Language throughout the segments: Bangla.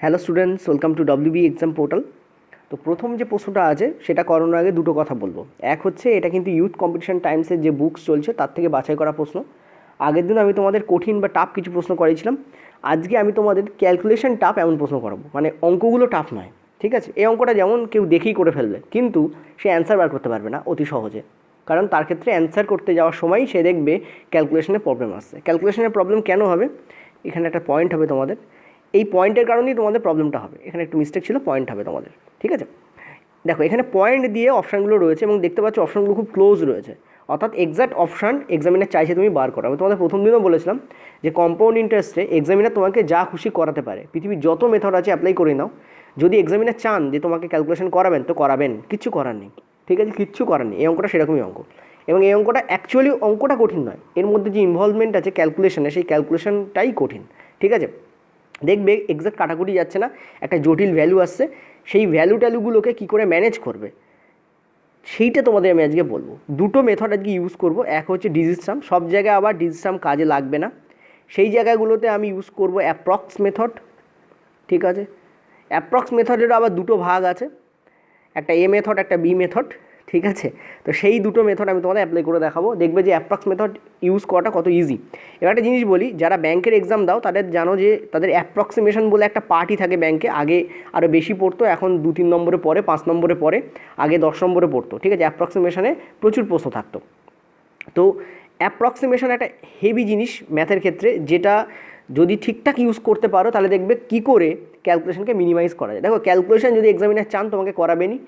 Hello students, welcome to WB exam portal. তো প্রথম যে প্রশ্নটা আছে সেটা করানোর আগে দুটো কথা বলবো। এক হচ্ছে, এটা কিন্তু ইউথ কম্পিটিশন টাইমসের যে বুকস চলছে তার থেকে বাছাই করা প্রশ্ন। আগের দিন আমি তোমাদের কঠিন বা টাফ কিছু প্রশ্ন করেছিলাম, আজকে আমি তোমাদের ক্যালকুলেশন টাফ এমন প্রশ্ন করাবো, মানে অঙ্কগুলো টাফ নয়, ঠিক আছে? এই অঙ্কটা যেমন কেউ দেখেই করে ফেলবে, কিন্তু সে অ্যান্সার বার করতে পারবে না অতি সহজে, কারণ তার ক্ষেত্রে অ্যান্সার করতে যাওয়ার সময় সে দেখবে ক্যালকুলেশনের প্রবলেম আসছে। ক্যালকুলেশনের প্রবলেম কেন হবে? এখানে একটা পয়েন্ট হবে তোমাদের, এই পয়েন্টের কারণেই তোমাদের প্রবলেমটা হবে। এখানে একটু মিস্টেক ছিল, পয়েন্ট হবে তোমাদের, ঠিক আছে? দেখো, এখানে পয়েন্ট দিয়ে অপশানগুলো রয়েছে এবং দেখতে পাচ্ছ অপশানগুলো খুব ক্লোজ রয়েছে, অর্থাৎ এক্সাক্ট অপশান এক্সামিনার চাইছে তুমি বার করো। আমি তোমাদের প্রথম দিনও বলেছিলাম যে কম্পাউন্ড ইন্টারেস্টে এক্সামিনার তোমাকে যা খুশি করাতে পারে, পৃথিবীর যত মেথড আছে অ্যাপ্লাই করে নাও। যদি এক্সামিনার চান যে তোমাকে ক্যালকুলেশন করাবেন তো করাবেন, কিচ্ছু করার নেই, ঠিক আছে? কিচ্ছু করার নেই। এই অঙ্কটা সেরকমই অঙ্ক, এবং এই অঙ্কটা অ্যাকচুয়ালি অঙ্কটা কঠিন নয়, এর মধ্যে যে ইনভলভমেন্ট আছে ক্যালকুলেশনে, সেই ক্যালকুলেশনটাই কঠিন, ঠিক আছে? দেখবে এক্সাক্ট কাটাকুটি যাচ্ছে না, একটা জটিল ভ্যালু আসছে, সেই ভ্যালু ট্যালুগুলোকে কী করে ম্যানেজ করবে সেইটা তোমাদের আমি আজকে বলবো। দুটো মেথড আজকে ইউজ করব। এক হচ্ছে ডিজিট সাম, সব জায়গায় আবার ডিজিট সাম কাজে লাগবে না, সেই জায়গাগুলোতে আমি ইউজ করব অ্যাপ্রক্স মেথড, ঠিক আছে? অ্যাপ্রক্স মেথডেরও আবার দুটো ভাগ আছে, একটা এ মেথড একটা বি মেথড, ঠিক আছে? তো সেই দুটো মেথড আমি তোমাদের অ্যাপ্লাই করে দেখাবো, দেখবে যে অ্যাপ্রক্স মেথড ইউজ করাটা কত ইজি। এবার একটা জিনিস বলি, যারা ব্যাংকের এক্সাম দাও তাদের জানো যে তাদের অ্যাপ্রক্সিমেশন বলে একটা পার্টই থাকে ব্যাংকে। আগে আরও বেশি পড়তো, এখন 2-3 নম্বরে পড়ে, 5 নম্বরে পড়ে, আগে 10 নম্বরে পড়তো, ঠিক আছে? অ্যাপ্রক্সিমেশনে প্রচুর প্রশ্ন থাকতো। তো অ্যাপ্রক্সিমেশন একটা হেভি জিনিস ম্যাথের ক্ষেত্রে, যেটা যদি ঠিকঠাক ইউজ করতে পারো তাহলে দেখবে কী করে ক্যালকুলেশনকে মিনিমাইজ করা যায়। দেখো, ক্যালকুলেশন যদি এক্সামিনার চান তোমাকে করাবেনি,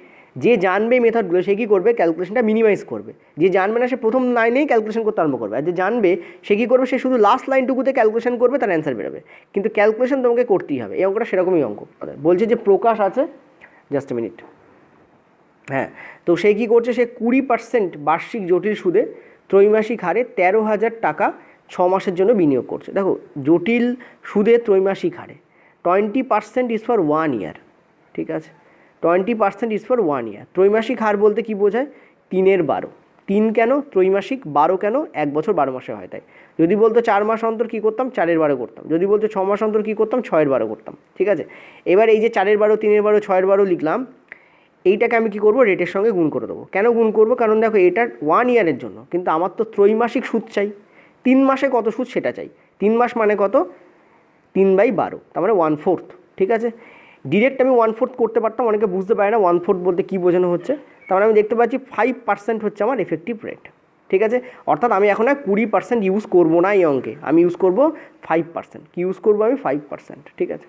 যে জানবে মেথডগুলো সে কী করবে, ক্যালকুলেশনটা মিনিমাইজ করবে। যে জানবে না সে প্রথম লাইনেই ক্যালকুলেশন করতে আরম্ভ করবে, আর যে জানবে সে কী করবে, সে শুধু লাস্ট লাইনটুকুতে ক্যালকুলেশন করবে, তার অ্যান্সার বেরোবে। কিন্তু ক্যালকুলেশন তোমাকে করতেই হবে। এই অঙ্কটা সেরকমই অঙ্ক। বলছে যে প্রকাশ আছে, জাস্ট এ মিনিট, হ্যাঁ, তো সে কী করছে, সে 20% বার্ষিক জটিল সুদে ত্রৈমাসিক হারে 13,000 টাকা 6 মাসের জন্য বিনিয়োগ করছে। দেখো, জটিল সুদে ত্রৈমাসিক হারে 20% ইজ ফর 1 ইয়ার, ঠিক আছে? 20% ইজ ফর 1 ইয়ার। ত্রৈমাসিক হার বলতে কী বোঝায়? 3/12। 3 কেন ত্রৈমাসিক, 12 কেন? 1 বছর 12 মাসে হয় তাই। যদি বলতো 4 মাস অন্তর কী করতাম, 4/12 করতাম। যদি বলতো 6 মাস অন্তর কী করতাম, 6/12 করতাম, ঠিক আছে? এবার এই যে 4/12, 3/12, 6/12 লিখলাম, এইটাকে আমি কী করবো, রেটের সঙ্গে গুণ করে দেবো। কেন গুণ করবো? কারণ দেখো, এটা 1 ইয়ারের জন্য, কিন্তু আমার তো ত্রৈমাসিক সুদ চাই, 3 মাসে কত সুদ সেটা চাই। 3 মাস মানে কত? 3/12, তার মানে 1/4, ঠিক আছে? ডিরেক্ট আমি 1/4 করতে পারতাম, অনেকে বুঝতে পারে না 1/4 বলতে কী বোঝানো হচ্ছে। তার মানে আমি দেখতে পাচ্ছি 5% হচ্ছে আমার এফেক্টিভ রেট, ঠিক আছে? অর্থাৎ আমি এখন আর 20% ইউজ করবো না এই অঙ্কে, আমি ইউজ করবো 5%। কী ইউজ করবো আমি? 5%, ঠিক আছে?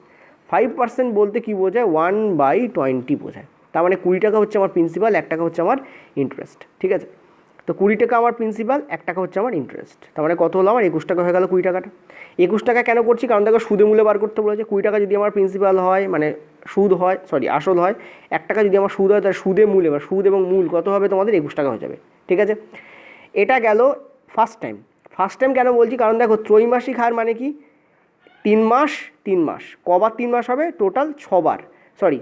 5% বলতে কী বোঝায়? 1/20 বোঝায়। তার মানে 20 টাকা হচ্ছে আমার প্রিন্সিপাল, 1 টাকা হচ্ছে আমার ইন্টারেস্ট, ঠিক আছে? তো 20 টাকা আমার প্রিন্সিপাল, 1 টাকা হচ্ছে আমার ইন্টারেস্ট, তার মানে কত হলো আমার? 21 টাকা হয়ে গেল 20 টাকাটা। 21 টাকা কেন করছি? কারণ দেখো, সুদে মূল্যে বার করতে বলেছে। 20 টাকা যদি আমার প্রিন্সিপাল হয়, মানে সুদ হয়, সরি আসল হয়, 1 টাকা যদি আমার সুদ হয়, তাহলে সুদে মূল্যে বা সুদ এবং মূল কত হবে তোমাদের? 21 টাকা হয়ে যাবে, ঠিক আছে? এটা গেল ফার্স্ট টাইম। ফার্স্ট টাইম কেন বলছি? কারণ দেখো, ত্রৈমাসিক হার মানে কি? 3 মাস 3 মাস, কবার 3 মাস হবে? টোটাল 6বার, সরি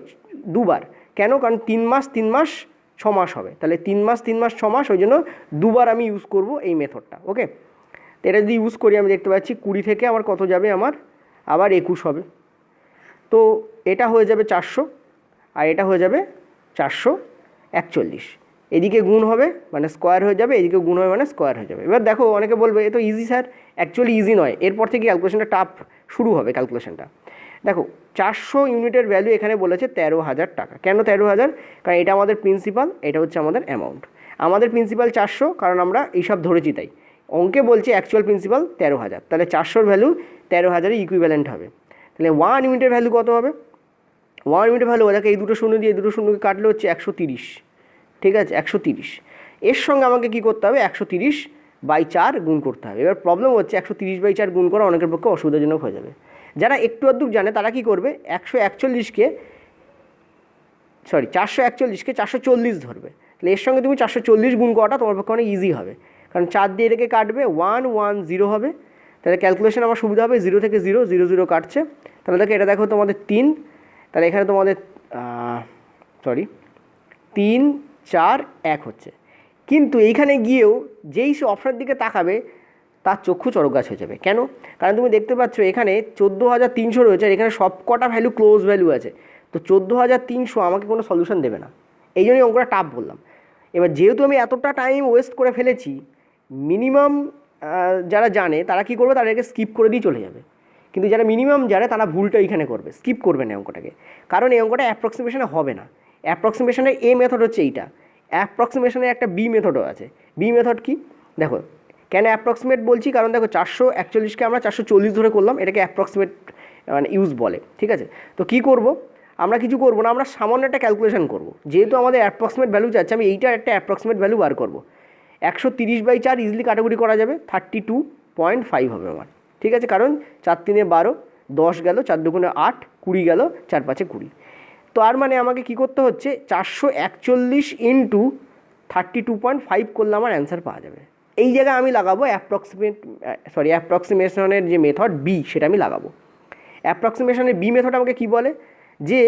2বার। কেন? কারণ 3 মাস 3 মাস 6 মাস হবে, তাহলে 3 মাস 3 মাস 6 মাস, ওই জন্য 2বার আমি ইউজ করব এই মেথডটা, ওকে? তো এটা যদি ইউজ করি, আমি দেখতে পাচ্ছি 20 থেকে আমার কত যাবে? আমার আবার 21 হবে। তো এটা হয়ে যাবে 400, আর এটা হয়ে যাবে 441। এদিকে গুণ হবে মানে স্কোয়ার হয়ে যাবে, এদিকে গুণ হবে মানে স্কোয়ার হয়ে যাবে। এবার দেখো, অনেকে বলবে এ তো ইজি স্যার। অ্যাকচুয়ালি ইজি নয়, এরপর থেকে ক্যালকুলেশনটা টাফ শুরু হবে। ক্যালকুলেশনটা দেখো, 400 ইউনিটের ভ্যালু এখানে বলেছে 13,000 টাকা। কেন 13,000? কারণ এটা আমাদের প্রিন্সিপাল, এটা হচ্ছে আমাদের অ্যামাউন্ট। আমাদের প্রিন্সিপাল 400, কারণ আমরা এইসব ধরেছি তাই। অঙ্কে বলছে অ্যাকচুয়াল প্রিন্সিপাল 13,000, তাহলে 400-র ভ্যালু 13,000-এর ইকুইভ্যালেন্ট হবে। তাহলে 1 ইউনিটের ভ্যালু কত হবে? 1 ইউনিটের ভ্যালু, দেখো এই দুটো শূন্য দিয়ে দুটো শূন্যকে কাটলে হচ্ছে 130, ঠিক আছে? 130। এর সঙ্গে আমাকে কী করতে হবে? 130/4 গুণ করতে হবে। এবার প্রবলেম হচ্ছে 130/4 গুণ করা অনেকের পক্ষে অসুবিধাজনক হয়ে যাবে। যারা একটু আধটু জানে তারা কী করবে, 141কে, সরি 441কে 440 ধরবে। তাহলে এর সঙ্গে তুমি 440 গুণ করাটা তোমার পক্ষে অনেক ইজি হবে, কারণ 4 দিয়ে এটাকে কাটবে, 110 হবে। তাহলে ক্যালকুলেশন আমার সুবিধা হবে, 0 থেকে 0, 0 0 কাটছে। তাহলে দেখো, এটা দেখো তোমাদের 3, তাহলে এখানে তোমাদের সরি 3 4 1 হচ্ছে। কিন্তু এইখানে গিয়েও যেই সে অপশানের দিকে তাকাবে, তার চক্ষু চড়ক গাছ হয়ে যাবে। কেন? কারণ তুমি দেখতে পাচ্ছ এখানে 14,300 রয়েছে আর এখানে সব কটা ভ্যালু ক্লোজ ভ্যালু আছে। তো 14,300 আমাকে কোনো সলিউশন দেবে না, এই জন্যই অঙ্কটা টাফ বললাম। এবার যেহেতু আমি এতটা টাইম ওয়েস্ট করে ফেলেছি, মিনিমাম যারা জানে তারা কী করবে, তাদেরকে স্কিপ করে দিয়ে চলে যাবে। কিন্তু যারা মিনিমাম জানে তারা ভুলটা এইখানে করবে, স্কিপ করবে না অঙ্কটাকে। কারণ এই অঙ্কটা অ্যাপ্রক্সিমেশনে হবে না। অ্যাপ্রক্সিমেশনের এ মেথড হচ্ছে এইটা, অ্যাপ্রক্সিমেশনের একটা বি মেথডও আছে। বি মেথড কি দেখো, কেন অ্যাপ্রক্সিমেট বলছি, কারণ দেখো 441কে আমরা 440 ধরে করলাম, এটাকে অ্যাপ্রক্সিমেট মানে ইউজ বলে, ঠিক আছে। তো কী করব, আমরা কিছু করবো না, আমরা সামান্য একটা ক্যালকুলেশন করব। যেহেতু আমাদের অ্যাপ্রক্সিমেট ভ্যালু যাচ্ছে, আমি এইটার একটা অ্যাপ্রক্সিমেট ভ্যালু বার করব। 130/4 ইজিলি কাটাকুটি করা যাবে, 32.5 হবে আমার, ঠিক আছে। কারণ 4 3 12, 10 গেল, 4 2 8, 20 গেল, 4 5 20। তো আর মানে আমাকে কী করতে হচ্ছে, 441 ইন্টু 32.5 করলে আমার অ্যান্সার পাওয়া যাবে। এই জায়গায় আমি লাগাবো অ্যাপ্রক্সিমেশনের যে মেথড বি, সেটা আমি লাগাবো। অ্যাপ্রক্সিমেশনের বি মেথড আমাকে কী বলে, যে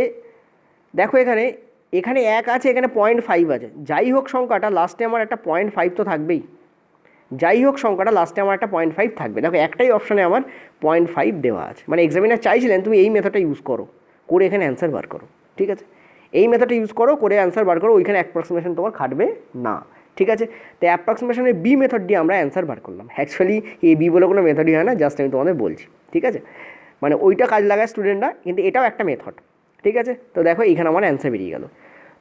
দেখো এখানে 1 আছে, এখানে 0.5 আছে, যাই হোক সংখ্যাটা লাস্টে আমার একটা 0.5 তো থাকবেই, যাই হোক সংখ্যাটা লাস্টে আমার একটা 0.5 থাকবে। দেখো একটাই অপশানে আমার 0.5 দেওয়া আছে, মানে এক্সামিনার চাইছিলেন তুমি এই মেথডটা ইউজ করো, করে এখানে অ্যান্সার বার করো, ঠিক আছে। এই মেথডটা ইউজ করো, করে অ্যান্সার বার করো, ওইখানে অ্যাপ্রক্সিমেশন তোমার খাটবে না, ঠিক আছে। তো অ্যাপ্রক্সিমেশনের বি মেথড দিয়ে আমরা অ্যান্সার বার করলাম। অ্যাকচুয়ালি এই বি বলে কোনো মেথডই হয় না, জাস্ট আমি তোমাদের বলছি, ঠিক আছে। মানে ওইটা কাজ লাগায় স্টুডেন্টরা, কিন্তু এটাও একটা মেথড, ঠিক আছে। তো দেখো এইখানে আমার অ্যান্সার বেরিয়ে গেল।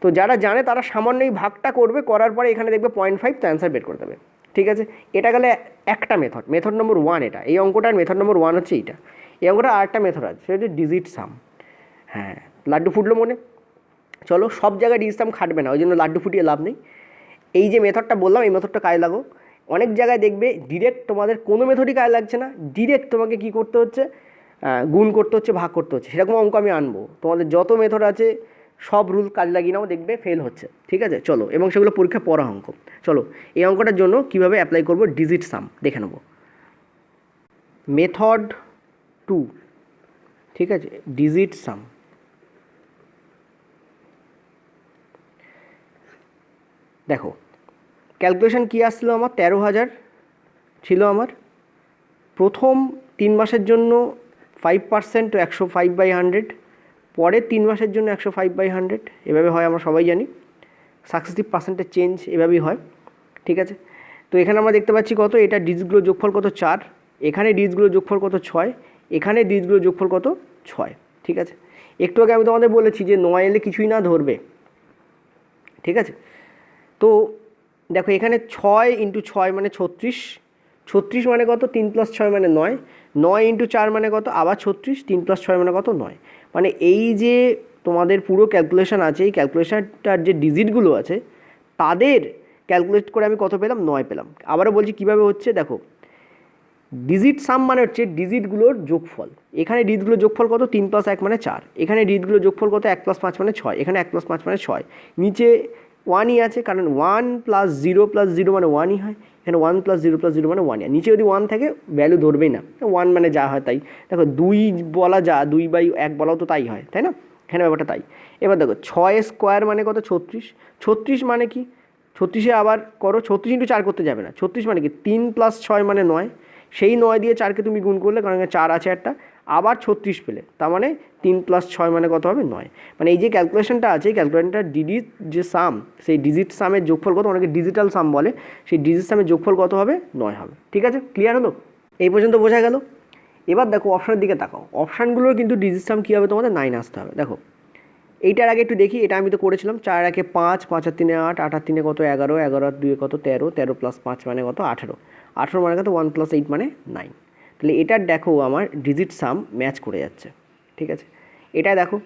তো যারা জানে তারা সামান্য এই ভাগটা করবে, করার পরে এখানে দেখবে 0.5, তো অ্যান্সার বের করে দেবে, ঠিক আছে। এটা গেলে একটা মেথড, মেথড নম্বর 1 এটা। এই অঙ্কটার মেথড নম্বর 1 হচ্ছে এইটা। এই অঙ্কটা আরেকটা মেথড আছে, সেটা হচ্ছে ডিজিট সাম। হ্যাঁ, লাড্ডু ফুটলো মনে, চলো সব জায়গায় ডিজিট সাম খাটবে না, ওই জন্য লাড্ডু ফুটিয়ে লাভ নেই। এই যে মেথডটা বললাম, এই মেথডটা কাজে লাগো। অনেক জায়গায় দেখবে ডিরেক্ট তোমাদের কোনো মেথডই কাজে লাগছে না, ডিরেক্ট তোমাকে কী করতে হচ্ছে, গুণ করতে হচ্ছে, ভাগ করতে হচ্ছে। সেরকম অঙ্ক আমি আনবো, তোমাদের যত মেথড আছে সব রুল কাজ লাগিয়ে নাও, দেখবে ফেল হচ্ছে, ঠিক আছে। চলো, এবং সেগুলো পরীক্ষা পড়া অঙ্ক। চলো এই অঙ্কটার জন্য কীভাবে অ্যাপ্লাই করবো ডিজিট সাম দেখে নেব। মেথড 2, ঠিক আছে, ডিজিট সাম। দেখো ক্যালকুলেশন কী আসছিলো আমার, 13,000 ছিল আমার। প্রথম 3 মাসের জন্য 5%, তো 105/100, পরের 3 মাসের জন্য 105/100, এভাবে হয়, আমরা সবাই জানি। সাকসেসিভ পার্সেন্টেজ চেঞ্জ এভাবেই হয়, ঠিক আছে। তো এখানে আমরা দেখতে পাচ্ছি কত, এটা ডিজিটগুলোর যোগফল কত 4, এখানে ডিজিটগুলোর যোগফল কত 6, এখানে ডিজিটগুলোর যোগফল কত 6, ঠিক আছে। একটু আগে আমি তোমাদের বলেছি যে 9 এলে কিছুই না ধরবে, ঠিক আছে। তো দেখো এখানে 6 × 6 মানে 36, 36 মানে কত, 3 + 6 মানে 9, 9 × 4 মানে কত, আবার 36, 3 + 6 মানে কত 9। মানে এই যে তোমাদের পুরো ক্যালকুলেশন আছে, এই ক্যালকুলেশনটার যে ডিজিটগুলো আছে তাদের ক্যালকুলেট করে আমি কত পেলাম, 9 পেলাম। আবারও বলছি কীভাবে হচ্ছে, দেখো ডিজিট সাম মানে হচ্ছে ডিজিটগুলোর যোগফল। এখানে ডিজিটগুলোর যোগফল কত, 3 + 1 মানে 4, এখানে ডিজিটগুলোর যোগফল কত, 1 + 5 মানে 6, এখানে 1 + 5 মানে 6, নিচে 1ই আছে, কারণ 1 + 0 + 0 মানে 1ই হয়, এখানে 1 + 0 + 0 মানে 1ই, নিচে যদি 1 থাকে ভ্যালু ধরবেই না, 1 মানে যা হয় তাই। দেখো 2 বলা যা, 2/1 বলাও তো তাই হয়, তাই না, এখানে ব্যাপারটা তাই। এবার দেখো 6² মানে কত, 36, 36 মানে কি, 36-এ আবার করো, 36 × 4 করতে যাবে না, 36 মানে কি, 3 + 6 মানে 9, সেই 9 দিয়ে 4কে তুমি গুণ করলে, কারণ 4 আছে একটা, আবার 36 পেলে, তার মানে 3 + 6 মানে কত হবে, 9। মানে এই যে ক্যালকুলেশনটা আছে, এই ক্যালকুলেশনটা ডিজিট যে সাম, সেই ডিজিট সামের যোগফল কত, অনেকে ডিজিটাল সাম বলে, সেই ডিজিট সামের যোগফল কত হবে, 9 হবে, ঠিক আছে। ক্লিয়ার হলো, এই পর্যন্ত বোঝা গেল। এবার দেখো অপশানের দিকে তাকাও, অপশানগুলোর কিন্তু ডিজিট সাম কী হবে, তোমাদের 9 আসতে হবে। দেখো এইটার আগে একটু দেখি, এটা আমি তো করেছিলাম, 4 × 1 5, 5 × 3 8, 8 × 3 কত 11, 11 × 2 কত 13, 13 + 5 মানে কত 18, 18 মানে কত 1 + 8 মানে 9। তাহলে এটার দেখো আমার ডিজিট সাম ম্যাচ করে যাচ্ছে, ঠিক আছে। এটা দেখো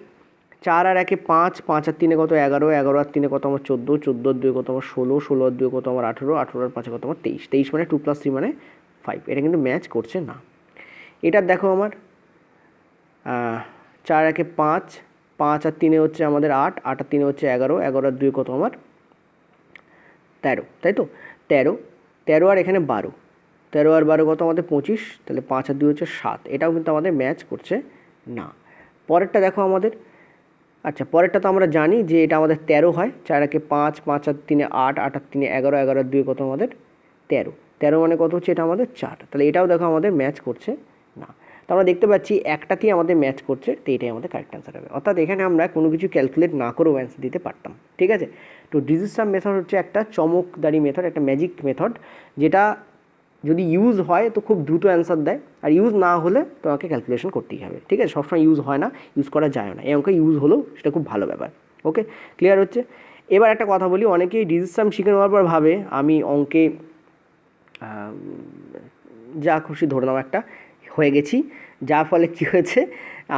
4 × 1 5, 5 × 3 কত 11, 11 × 3 কত আমার 14, 14 × 2 কত আমার 16, 16 × 2 কত আমার 18, 18 × 5 কত আমার 23, 23 মানে 2 + 3 মানে 5, এটা কিন্তু ম্যাচ করছে না। এটার দেখো আমার 4 × 1 5, 5 × 3 হচ্ছে আমাদের 8, 8 × 3 হচ্ছে 11, 11 × 2 কত আমার 13, তাই তো 13, 13 আর এখানে 12, 13 আর 12 কত আমাদের 25, তাহলে 5 আর 2 হচ্ছে 7, এটাও কিন্তু আমাদের ম্যাচ করছে না। পরেরটা দেখো আমাদের, আচ্ছা পরেরটা তো আমরা জানি যে এটা আমাদের 13 হয়, 4 × 1 5, 5 × 3 8, 8 × 3 11, 11 × 2 কত আমাদের 13, 13 মানে কত হচ্ছে, এটা আমাদের 4। তাহলে এটাও দেখো আমাদের ম্যাচ করছে না। তো আমরা দেখতে পাচ্ছি একটাতেই আমাদের ম্যাচ করছে, তো এটাই আমাদের কারেক্ট অ্যান্সার হবে। অর্থাৎ এখানে আমরা কোনো কিছু ক্যালকুলেট না করেও অ্যান্সার দিতে পারতাম, ঠিক আছে। তো ডিজিট সাম মেথড হচ্ছে একটা চমকদারি মেথড, একটা ম্যাজিক মেথড, যেটা যদি ইউজ হয় তো খুব দ্রুত অ্যান্সার দেয়, আর ইউজ না হলে তোমাকে ক্যালকুলেশন করতেই হবে, ঠিক আছে। সবসময় ইউজ হয় না, ইউজ করা যায় না। এই অঙ্কে ইউজ হলেও সেটা খুব ভালো ব্যাপার। ওকে, ক্লিয়ার হচ্ছে। এবার একটা কথা বলি, অনেকেই ডিজিট সাম শিখে নেওয়ার পর ভাবে আমি অঙ্কে যা খুশি ধরে নাও একটা হয়ে গেছি, যার ফলে কী হয়েছে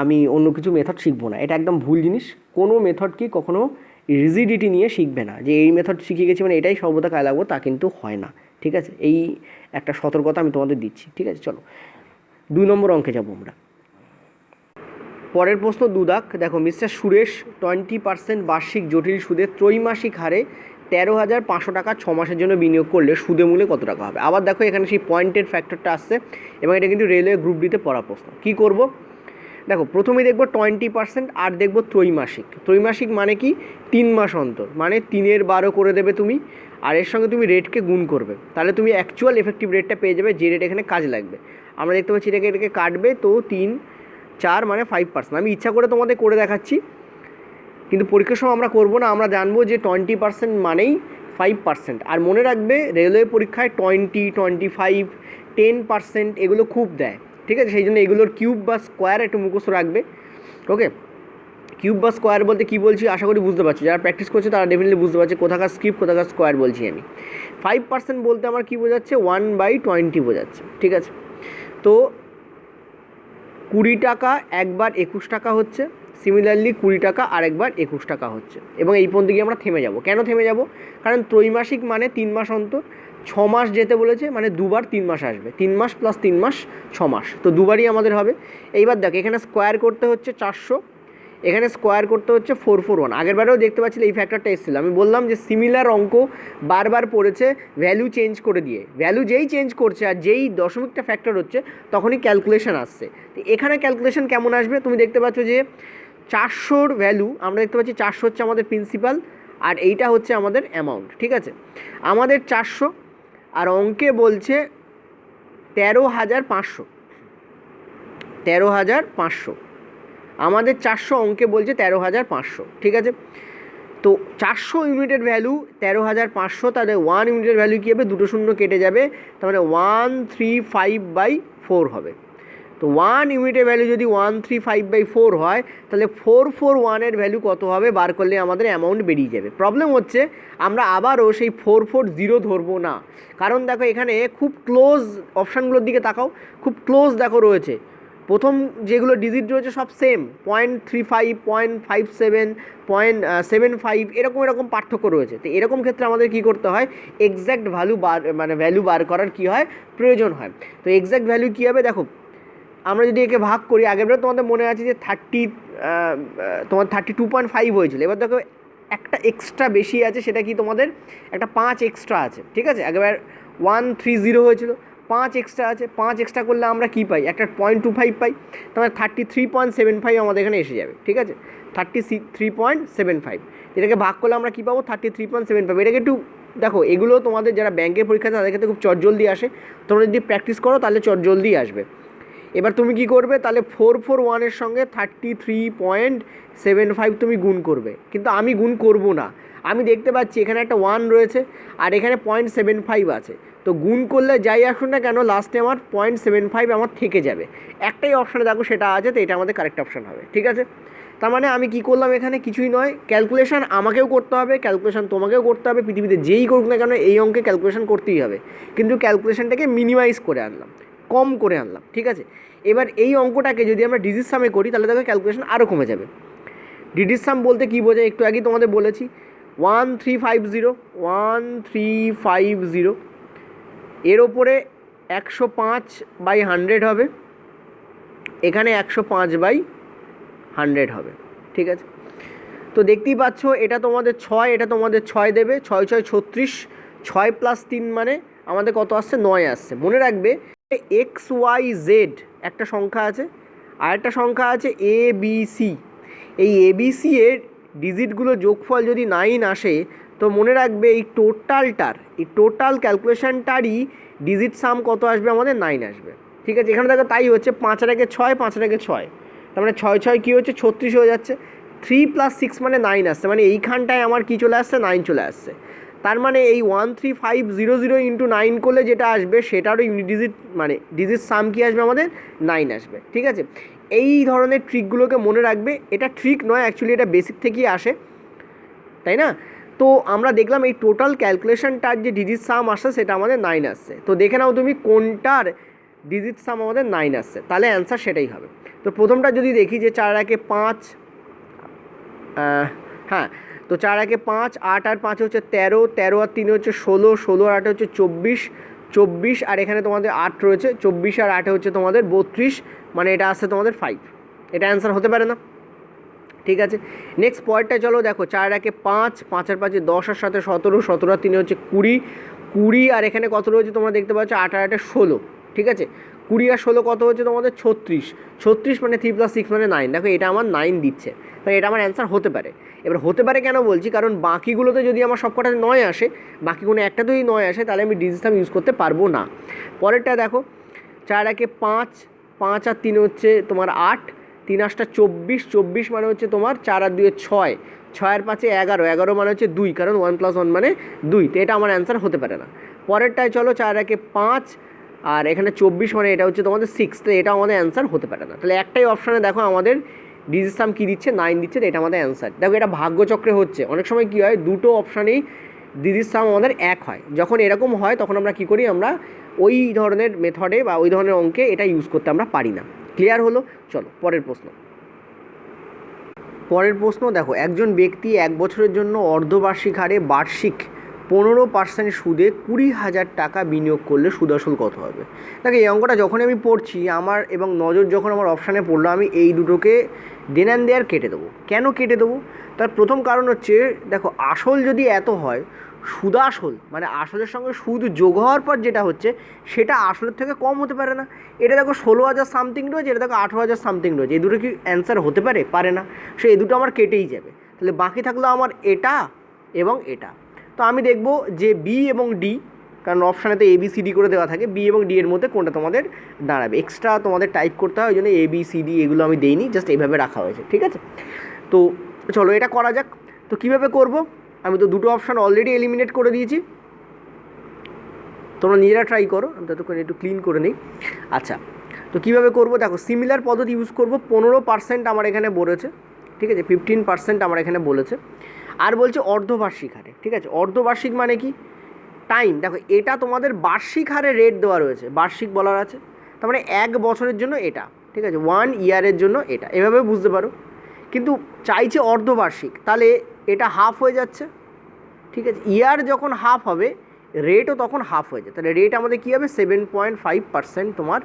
আমি অন্য কিছু মেথড শিখবো না। এটা একদম ভুল জিনিস। কোনো মেথডকে কখনো রিজিডিটি নিয়ে শিখবে না, যে এই মেথড শিখে গেছি মানে এটাই সর্বদা কাজে লাগবো, তা কিন্তু হয় না, ঠিক আছে। এই একটা সতর্কতা আমি তোমাদের দিচ্ছি, ঠিক আছে। চলো 2 নম্বর অঙ্কে যাবো আমরা। পরের প্রশ্ন 2 দাগ। দেখো, মিস্টার সুরেশ 20% বার্ষিক জটিল সুদে ত্রৈমাসিক হারে 13,500 টাকা 6 মাসের জন্য বিনিয়োগ করলে সুদে মূলে কত টাকা হবে। আবার দেখো এখানে সেই পয়েন্টের ফ্যাক্টরটা আসছে, এবং এটা কিন্তু রেলওয়ে গ্রুপ ডিতে পড়া প্রশ্ন। কী করব, দেখো প্রথমেই দেখবো 20% আর দেখবো ত্রৈমাসিক। ত্রৈমাসিক মানে কি, 3 মাস অন্তর, মানে 3 12 করে দেবে তুমি, আর এর সঙ্গে তুমি রেটকে গুণ করবে, তাহলে তুমি অ্যাকচুয়াল এফেক্টিভ রেটটা পেয়ে যাবে, যে রেট এখানে কাজে লাগবে। আমরা দেখতে পাচ্ছি এটাকে কাটবে, তো 3 4 মানে 5%। আমি ইচ্ছা করে তোমাদের করে দেখাচ্ছি, কিন্তু পরীক্ষার সময় আমরা করবো না, আমরা জানবো যে 20% মানেই 5%। আর মনে রাখবে রেলওয়ে পরীক্ষায় 20, 25, 10% এগুলো খুব দেয়, ঠিক আছে। সেই জন্য এগুলোর কিউব বা স্কোয়ার একটু মুখস্থ রাখবে। ওকে, কিউব বা স্কোয়ার বলতে কী বলছি আশা করি বুঝতে পারছি, যারা প্র্যাকটিস করছে তারা ডেফিনেটলি বুঝতে পারছে কোথাকার স্কিপ কোথাকার স্কোয়ার বলছি আমি। 5% বলতে আমার কী বোঝাচ্ছে, 1/20 বোঝাচ্ছে, ঠিক আছে। তো 20 টাকা একবার 21 টাকা হচ্ছে, সিমিলারলি 20 টাকা আর একবার 21 টাকা হচ্ছে, এবং এই পর্যন্ত গিয়ে আমরা থেমে যাব। কেন থেমে যাব, কারণ ত্রৈমাসিক মানে 3 মাস অন্তর, 6 মাস যেতে বলেছে, মানে দুবার 3 মাস আসবে, 3 মাস প্লাস 3 মাস 6 মাস, তো দুবারই আমাদের হবে। এইবার দেখ, এখানে স্কোয়ার করতে হচ্ছে 400, এখানে স্কোয়ার করতে হচ্ছে 441। আগেরবারেও দেখতে পাচ্ছিলে এই ফ্যাক্টরটা এসেছিল, আমি বললাম যে সিমিলার অঙ্ক বারবার পড়েছে ভ্যালু চেঞ্জ করে দিয়ে, ভ্যালু যেই চেঞ্জ করছে আর যেই দশমিকটা ফ্যাক্টর হচ্ছে তখনই ক্যালকুলেশন আসছে। তো এখানে ক্যালকুলেশন কেমন আসবে, তুমি দেখতে পাচ্ছ যে 400-র ভ্যালু আমরা দেখতে পাচ্ছি 400 হচ্ছে আমাদের প্রিন্সিপাল, আর এইটা হচ্ছে আমাদের অ্যামাউন্ট, ঠিক আছে। আমাদের 400 আর অঙ্কে বলছে 13,500, 13,500, আমাদের 400, অঙ্কে বলছে 13,500, ঠিক আছে। তো 400 ইউনিটের ভ্যালু 13,500, তাহলে 1 ইউনিটের ভ্যালু কী হবে, 2 শূন্য কেটে যাবে, তার মানে 135/4 হবে। তো 1 ইউনিটের ভ্যালু যদি 135/4 হয়, তাহলে 441-এর ভ্যালু কত হবে বার করলে আমাদের অ্যামাউন্ট বেরিয়ে যাবে। প্রবলেম হচ্ছে আমরা আবারও সেই 440 ধরবো না, কারণ দেখো এখানে খুব ক্লোজ অপশানগুলোর দিকে তাকাও, খুব ক্লোজ দেখো রয়েছে, প্রথম যেগুলো ডিজিট রয়েছে সব সেম, 0.35, 0.57, 0.75, এরকম পার্থক্য রয়েছে। তো এরকম ক্ষেত্রে আমাদের কী করতে হয়, এক্স্যাক্ট ভ্যালু বার করার কী হয়, প্রয়োজন হয়। তো এক্স্যাক্ট ভ্যালু কী হবে, দেখো আমরা যদি একে ভাগ করি, আগেরবার তোমাদের মনে আছে যে 32.5 হয়েছিল, এবার দেখো একটা এক্সট্রা বেশি আছে, সেটা কি তোমাদের একটা 5 এক্সট্রা আছে, ঠিক আছে। আগেবার 130 হয়েছিল, 5 এক্সট্রা আছে, 5 এক্সট্রা করলে আমরা কী পাই, একটা 0.25 পাই, তোমার 33.75 আমাদের এখানে এসে যাবে, ঠিক আছে। 33.75, এটাকে ভাগ করলে আমরা কী পাবো, 33.75। এটাকে একটু দেখো, এগুলো তোমাদের যারা ব্যাংকের পরীক্ষা তাদের ক্ষেত্রে খুব চটজলদি আসে, তোমরা যদি প্র্যাকটিস করো তাহলে চটজলদি আসবে। এবার তুমি কি করবে, তাহলে 441-এর সঙ্গে 33.75 তুমি গুণ করবে, কিন্তু আমি গুণ করব না, আমি দেখতে পাচ্ছি এখানে একটা 1 রয়েছে আর এখানে 0.75 আছে, তো গুণ করলে যাই আসুন না কেন লাস্টে আমার 0.75 আমার থেকে যাবে। একটাই অপশানে দেখো সেটা আছে, তো এটা আমাদের কারেক্ট অপশান হবে, ঠিক আছে। তার মানে আমি কি করলাম, এখানে কিছুই নয়, ক্যালকুলেশন আমাকেও করতে হবে, ক্যালকুলেশন তোমাকেও করতে হবে, পৃথিবীতে যেই করুক না কেন এই অঙ্কে ক্যালকুলেশন করতেই হবে, কিন্তু ক্যালকুলেশনটাকে মিনিমাইজ করে আনলাম, কম করে আনলাম, ঠিক আছে। এবার এই অঙ্কটাকে যদি আমরা ডিজিট সামে করি তাহলে দেখো ক্যালকুলেশন আরও কমে যাবে। ডিজিট সাম বলতে কী বোঝায় একটু আগে তোমাদের বলেছি, 1350, এর ওপরে 105/100 হবে, এখানে 105/100 হবে, ঠিক আছে। তো দেখতেই পাচ্ছ এটা তোমাদের 6, এটা তোমাদের 6 দেবে, 6 6 36, 6 + 3 মানে আমাদের কত আসছে, 9 আসছে। মনে রাখবে XYZ একটা সংখ্যা আছে, আর একটা সংখ্যা আছে ABC। এই ABC এর ডিজিটগুলো যোগফল যদি 9 আসে, তো মনে রাখবে এই টোটাল ক্যালকুলেশনটারই ডিজিট সাম কত আসবে আমাদের 9 আসবে। ঠিক আছে, এখানে দেখো তাই হচ্ছে, 5 আর 1 6, 5 আর 1 6, তার মানে 6 6 কী হচ্ছে 36 হয়ে যাচ্ছে। 3 + 6 মানে 9 আসছে, মানে এইখানটায় আমার কী চলে আসছে 9 চলে আসছে। তার মানে এই 13500 × 9 করলে যেটা আসবে সেটারও ইউনিট ডিজিট মানে ডিজিট সাম কী আসবে আমাদের 9 আসবে। ঠিক আছে, এই ধরনের ট্রিকগুলোকে মনে রাখবে। এটা ট্রিক নয়, অ্যাকচুয়ালি এটা বেসিক থেকেই আসে, তাই না? তো আমরা দেখলাম এই টোটাল ক্যালকুলেশনটার যে ডিজিট সাম আসছে সেটা আমাদের 9 আসছে। তো দেখে নাও তুমি কোনটার ডিজিট সাম আমাদের 9 আসছে, তাহলে অ্যান্সার সেটাই হবে। তো প্রথমটা যদি দেখি যে 4 একে 5, হ্যাঁ, তো 4 একে 5, 8 আর 5 হচ্ছে 13, 13 আর 3 হচ্ছে 16, 16 আর 8 হচ্ছে 24, 24 আর এখানে তোমাদের 8 রয়েছে, 24 আর 8 হচ্ছে তোমাদের 32, মানে এটা আসছে তোমাদের 5। এটা অ্যান্সার হতে পারে না? ঠিক আছে, নেক্সট পয়েন্টটা চলো দেখো। 4 একে 5, 5 আর 5 10 আর 7 17, 17 আর 3 হচ্ছে 20, 20 আর এখানে কত রয়েছে তোমরা দেখতে পাচ্ছ 8 আর 8 16। ঠিক আছে, 20 আর 16 কত হচ্ছে তোমাদের 36, 36 মানে 3 + 6 মানে 9। দেখো এটা আমার 9 দিচ্ছে, তাই এটা আমার অ্যান্সার হতে পারে। এবার হতে পারে কেন বলছি, কারণ বাকিগুলোতে যদি আমার সব কটাতে 9 আসে, বাকি কোনো একটা যদি 9 আসে, তাহলে আমি ডিজিট সাম ইউজ করতে পারবো না। পরেরটা দেখো, 4 একে 5, 5 আর 3 হচ্ছে তোমার 8, 3 8 24, 24 মানে হচ্ছে তোমার 4 আর 2 6, 6 আর 5 11, 11 মানে হচ্ছে 2, কারণ 1 + 1 মানে 2। তো এটা আমার অ্যান্সার হতে পারে না। পরেরটায় চলো, 4 একে 5 আর এখানে 24 মানে এটা হচ্ছে তোমাদের 6, তো এটা আমাদের অ্যান্সার হতে পারে না। তাহলে একটাই অপশানে দেখো আমাদের ডিজিট সাম কী দিচ্ছে 9 দিচ্ছে, তো এটা আমাদের অ্যান্সার। দেখো এটা ভাগ্যচক্রে হচ্ছে, অনেক সময় কী হয় দুটো অপশানেই ডিজিট সাম আমাদের এক হয়। যখন এরকম হয় তখন আমরা কী করি, আমরা ওই ধরনের মেথডে বা ওই ধরনের অঙ্কে এটা ইউজ করতে আমরা পারি না। ক্লিয়ার হলো? চলো পরের প্রশ্ন। পরের প্রশ্ন দেখো, একজন ব্যক্তি 1 বছরের জন্য অর্ধবার্ষিক হারে বার্ষিক 15% সুদে 20,000 টাকা বিনিয়োগ করলে সুদ আসল কত হবে? দেখো এই অঙ্কটা যখন আমি পড়ছি আমার এবং নজর যখন আমার অপশানে পড়লো, আমি এই দুটোকে দেন অ্যান্ড দেয়ার কেটে দেবো। কেন কেটে দেবো? তার প্রথম কারণ হচ্ছে, দেখো আসল যদি এত হয়, সুদাসল মানে আসলের সঙ্গে সুদ যোগ হওয়ার পর যেটা হচ্ছে সেটা আসলের থেকে কম হতে পারে না। এটা দেখো 16,000 সামথিং রয়েছে, এটা দেখো 18,000 সামথিং রয়েছে, এই দুটো কি অ্যান্সার হতে পারে? পারে না। সো এই দুটো আমার কেটেই যাবে। তাহলে বাকি থাকলো আমার এটা এবং এটা। তো আমি দেখব যে বি এবং ডি, কারণ অপশানেতে ABCD করে দেওয়া থাকে, বি এবং ডি এর মধ্যে কোনটা তোমাদের দাঁড়াবে। এক্সট্রা তোমাদের টাইপ করতে হয়, ওই জন্য ABCD এগুলো আমি দেইনি, জাস্ট এইভাবে রাখা হয়েছে। ঠিক আছে, তো চলো এটা করা যাক। তো কীভাবে করব? আমি তো দুটো অপশান অলরেডি এলিমিনেট করে দিয়েছি, তোমরা নিজেরা ট্রাই করো, আমি ততক্ষণ একটু ক্লিন করে নিই। আচ্ছা, তো কীভাবে করব? দেখো সিমিলার পদ্ধতি ইউজ করব। 15% আমার এখানে বলেছে, ঠিক আছে, 15% আমার এখানে বলেছে, আর বলছে অর্ধবার্ষিক হারে। ঠিক আছে, অর্ধবার্ষিক মানে কি? টাইম। দেখো এটা তোমাদের বার্ষিক হারে রেট দেওয়া রয়েছে, বার্ষিক বলার আছে, তার মানে 1 বছরের জন্য এটা, ঠিক আছে, 1 ইয়ারের জন্য এটা, এভাবে বুঝতে পারো। কিন্তু চাইছে অর্ধবার্ষিক, তাহলে এটা হাফ হয়ে যাচ্ছে। ঠিক আছে, ইয়ার যখন হাফ হবে রেটও তখন হাফ হয়ে যায়, তাহলে রেট আমাদের কী হবে 7.5% তোমার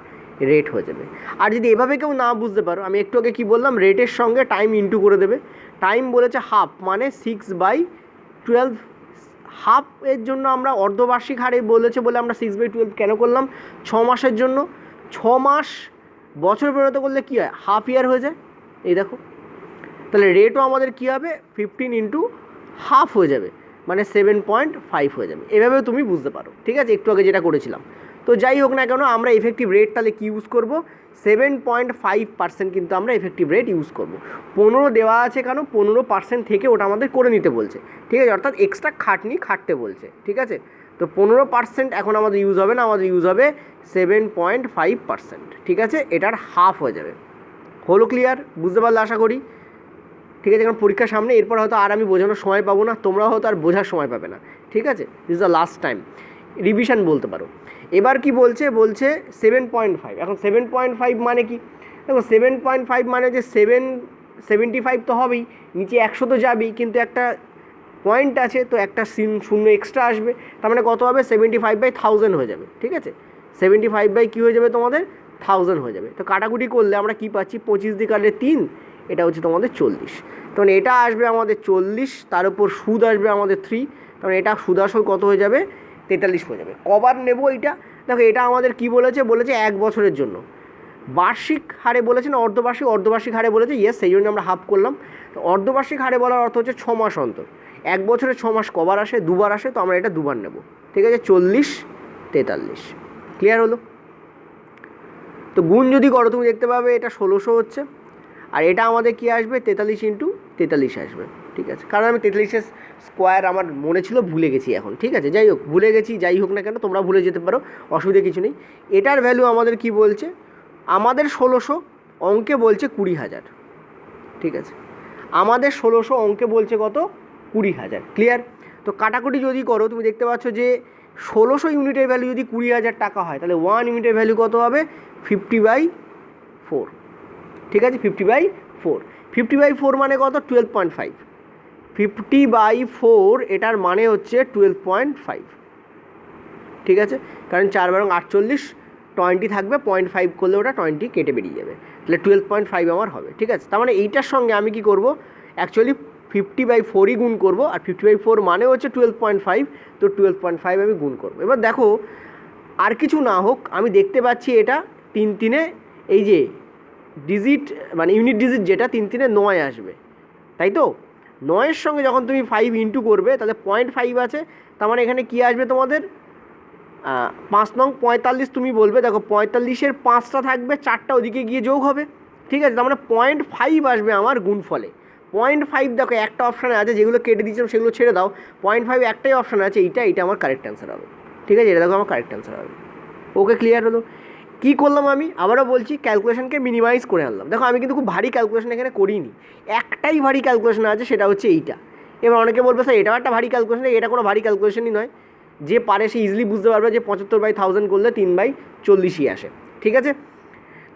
রেট হয়ে যাবে। আর যদি এভাবে কেউ না বুঝতে পারো, আমি একটু আগে কী বললাম, রেটের সঙ্গে টাইম ইনটু করে দেবে। টাইম বলেছে হাফ, মানে 6/12। হাফ এর জন্য আমরা অর্ধবার্ষিক হারে বলেছে বলে আমরা 6/12 কেন করলাম? 6 মাসের জন্য। 6 মাস বছর পরিণত করলে কী হয়? হাফ ইয়ার হয়ে যায়। এই দেখো, তাহলে রেটও আমাদের কী হবে 15 × হাফ হয়ে যাবে, মানে 7.5 হয়ে যাবে। এভাবেও তুমি বুঝতে পারো। ঠিক আছে, একটু আগে যেটা করেছিলাম। তো যাই হোক না কেন, আমরা এফেক্টিভ রেট তাহলে কী ইউজ করব? 7.5% কিন্তু আমরা এফেক্টিভ রেট ইউজ করব। 15 দেওয়া আছে কেন? 15% থেকে ওটা আমাদের করে নিতে বলছে। ঠিক আছে, অর্থাৎ এক্সট্রা খাটনি খাটতে বলছে। ঠিক আছে, তো 15% এখন আমাদের ইউজ হবে না, আমাদের ইউজ হবে 7.5%। ঠিক আছে, এটার হাফ হয়ে যাবে। হলো ক্লিয়ার? বুঝতে পারলে আশা করি। ঠিক আছে, কারণ পরীক্ষার সামনে, এরপর হয়তো আর আমি বোঝানোর সময় পাবো না, তোমরাও হয়তো আর বোঝার সময় পাবে না। ঠিক আছে, this is the last time, revision বলতে পারো। এবার কি বলছে? বলছে 7.5। এখন 7.5 মানে কি? দেখো 7.5 মানে যে 75 তো হবেই, নিচে 100 তো যাবেই, কিন্তু একটা পয়েন্ট আছে, তো একটা শূন্য এক্সট্রা আসবে, তার মানে কত হবে? 75/1000 হয়ে যাবে। ঠিক আছে, 75 কী হয়ে যাবে তোমাদের? 1000 হয়ে যাবে। তো কাটাকুটি করলে আমরা কি পাচ্ছি? 25 দিয়ে কাটলে 3, এটা হচ্ছে তোমাদের 40। তখন এটা আসবে আমাদের 40, তার উপর সুদ আসবে আমাদের 3, তখন এটা সুদ আসল কত হয়ে যাবে? 43 হয়ে যাবে। কবার নেব এইটা? দেখো এটা আমাদের কি বলেছে? বলেছে 1 বছরের জন্য। বার্ষিক হারে বলেছে না অর্ধবার্ষিক? অর্ধবার্ষিক হারে বলেছে, ইয়েস, সেই জন্য আমরা হাফ করলাম। তো অর্ধবার্ষিক হারে বলার অর্থ হচ্ছে 6 মাস অন্তর। 1 বছরে 6 মাস কবার আসে? 2বার আসে, তো আমরা এটা 2বার নেব। ঠিক আছে, 40 43। ক্লিয়ার হলো? তো গুণ যদি করো তুমি দেখতে পাবে এটা 1600 হচ্ছে, আর এটা আমাদের কি আসবে 43 ইন্টু 43 আসবে, ঠিক আছে? কারণ আমি 43-এর স্কোয়ার আমার মনে ছিল, ভুলে গেছি এখন, ঠিক আছে? যাই হোক, ভুলে গেছি, যাই হোক না কেন, তোমরা ভুলে যেতে পারো, অসুবিধা কিছু নেই। এটার ভ্যালু আমাদের কি বলছে, আমাদের 1600, অঙ্কে বলছে 20,000, ঠিক আছে? আমাদের 1600 অঙ্কে বলছে কত, 20,000, ক্লিয়ার? তো কাটাকুটি যদি করো তুমি দেখতে পাচ্ছ যে 1600 ইউনিটের ভ্যালু যদি 20,000 টাকা হয়, তাহলে 1 ইউনিটের ভ্যালু কত হবে, 50/4, ঠিক আছে? 50/4, 50/4 মানে কত, 12.5, 50/4 এটার মানে হচ্ছে 12.5, ঠিক আছে? কারণ 4 বারং 48, 20 থাকবে, 0.5 করলে ওটা 20 কেটে বেরিয়ে যাবে, তাহলে 12.5 আমার হবে, ঠিক আছে? তার মানে এইটার সঙ্গে আমি কি করব, অ্যাকচুয়ালি 50/4ই গুণ করব, আর 50/4 মানে হচ্ছে 12.5, তো 12.5 আমি গুণ করব। এবার দেখো, আর কিছু না হোক, আমি দেখতে পাচ্ছি এটা 3 এই যে ডিজিট মানে ইউনিট ডিজিট যেটা 3 9 আসবে, তাই তো? 9-এর সঙ্গে যখন তুমি 5 ইন্টু করবে, তাহলে 0.5 আছে, তার মানে এখানে কি আসবে তোমাদের, 5 নং 45 তুমি বলবে, দেখো 45-এর 5টা থাকবে, 4টা ওদিকে গিয়ে যোগ হবে, ঠিক আছে? তার মানে 0.5 আসবে আমার গুণফলে। 0.5 দেখো একটা অপশানে আছে, যেগুলো কেটে দিয়েছিলাম সেগুলো ছেড়ে দাও, 0.5 একটাই অপশান আছে, এইটা আমার কারেক্ট অ্যান্সার হবে, ঠিক আছে? এটা দেখো আমার কারেক্ট অ্যান্সার হবে। ওকে, ক্লিয়ার হলো? কী করলাম আমি আবারও বলছি, ক্যালকুলেশনকে মিনিমাইজ করে আনলাম। দেখো আমি কিন্তু খুব ভারী ক্যালকুলেশন এখানে করিনি, একটাই ভারী ক্যালকুলেশন আছে, সেটা হচ্ছে এইটা। এবার অনেকে বলবে স্যার এটাও একটা ভারী ক্যালকুলেশন, এটা কোনো ভারী ক্যালকুলেশনই নয়, যে পারে সে ইজিলি বুঝতে পারবে যে 75/1000 করলে 3/40 আসে, ঠিক আছে?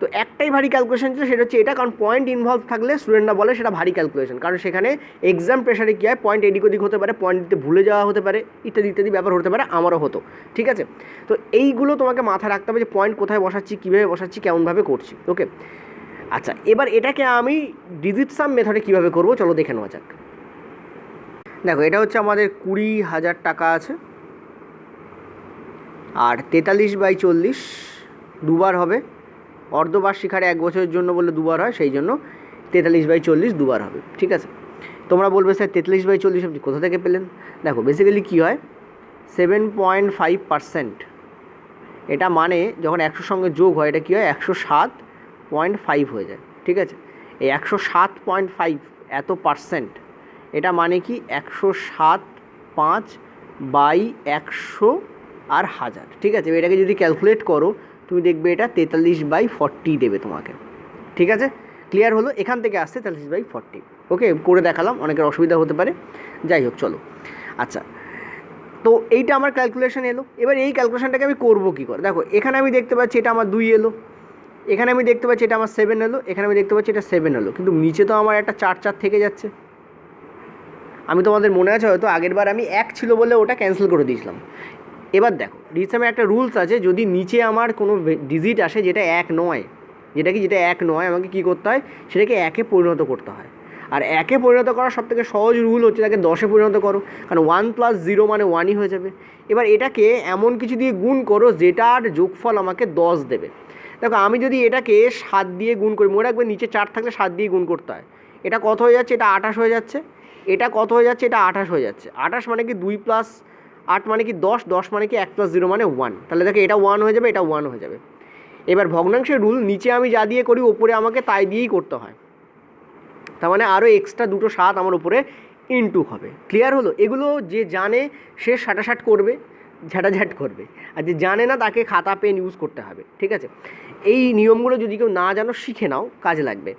তো একটাই ভারী ক্যালকুলেশন ছিল, সেটা হচ্ছে এটা, কারণ পয়েন্ট ইনভলভ থাকলে স্টুডেন্টরা বলে সেটা ভারী ক্যালকুলেশন, কারণ সেখানে এক্সাম প্রেশারে কী হয়, পয়েন্ট এদিক ওদিক হতে পারে, পয়েন্ট দিতে ভুলে যাওয়া হতে পারে, ইত্যাদি ইত্যাদি ব্যাপার হতে পারে, আমারও হতো, ঠিক আছে? তো এইগুলো তোমাকে মাথায় রাখতে হবে যে পয়েন্ট কোথায় বসাচ্ছি, কীভাবে বসাচ্ছি, কেমনভাবে করছি, ওকে? আচ্ছা, এবার এটাকে আমি ডিজিট সাম মেথডে কীভাবে করবো চলো দেখে নেওয়া যাক। দেখো এটা হচ্ছে আমাদের 20,000 টাকা আছে, আর 43/40 দুবার হবে, অর্ধবার্ষিক হারে 1 বছরের জন্য বলে দুবার হয়, সেই জন্য 43/40 দুবার হবে, ঠিক আছে? তোমরা বলবে স্যার 43/40 আপনি কোথা থেকে পেলেন? দেখো বেসিক্যালি কী হয়, 7.5%, এটা মানে যখন 100 সঙ্গে যোগ হয় এটা কী হয়, 107.5 হয়ে যায়, ঠিক আছে? এই 107.5 এত পার্সেন্ট, এটা মানে কি 107.5/100 আর 1000, ঠিক আছে? এটাকে যদি ক্যালকুলেট করো তুমি দেখবে এটা 43/40 দেবে তোমাকে, ঠিক আছে? ক্লিয়ার হলো? এখান থেকে আসছে 43/40, ওকে? করে দেখালাম, অনেকের অসুবিধা হতে পারে, যাই হোক চলো। আচ্ছা, তো এইটা আমার ক্যালকুলেশন এলো, এবার এই ক্যালকুলেশনটাকে আমি করবো কী করে? দেখো এখানে আমি দেখতে পাচ্ছি এটা আমার 2 এলো, এখানে আমি দেখতে পাচ্ছি এটা আমার 7 এলো, এখানে আমি দেখতে পাচ্ছি এটা 7 এলো, কিন্তু নিচে তো আমার একটা 4 থেকে যাচ্ছে। আমি তোমাদের মনে আছে হয়তো আগের বার আমি 1 ছিল বলে ওটা ক্যান্সেল করে দিয়েছিলাম। এবার দেখো ডিজিটামে একটা রুলস আছে, যদি নিচে আমার কোনো ডিজিট আসে যেটা 1 নয়, যেটা 1 নয়, আমাকে কী করতে হয়, সেটাকে 1-এ পরিণত করতে হয়। আর 1-এ পরিণত করার সবথেকে সহজ রুল হচ্ছে তাকে 10-এ পরিণত করো, কারণ 1 + 0 মানে 1ই হয়ে যাবে। এবার এটাকে এমন কিছু দিয়ে গুণ করো যেটার যোগফল আমাকে 10 দেবে। দেখো আমি যদি এটাকে 7 দিয়ে গুণ করি, মনে রাখবে নিচে 4 থাকলে 7 দিয়ে গুণ করতে হয়, এটা কত হয়ে যাচ্ছে, এটা 28 হয়ে যাচ্ছে, এটা কত হয়ে যাচ্ছে, এটা 28 হয়ে যাচ্ছে। 28 মানে কি 2 + 8 মানে কি 10, 10 মানে কি 1 + 0 মানে 1, তাহলে দেখো এটা 1 হয়ে যাবে, এটা 1 হয়ে যাবে। এবার ভগ্নাংশের রুল, নিচে আমি যা দিয়ে করি ওপরে আমাকে তাই দিয়েই করতে হয়, তার মানে আরও এক্সট্রা 2টো 7 আমার উপরে ইনটু হবে। ক্লিয়ার হলো? এগুলো যে জানে সে সাটাসাট করবে, ঝাঁটাঝাট করবে, আর যে জানে না তাকে খাতা পেন ইউজ করতে হবে, ঠিক আছে? এই নিয়মগুলো যদি কেউ না জানো শিখে নাও, কাজে লাগবে।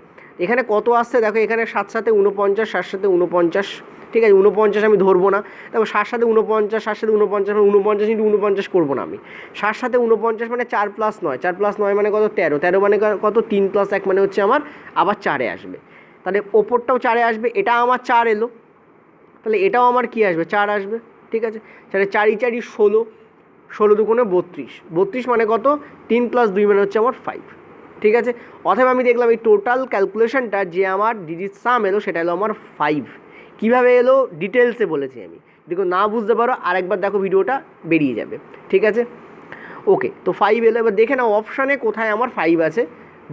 এখানে কত আসছে দেখো, এখানে 7 × 7 = 49, 7 × 7 = 49, ঠিক আছে? 49 আমি ধরবো না, দেখো 7 × 7 = 49, 7 × 7 = 49, 49 × 49 করবো না আমি। 7 × 7 = 49 মানে 4 + 9, 4 + 9 মানে কত, 13, 13 মানে কত, 3 + 1 মানে হচ্ছে আমার আবার 4-এ আসবে, তাহলে ওপরটাও 4-এ আসবে, এটা আমার 4 এলো, তাহলে এটাও আমার কি আসবে, 4 আসবে, ঠিক আছে? তাহলে 4 × 4 = 16, 16 × 2 = 32, 32 মানে কত, 3 + 2 মানে হচ্ছে আমার 5, ঠিক আছে? অথবা আমি দেখলাম এই টোটাল ক্যালকুলেশনটা যে আমার ডিজিট সাম এলো সেটা এলো আমার 5। কীভাবে এলো ডিটেলসে বলেছি আমি, দেখো না বুঝতে পারো আরেকবার দেখো, ভিডিওটা বেরিয়ে যাবে, ঠিক আছে? ওকে, তো 5 এলো, এবার দেখে নাও অপশানে কোথায় আমার 5 আছে,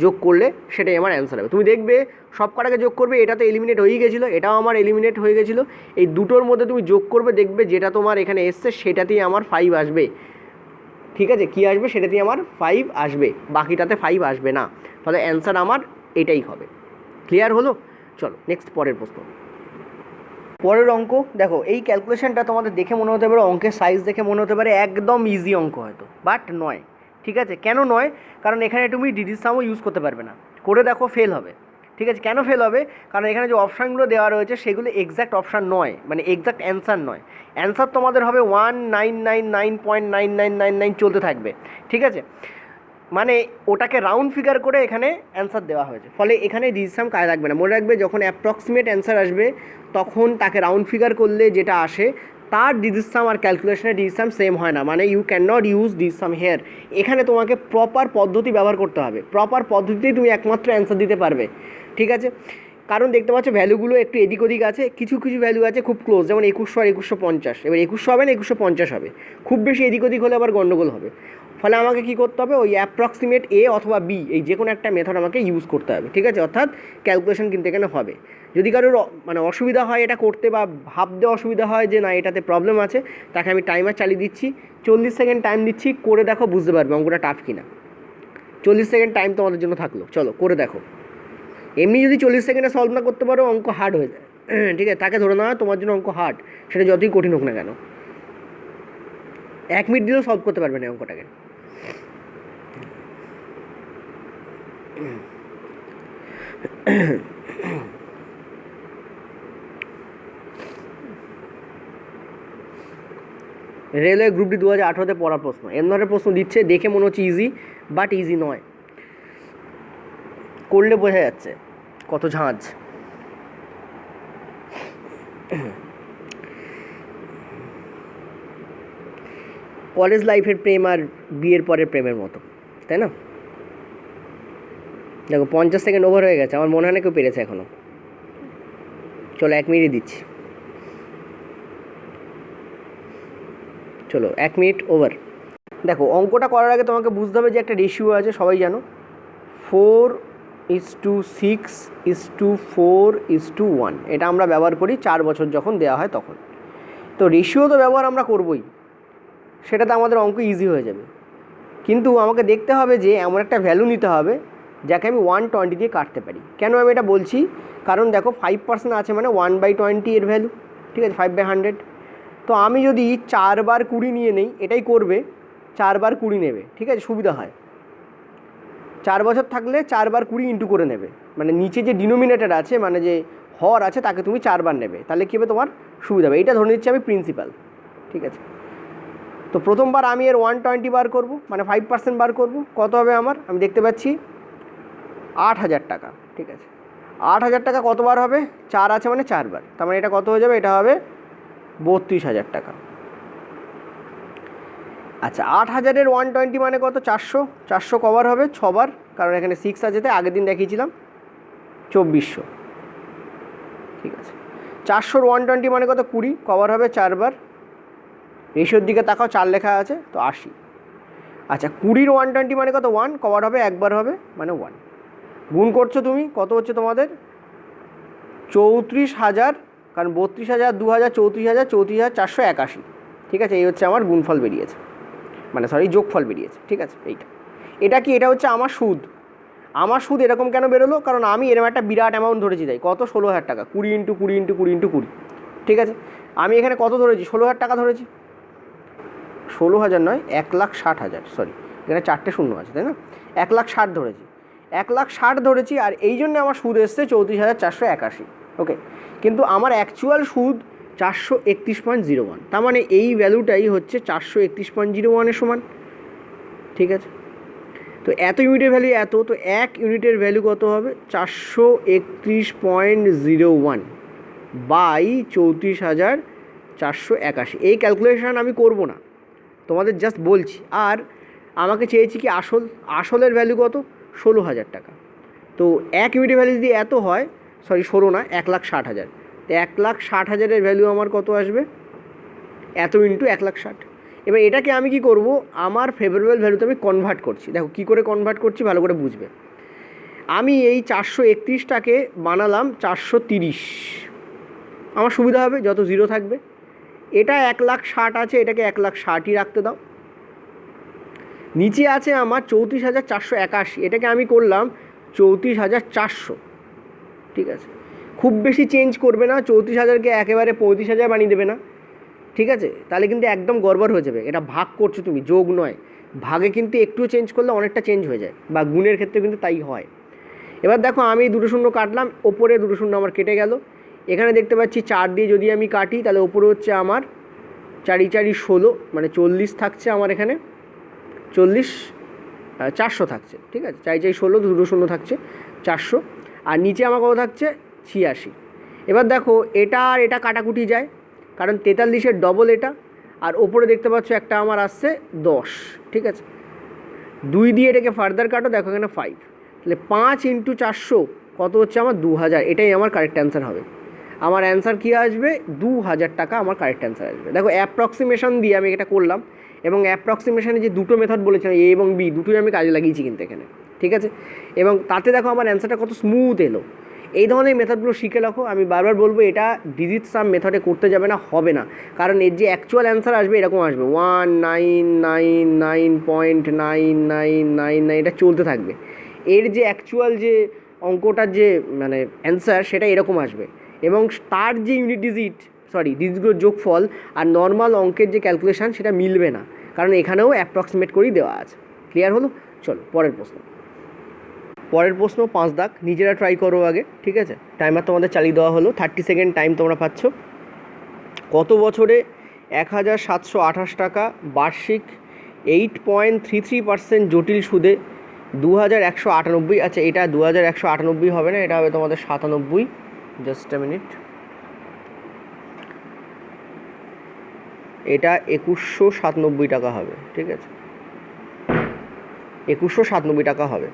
যোগ করলে সেটাই আমার অ্যান্সার হবে। তুমি দেখবে সব কটাকে যোগ করবে, এটা তো এলিমিনেট হয়েই গেছিলো, এটাও আমার এলিমিনেট হয়ে গেছিলো, এই দুটোর মধ্যে তুমি যোগ করবে, দেখবে যেটা তোমার এখানে এসছে সেটাতেই আমার 5 আসবে। ঠিক আছে, কী আসবে সেটাতেই আমার 5 আসবে, বাকিটাতে 5 আসবে না, তাহলে অ্যান্সার আমার এটাই হবে। ক্লিয়ার হলো? চলো নেক্সট পরের প্রশ্ন। পরের অঙ্ক দেখো, এই ক্যালকুলেশনটা তোমাদের দেখে মনে হতে পারে, অঙ্কের সাইজ দেখে মনে হতে পারে একদম ইজি অঙ্ক হয়তো, বাট নয়। ঠিক আছে, কেন নয়? কারণ এখানে তুমি ডিজিট সামও ইউজ করতে পারবে না, করে দেখো ফেল হবে। ঠিক আছে, কেন ফেল হবে? কারণ এখানে যে অপশানগুলো দেওয়া রয়েছে সেগুলো এক্স্যাক্ট অপশান নয়, মানে এক্স্যাক্ট অ্যান্সার নয়। অ্যান্সার তোমাদের হবে 1999.9999 চলতে থাকবে। ঠিক আছে, মানে ওটাকে রাউন্ড ফিগার করে এখানে অ্যান্সার দেওয়া হয়েছে, ফলে এখানে ডিজিসাম কাজে লাগবে না। মনে রাখবে, যখন অ্যাপ্রক্সিমেট অ্যান্সার আসবে তখন তাকে রাউন্ড ফিগার করলে যেটা আসে তার ডিজিসাম আর ক্যালকুলেশনের ডিজিসাম সেম হয় না, মানে you can not use digisum here. এখানে তোমাকে প্রপার পদ্ধতি ব্যবহার করতে হবে, প্রপার পদ্ধতিতেই তুমি একমাত্র অ্যান্সার দিতে পারবে। ঠিক আছে, কারণ দেখতে পাচ্ছ ভ্যালুগুলো একটু এদিক ওদিক আছে, কিছু কিছু ভ্যালু আছে খুব ক্লোজ, যেমন 2100 আর 2150। এবার 2100 হবে না 2150 হবে, খুব বেশি এদিক ওদিক হলে আবার গন্ডগোল হবে। ফলে আমাকে কী করতে হবে, ওই অ্যাপ্রক্সিমেট এ অথবা বি, এই যে কোনো একটা মেথড আমাকে ইউজ করতে হবে। ঠিক আছে, অর্থাৎ ক্যালকুলেশন কিন্তু এখানে হবে। যদি কারোর মানে অসুবিধা হয় এটা করতে, বা ভাবতে অসুবিধা হয় যে না এটাতে প্রবলেম আছে, তাকে আমি টাইমার চালিয়ে দিচ্ছি, 40 সেকেন্ড টাইম দিচ্ছি, করে দেখো, বুঝতে পারবে অঙ্কটা টাফ কিনা। 40 সেকেন্ড টাইম তোমাদের জন্য থাকলো, চলো করে দেখো। এমনি যদি 40 সেকেন্ডে সলভ না করতে পারো, অঙ্ক হার্ড হয়ে যায়। ঠিক আছে, তাকে ধরে নেওয়া তোমার জন্য অঙ্ক হার্ড, সেটা যতই কঠিন হোক না কেন। 1 মিনিট দিলেও সলভ করতে পারবে না অঙ্কটাকে। রেলওয়ে গ্রুপ ডি 2018-তে পড়া প্রশ্ন, এম ধরনের প্রশ্ন দিচ্ছে, দেখে মনে হচ্ছে ইজি, বাট ইজি নয়, করলে বোঝা যাচ্ছে কত ঝাঁঝ। কলেজ লাইফের প্রেম আর বিয়ের পরের প্রেমের মতো, তাই না? দেখো 50 সেকেন্ড ওভার হয়ে গেছে, আমার মনে হয় না কেউ পেরেছে এখনও। চলো 1 মিনিট দিচ্ছি, চলো 1 মিনিট ওভার। দেখো অঙ্কটা করার আগে তোমাকে বুঝতে হবে যে একটা রেশিও আছে, সবাই জানো, 4:6:4:1। এটা আমরা ব্যবহার করি 4 বছর যখন দেওয়া হয় তখন। তো রেশিও তো ব্যবহার আমরা করবই, সেটাতে আমাদের অঙ্ক ইজি হয়ে যাবে। কিন্তু আমাকে দেখতে হবে যে এমন একটা ভ্যালু নিতে হবে যাকে আমি 120 দিয়ে কাটতে পারি। কেন আমি এটা বলছি? কারণ দেখো 5% আছে, মানে 1/20 এর ভ্যালু। ঠিক আছে, 5/100। তো আমি যদি 4 বার 20 নিয়ে নেই, এটাই করবে, 4 বার 20 নেবে। ঠিক আছে, সুবিধা হয়। 4 বছর থাকলে 4 বার 20 ইন্টু করে নেবে, মানে নিচে যে ডিনোমিনেটর আছে, মানে যে হর আছে, তাকে তুমি 4 বার নেবে, তাহলে কী হবে, তোমার সুবিধা হবে। এইটা ধরে নিচ্ছি আমি প্রিন্সিপাল। ঠিক আছে, তো প্রথমবার আমি এর 120 বার করব, মানে 5% বার করব। কত হবে আমার? আমি দেখতে পাচ্ছি 8000 টাকা। ঠিক আছে, 8000 টাকা কতবার হবে? 4 আছে মানে 4 বার, তার মানে এটা কত হয়ে যাবে? এটা হবে 32,000 টাকা। আচ্ছা, 8000-এর 120 মানে কত? 400। 400 কবার হবে? 6 বার, কারণ এখানে 6 আছে, তাই আগের দিন দেখিয়েছিলাম 2400। ঠিক আছে, 400-র 120 মানে কত? 20, কবার হবে? 4 বার। রেশিওর দিকে তাকাও, 4 লেখা আছে, তো 80। আচ্ছা, 20-র 120 মানে কত? 1, কবার হবে? একবার হবে, মানে 1। গুণ করছো তুমি, কত হচ্ছে তোমাদের? 34,000, কারণ 32,000, 2,000, 34,000, 34,481। ঠিক আছে, এই হচ্ছে আমার গুণফল বেরিয়েছে, মানে সরি যোগফল বেরিয়েছে। ঠিক আছে, এটা কি? এটা হচ্ছে আমার সুদ। আমার সুদ এরকম কেন বেরোলো? কারণ আমি এরকম একটা বিরাট অ্যামাউন্ট ধরেছি, তাই। কত? 16,000 টাকা। 20 × 20 × 20 × 20। ঠিক আছে, আমি এখানে কত ধরেছি? 16,000 টাকা ধরেছি। 16,000 নয়, 1,60,000, সরি, এখানে 4টে শূন্য আছে, তাই না? 1,60,000 ধরেছি, 1,60,000 ধরেছি, আর এই জন্য আমার সুদ এসছে 34,481। ওকে, কিন্তু আমার অ্যাকচুয়াল সুদ 431.01, তার মানে এই ভ্যালুটাই হচ্ছে 431.01-এর সমান। ঠিক আছে, তো এত ইউনিটের ভ্যালু এত, তো 1 ইউনিটের ভ্যালু কত হবে? 431.01 বাই 34,481। এই ক্যালকুলেশন আমি করব না, তোমাদের জাস্ট বলছি। আর আমাকে চেয়েছি কি আসলের ভ্যালু কত? 16,000 টাকা। তো 1 ইউনিটের ভ্যালু যদি এত হয়, সরি 16 না, 1,60,000, তো 1,60,000-এর ভ্যালু আমার কত আসবে? এত ইন্টু 1,60,000। এবার এটাকে আমি কি করব? আমার ফেভারেবল ভ্যালুতে আমি কনভার্ট করছি। দেখো কী করে কনভার্ট করছি, ভালো করে বুঝবে। আমি এই 431টাকে বানালাম 430, আমার সুবিধা হবে, যত জিরো থাকবে। এটা 1,60,000 আছে, এটাকে 1,60,000-ই রাখতে দাও। নিচে আছে আমার 34,481, এটাকে আমি করলাম 34,400, ঠিক আছে। খুব বেশি চেঞ্জ করবে না, 34,000কে একেবারে 35,000 বানিয়ে দেবে না, ঠিক আছে। তাহলে কিন্তু একদম গড়বড় হয়ে যাবে। এটা ভাগ করছো তুমি, যোগ নয়। ভাগে কিন্তু একটু চেঞ্জ করলে অনেকটা চেঞ্জ হয়ে যায়, বা গুণের ক্ষেত্রে কিন্তু তাই হয়। এবার দেখো আমি দুটো শূন্য কাটলাম, ওপরে দুটো শূন্য আমার কেটে গেল। এখানে দেখতে পাচ্ছি 4 দিয়ে যদি আমি কাটি তাহলে ওপরে হচ্ছে আমার 4 4 16, মানে 40 থাকছে আমার এখানে, 40 400 থাকছে, ঠিক আছে। 4 4 16, দুটো শূন্য থাকছে 400, আর নিচে আমার কত থাকছে 86। এবার দেখো এটা আর এটা কাটাকুটি যায়, কারণ 43-এর ডবল এটা, আর ওপরে দেখতে পাচ্ছ একটা আমার আসছে 10, ঠিক আছে। 2 দিয়ে এটাকে ফার্দার কাটো, দেখো এখানে 5, তাহলে 5 × 400 কত হচ্ছে আমার 2000, এটাই আমার কারেক্ট অ্যান্সার হবে। আমার অ্যান্সার কী আসবে, 2000 টাকা আমার কারেক্ট অ্যান্সার আসবে। দেখো অ্যাপ্রক্সিমেশন দিয়ে আমি এটা করলাম, এবং অ্যাপ্রক্সিমেশনে যে দুটো মেথড বলেছিলাম এ এবং বি, দুটোই আমি কাজে লাগিয়েছি কিন্তু এখানে, ঠিক আছে। এবং তাতে দেখো আমার অ্যান্সারটা কত স্মুথ এলো। এই ধরনের মেথডগুলো শিখে রাখো। আমি বারবার বলবো এটা ডিজিট সাম মেথডে করতে যাবে না, হবে না, কারণ এর যে অ্যাকচুয়াল অ্যান্সার আসবে এরকম আসবে 1999.99999, এটা চলতে থাকবে। এর যে অ্যাকচুয়াল যে অঙ্কটার যে মানে অ্যান্সার সেটা এরকম আসবে, এবং তার যে ইউনিট ডিজিটগুলোর যোগফল আর নর্মাল অঙ্কের যে ক্যালকুলেশান সেটা মিলবে না, কারণ এখানেও অ্যাপ্রক্সিমেট করেই দেওয়া আছে। ক্লিয়ার হলো? চলো পরের প্রশ্ন। 5 দাগ, নিজেরা ট্রাই করো আগে, ঠিক আছে। টাইমার তোমাদের চালিয়ে দেওয়া হলো, 30 সেকেন্ড টাইম তোমরা পাচ্ছ। কত বছরে 1728 টাকা বার্ষিক 8.33% জটিল সুদে 2198, আচ্ছা এটা 2198 হবে না, এটা হবে তোমাদের 97, জাস্ট আ মিনিট, এটা 2197 টাকা হবে, ঠিক আছে, 2197 টাকা হবে।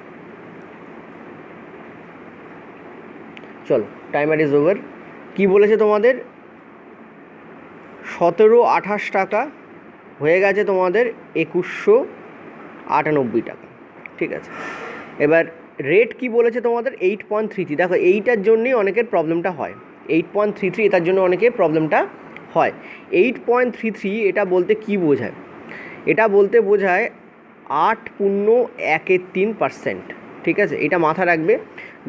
চলো টাইমার ইজ ওভার। কী বলেছে তোমাদের, 1728 টাকা হয়ে গেছে তোমাদের 2198 টাকা, ঠিক আছে। এবার রেট কি বলেছে তোমাদের 8.33, দেখো এইটার জন্যই অনেকের প্রবলেমটা হয়, 8.33 এটার জন্য অনেকের প্রবলেমটা হয়। 8.33 এটা বলতে কি বোঝায়, এটা বলতে বোঝায় 8.13%, ঠিক আছে। এটা মাথা রাখবে।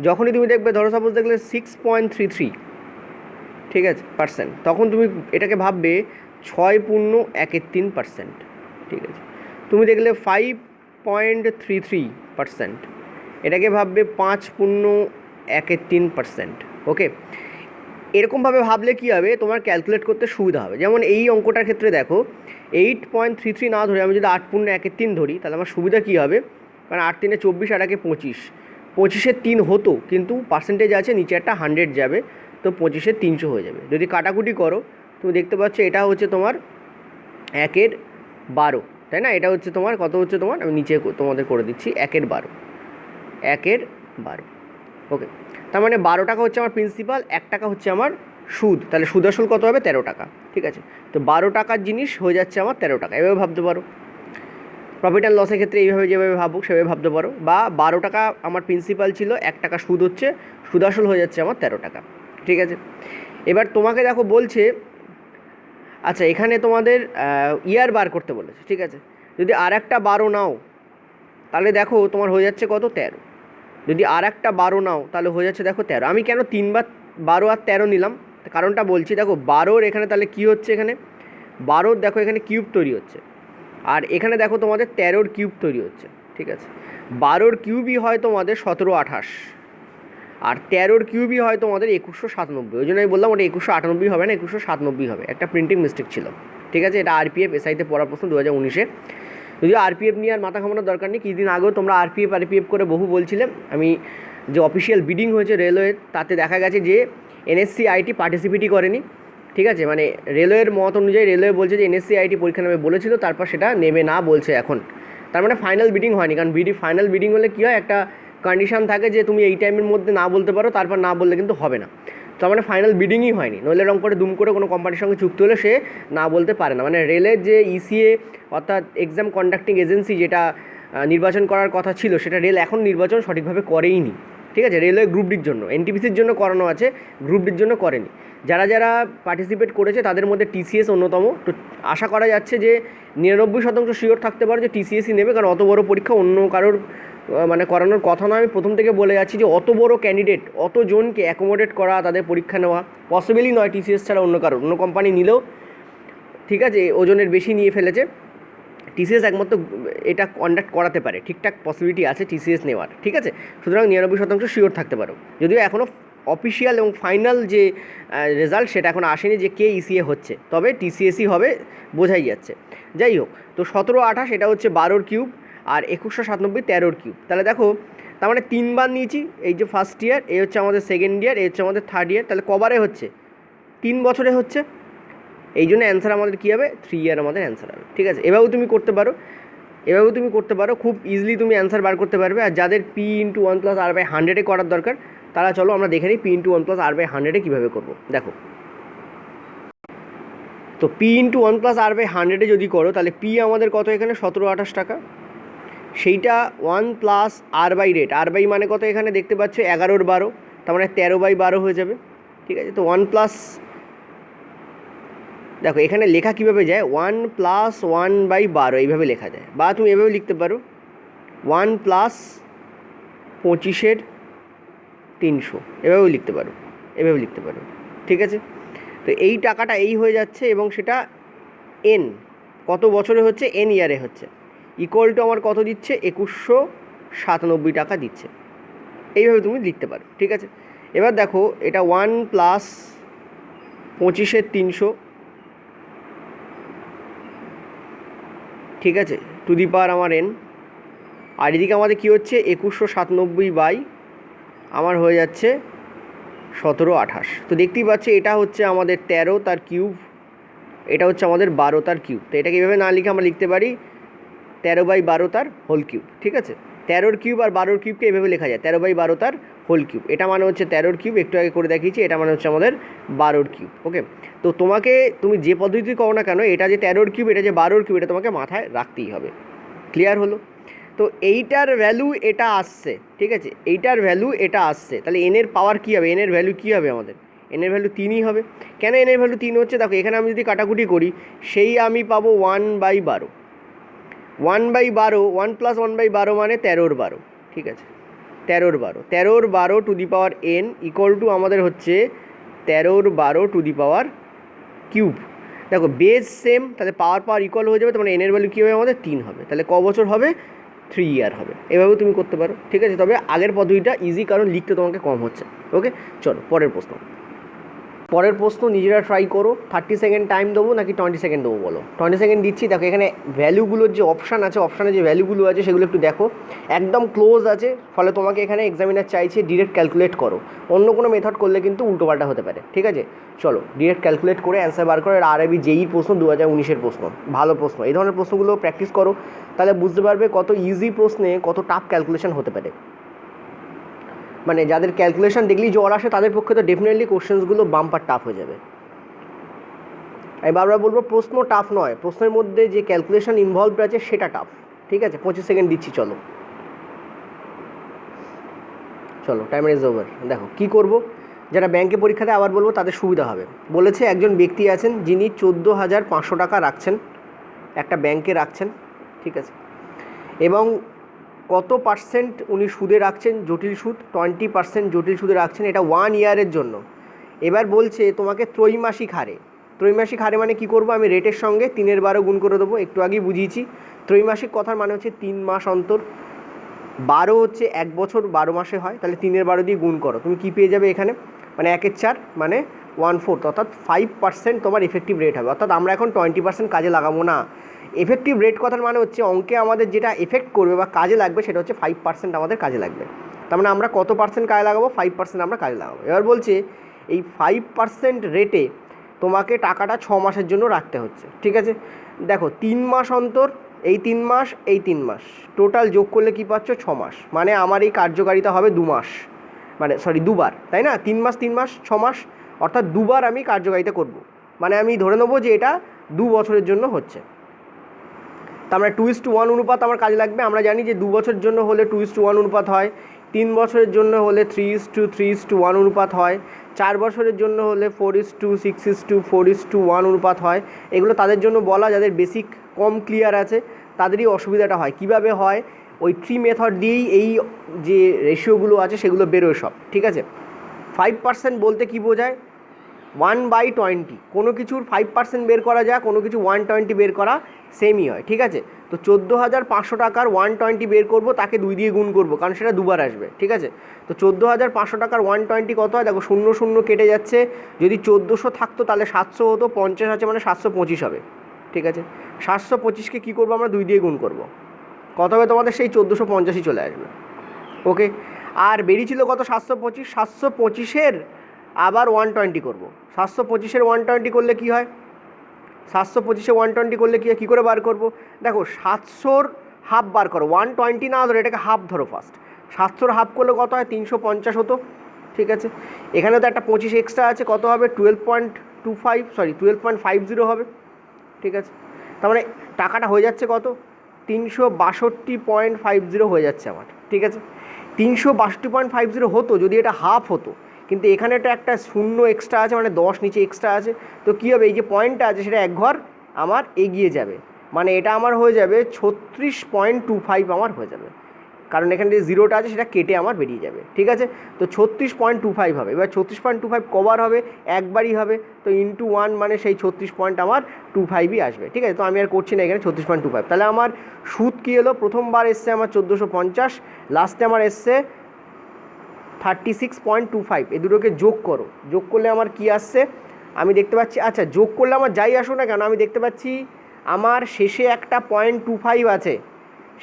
যখনই তুমি দেখবে, ধরো সাপোজ দেখলে 6.33, ঠিক আছে পার্সেন্ট, তখন তুমি এটাকে ভাববে 6.13%, ঠিক আছে। তুমি দেখলে 5.33%, এটাকে ভাববে 5.13%, ওকে। এরকমভাবে ভাবলে কী হবে, তোমার ক্যালকুলেট করতে সুবিধা হবে। যেমন এই অঙ্কটার ক্ষেত্রে দেখো 8.33 না ধরে আমি যদি 8.13 ধরি, তাহলে আমার সুবিধা কী হবে, কারণ 8 3 24 আর 1 25, 25-এর 3 হতো, কিন্তু পার্সেন্টেজ আছে নিচে একটা 100 যাবে, তো 25-এর 300 হয়ে যাবে। যদি কাটাকুটি করো তুমি দেখতে পাচ্ছ এটা হচ্ছে তোমার 1-এর 12, তাই না। এটা হচ্ছে তোমার কত হচ্ছে, তোমার আমি নিচে তোমাদের করে দিচ্ছি 1-এর 12, 1-এর 12, ওকে। তার মানে 12 টাকা হচ্ছে আমার প্রিন্সিপাল, 1 টাকা হচ্ছে আমার সুদ, তাহলে সুদ আসল কত হবে 13 টাকা, ঠিক আছে। তো 12 টাকার জিনিস হয়ে যাচ্ছে আমার 13 টাকা, এভাবে ভাবতে পারো। প্রফিট অ্যান্ড লসের ক্ষেত্রে এইভাবে যেভাবে ভাবুক সেভাবে ভাবতে পারো। বা 12 টাকা আমার প্রিন্সিপাল ছিল, 1 টাকা সুদ হচ্ছে, সুদ আসল হয়ে যাচ্ছে আমার 13 টাকা, ঠিক আছে। এবার তোমাকে দেখো বলছে, আচ্ছা এখানে তোমাদের ইয়ার বার করতে বলেছে, ঠিক আছে। যদি আর একটা 12 নাও তাহলে দেখো তোমার হয়ে যাচ্ছে কত 13, যদি আর একটা 12 নাও তাহলে হয়ে যাচ্ছে দেখো 13। আমি কেন 3বার 12 আর 13 নিলাম, কারণটা বলছি। দেখো 12-র এখানে তাহলে কী হচ্ছে, এখানে 12-র দেখো এখানে কিউব তৈরি হচ্ছে, আর এখানে দেখো তোমাদের 13-র কিউব তৈরি হচ্ছে, ঠিক আছে। 12-র কিউবই হয় তোমাদের 1728, আর 13-র কিউবই হয় তোমাদের 2197। ওই জন্য আমি বললাম ওটা 2198 হবে না, 2197 হবে, একটা প্রিন্টিং মিস্টেক ছিল, ঠিক আছে। এটা আরপিএফ এসআইতে পড়ার প্রশ্ন 2019-এ। যদিও আরপিএফ নিয়ে আর মাথা ঘামানোর দরকার নেই, কিছুদিন আগেও তোমরা আরপিএফ করে বহু বলছিলে। আমি যে অফিসিয়াল বিডিং হয়েছে রেলওয়ের, তাতে দেখা গেছে যে এনএসসি আইটি পার্টিসিপেটই করেনি, ঠিক আছে। মানে রেলওয়ের মত অনুযায়ী রেলওয়ে বলছে যে এনএসসি আইটি পরীক্ষা নেবে বলেছিল, তারপর সেটা নেবে না বলছে এখন। তার মানে ফাইনাল বিডিং হয়নি, কারণ ফাইনাল বিডিং হলে কী হয়, একটা কন্ডিশান থাকে যে তুমি এই টাইমের মধ্যে না বলতে পারো, তারপর না বললে কিন্তু হবে না। তো মানে ফাইনাল বিডিংই হয়নি, নইলে এরকম করে দুম করে কোনো কোম্পানির সঙ্গে চুক্তি হলে সে না বলতে পারে না। মানে রেলের যে ইসিএ অর্থাৎ এক্সাম কন্ডাক্টিং এজেন্সি, যেটা নির্বাচন করার কথা ছিল, সেটা রেল এখন নির্বাচন সঠিকভাবে করেই নি, ঠিক আছে, রেলওয়ে গ্রুপ ডির জন্য, এনটিপিসির জন্য করানো আছে, গ্রুপ ডির জন্য করেনি। যারা যারা পার্টিসিপেট করেছে তাদের মধ্যে টিসিএস অন্যতম। তো আশা করা যাচ্ছে যে 99% শিওর থাকতে পারে যে টিসিএসই নেবে, কারণ অত বড় পরীক্ষা অন্য কারোর মানে করানোর কথা নয়। আমি প্রথম থেকে বলে যাচ্ছি যে অত বড় ক্যান্ডিডেট, অত জনকে অ্যাকোমোডেট করা, তাদের পরীক্ষা নেওয়া পসিবলই নয় টিসিএস ছাড়া অন্য কারোর। অন্য কোম্পানি নিলেও ঠিক আছে ওজনের বেশি নিয়ে ফেলেছে, টিসিএস একমাত্র এটা কন্ডাক্ট করাতে পারে, ঠিকঠাক পসিবিলিটি আছে টিসিএস নেওয়ার। ঠিক আছে, সুতরাং 99% শিওর থাকতে পারো। যদিও এখনও অফিসিয়াল এবং ফাইনাল যে রেজাল্ট সেটা এখন আসেনি যে কে ইসিএ হচ্ছে, তবে টিসিএসই হবে বোঝাই যাচ্ছে। যাই হোক, তো 17-28 এটা হচ্ছে 12 কিউব, আর 2197 13 কিউব। তাহলে দেখো, তার মানে 3বার নিয়েছি। এই যে ফার্স্ট ইয়ার, এই হচ্ছে আমাদের সেকেন্ড ইয়ার, এই হচ্ছে আমাদের থার্ড ইয়ার। তাহলে কবারে হচ্ছে? 3 বছরে হচ্ছে। এই জন্য অ্যান্সার আমাদের কী হবে? 3 ইয়ার আমাদের অ্যান্সার হবে। ঠিক আছে, এভাবেও তুমি করতে পারো, খুব ইজিলি তুমি অ্যান্সার বার করতে পারবে। আর যাদের P × 1 + R/100 করার দরকার, তারা চলো আমরা দেখে নিই P × 1 + R/100 কীভাবে করবো। দেখো, তো P × 1 + R/100 যদি করো, তাহলে P আমাদের কত এখানে? 17-28 টাকা। সেইটা 1 + R/rate, R/ মানে কত এখানে দেখতে পাচ্ছ? 11/12, তার মানে 13/12 হয়ে যাবে। ঠিক আছে, তো 1 প্লাস, দেখো এখানে লেখা কীভাবে যায়? 1 + 1/12 এইভাবে লেখা যায়, বা তুমি এভাবে লিখতে পারো 1 + 25/300, এভাবেও লিখতে পারো, এভাবে লিখতে পারো। ঠিক আছে, তো এই টাকাটা এই হয়ে যাচ্ছে, এবং সেটা এন কত বছরে হচ্ছে? এন ইয়ারে হচ্ছে। ইকুয়াল টু আমার কত দিচ্ছে? 2197 টাকা দিচ্ছে। এইভাবে তুমি লিখতে পারো। ঠিক আছে, এবার দেখো এটা 1 + 25/300, ঠিক আছে, টু দি পাওয়ার আমার এন। আর এদিকে আমাদের কী হচ্ছে? 2197 আমার হয়ে যাচ্ছে 17-28। তো দেখতেই পাচ্ছি এটা হচ্ছে আমাদের 13 তার কিউব, এটা হচ্ছে আমাদের 12 তার কিউব। তো এটাকে এভাবে না লিখে আমরা লিখতে পারি 13/12 তার হোল কিউব। ঠিক আছে, 13 কিউব আর 12 কিউবকে এভাবে লেখা যায় 13/12 তার হোল কিউব। এটা মানে হচ্ছে 13 কিউব, একটু আগে করে দেখিয়েছি, এটা মানে হচ্ছে আমাদের 12 কিউব। ওকে, তো তুমি যে পদ্ধতি করো না কেন, এটা যে 13 কিউব, এটা যে 12 কিউব, এটা তোমাকে মাথায় রাখতেই হবে। ক্লিয়ার হলো? তো এইটার ভ্যালু এটা আসছে। ঠিক আছে, এইটার ভ্যালু এটা আসছে, তাহলে এনের পাওয়ার কী হবে? এনের ভ্যালু কী হবে আমাদের? এনের ভ্যালু 3ই হবে। কেন এনের ভ্যালু 3 হচ্ছে? দেখো এখানে আমি যদি কাটাকুটি করি, সেই আমি পাবো 1/12। 1/12, 1 + 1/12 মানে 13/12। ঠিক আছে, 13/12 to the power N equal to আমাদের হচ্ছে 13/12 টু দি পাওয়ার কিউব। দেখো বেস সেম, তাহলে পাওয়ার ইকুয়াল হয়ে যাবে, তার মানে এনের ভ্যালু কী হবে আমাদের? 3 হবে। তাহলে ক বছর হবে? 3 ইয়ার হবে। এভাবেও তুমি করতে পারো। ঠিক আছে, তবে আগের পদ্ধতিটা ইজি, কারণ লিখতে তোমাকে কম হচ্ছে। ওকে, চলো পরের প্রশ্ন নিজেরা ট্রাই করো। 30 সেকেন্ড টাইম দেবো নাকি 20 সেকেন্ড দেবো বলো? 20 সেকেন্ড দিচ্ছি। দেখো এখানে ভ্যালুগুলোর যে অপশান আছে, অপশানে যে ভ্যালুগুলো আছে সেগুলো একটু দেখো, একদম ক্লোজ আছে, ফলে তোমাকে এখানে এক্সামিনার চাইছে ডিরেক্ট ক্যালকুলেট করো। অন্য কোনো মেথড করলে কিন্তু উল্টোপাল্টা হতে পারে। ঠিক আছে, চলো ডিরেক্ট ক্যালকুলেট করে অ্যান্সার বার করো। RIB JEE প্রশ্ন, 2019-এর প্রশ্ন, ভালো প্রশ্ন। এই ধরনের প্রশ্নগুলো প্র্যাকটিস করো, তাহলে বুঝতে পারবে কত ইজি প্রশ্নে কত টাফ ক্যালকুলেশন হতে পারে। মানে যাদের ক্যালকুলেশন দেখলেই জ্বর আসে, তাদের পক্ষে তো ডেফিনেটলি কোশ্চেন্সগুলো বাম্পার টাফ হয়ে যাবে। আমি বারবার বলবো, প্রশ্ন টাফ নয়, প্রশ্নের মধ্যে যে ক্যালকুলেশন ইনভলভড আছে সেটা টাফ। ঠিক আছে, 25 সেকেন্ড দিচ্ছি, চলো টাইম ইজ ওভার। দেখো কী করবো, যারা ব্যাংকে পরীক্ষা দেয়, আবার বলবো তাদের সুবিধা হবে। বলেছে একজন ব্যক্তি আছেন যিনি 14,500 টাকা রাখছেন, একটা ব্যাংকে রাখছেন। ঠিক আছে, এবং কত পার্সেন্ট উনি সুদে রাখছেন? জটিল সুদ 20% জটিল সুদে রাখছেন, এটা 1 ইয়ারের জন্য। এবার বলছে তোমাকে ত্রৈমাসিক হারে মানে কি করব? আমি রেটের সঙ্গে 3/12 গুণ করে দেবো। একটু আগেই বুঝিয়েছি, ত্রৈমাসিক কথার মানে হচ্ছে 3 মাস অন্তর, 12 হচ্ছে 1 বছর 12 মাসে হয়, তাহলে 3/12 দিয়ে গুণ করো। তুমি কি পেয়ে যাবে এখানে? মানে 1/4 মানে 1/4, অর্থাৎ 5% তোমার এফেক্টিভ রেট হবে। অর্থাৎ আমরা এখন 20% কাজে লাগাবো না। এফেক্টিভ রেট কথার মানে হচ্ছে অঙ্কে আমাদের যেটা এফেক্ট করবে বা কাজে লাগবে সেটা হচ্ছে 5% আমাদের কাজে লাগবে। তার মানে আমরা কত পার্সেন্ট কাজে লাগাবো? 5% আমরা কাজে লাগাবো। এবার বলছে এই 5% রেটে তোমাকে টাকাটা 6 মাসের জন্য রাখতে হচ্ছে। ঠিক আছে, দেখো 3 মাস অন্তর, এই 3 মাস, এই 3 মাস, টোটাল যোগ করলে কী পাচ্ছ? 6 মাস। মানে আমার এই কার্যকারিতা হবে 2 মাস, মানে দুবার, তাই না? 3 মাস 3 মাস 6 মাস, অর্থাৎ দুবার আমি কার্যকারিতা করব। মানে আমি ধরে নেবো যে এটা 2 বছরের জন্য হচ্ছে। তার মানে 2:1 অনুপাত আমার কাজে লাগবে। আমরা জানি যে 2 বছরের জন্য হলে 2:1 অনুপাত হয়, 3 বছরের জন্য হলে 3:3:1 অনুপাত হয়, 4 বছরের জন্য হলে 4:6:4:1 অনুপাত হয়। এগুলো তাদের জন্য বলা যাদের বেসিক কম ক্লিয়ার আছে, তাদেরই অসুবিধাটা হয়। কিভাবে হয়, ওই 3 মেথড দিয়েই এই যে রেশিওগুলো আছে সেগুলো বেরোয় সব, ঠিক আছে। 5% বলতে কি বোঝায়, 1/20। কোনো কিছুর 5% বের করা যায়, কোনো কিছু 120 বের করা সেমই হয়, ঠিক আছে। তো 14,500 টাকার 120 বের করব, তাকে 2 দিয়ে গুণ করব, কারণ সেটা দুবার আসবে, ঠিক আছে। তো 14,500 টাকার 120 কত হয় দেখো, 0 0 কেটে যাচ্ছে। যদি 1400 থাকতো তাহলে 700 হতো, 50 আছে মানে 725 হবে, ঠিক আছে। 725কে কী করবো আমরা, 2 দিয়ে গুণ করব, কত হবে তোমাদের সেই 1450ই চলে আসবে, ওকে। আর বেরিয়েছিল কত, 725। 725-এর আবার 120 করব। 725-এর 120 করলে কি হয়, 725-এ 120 করলে কি হয়, কী করে বার করব দেখো, 700-র হাফ বার করো, 120 না ধরো, এটাকে হাফ ধরো ফার্স্ট। 700-র হাফ করলে কত হয়, 350 হতো, ঠিক আছে। এখানে তো একটা 25 এক্সট্রা আছে, কত হবে 12.50 হবে, ঠিক আছে। তার মানে টাকাটা হয়ে যাচ্ছে কত, 362.50 হয়ে যাচ্ছে আমার, ঠিক আছে। 362.50 হতো যদি এটা হাফ হতো, কিন্তু এখানে তো একটা 0 এক্সট্রা আছে, মানে 10 নিচে এক্সট্রা আছে। তো কী হবে, এই যে পয়েন্টটা আছে সেটা এক ঘর আমার এগিয়ে যাবে, মানে এটা আমার হয়ে যাবে 36.25 আমার হয়ে যাবে, কারণ এখানে যে জিরোটা আছে সেটা কেটে আমার বেরিয়ে যাবে, ঠিক আছে। তো 36.25 হবে। এবার 36.25 কবার হবে, একবারই হবে, তো ইন্টু 1 মানে সেই 36.25ই আসবে, ঠিক আছে। তো আমি আর করছি না এখানে 36.25। তাহলে আমার সুদ কী হলো, প্রথমবার এসছে আমার 1450, লাস্টে আমার এসছে 36.25। এই দুটোকে যোগ করো, যোগ করলে আমার কি আসছে আমি দেখতে পাচ্ছি, আচ্ছা যোগ করলে আমার যাই আসো না কেন আমি দেখতে পাচ্ছি আমার শেষে একটা 0.25 আছে,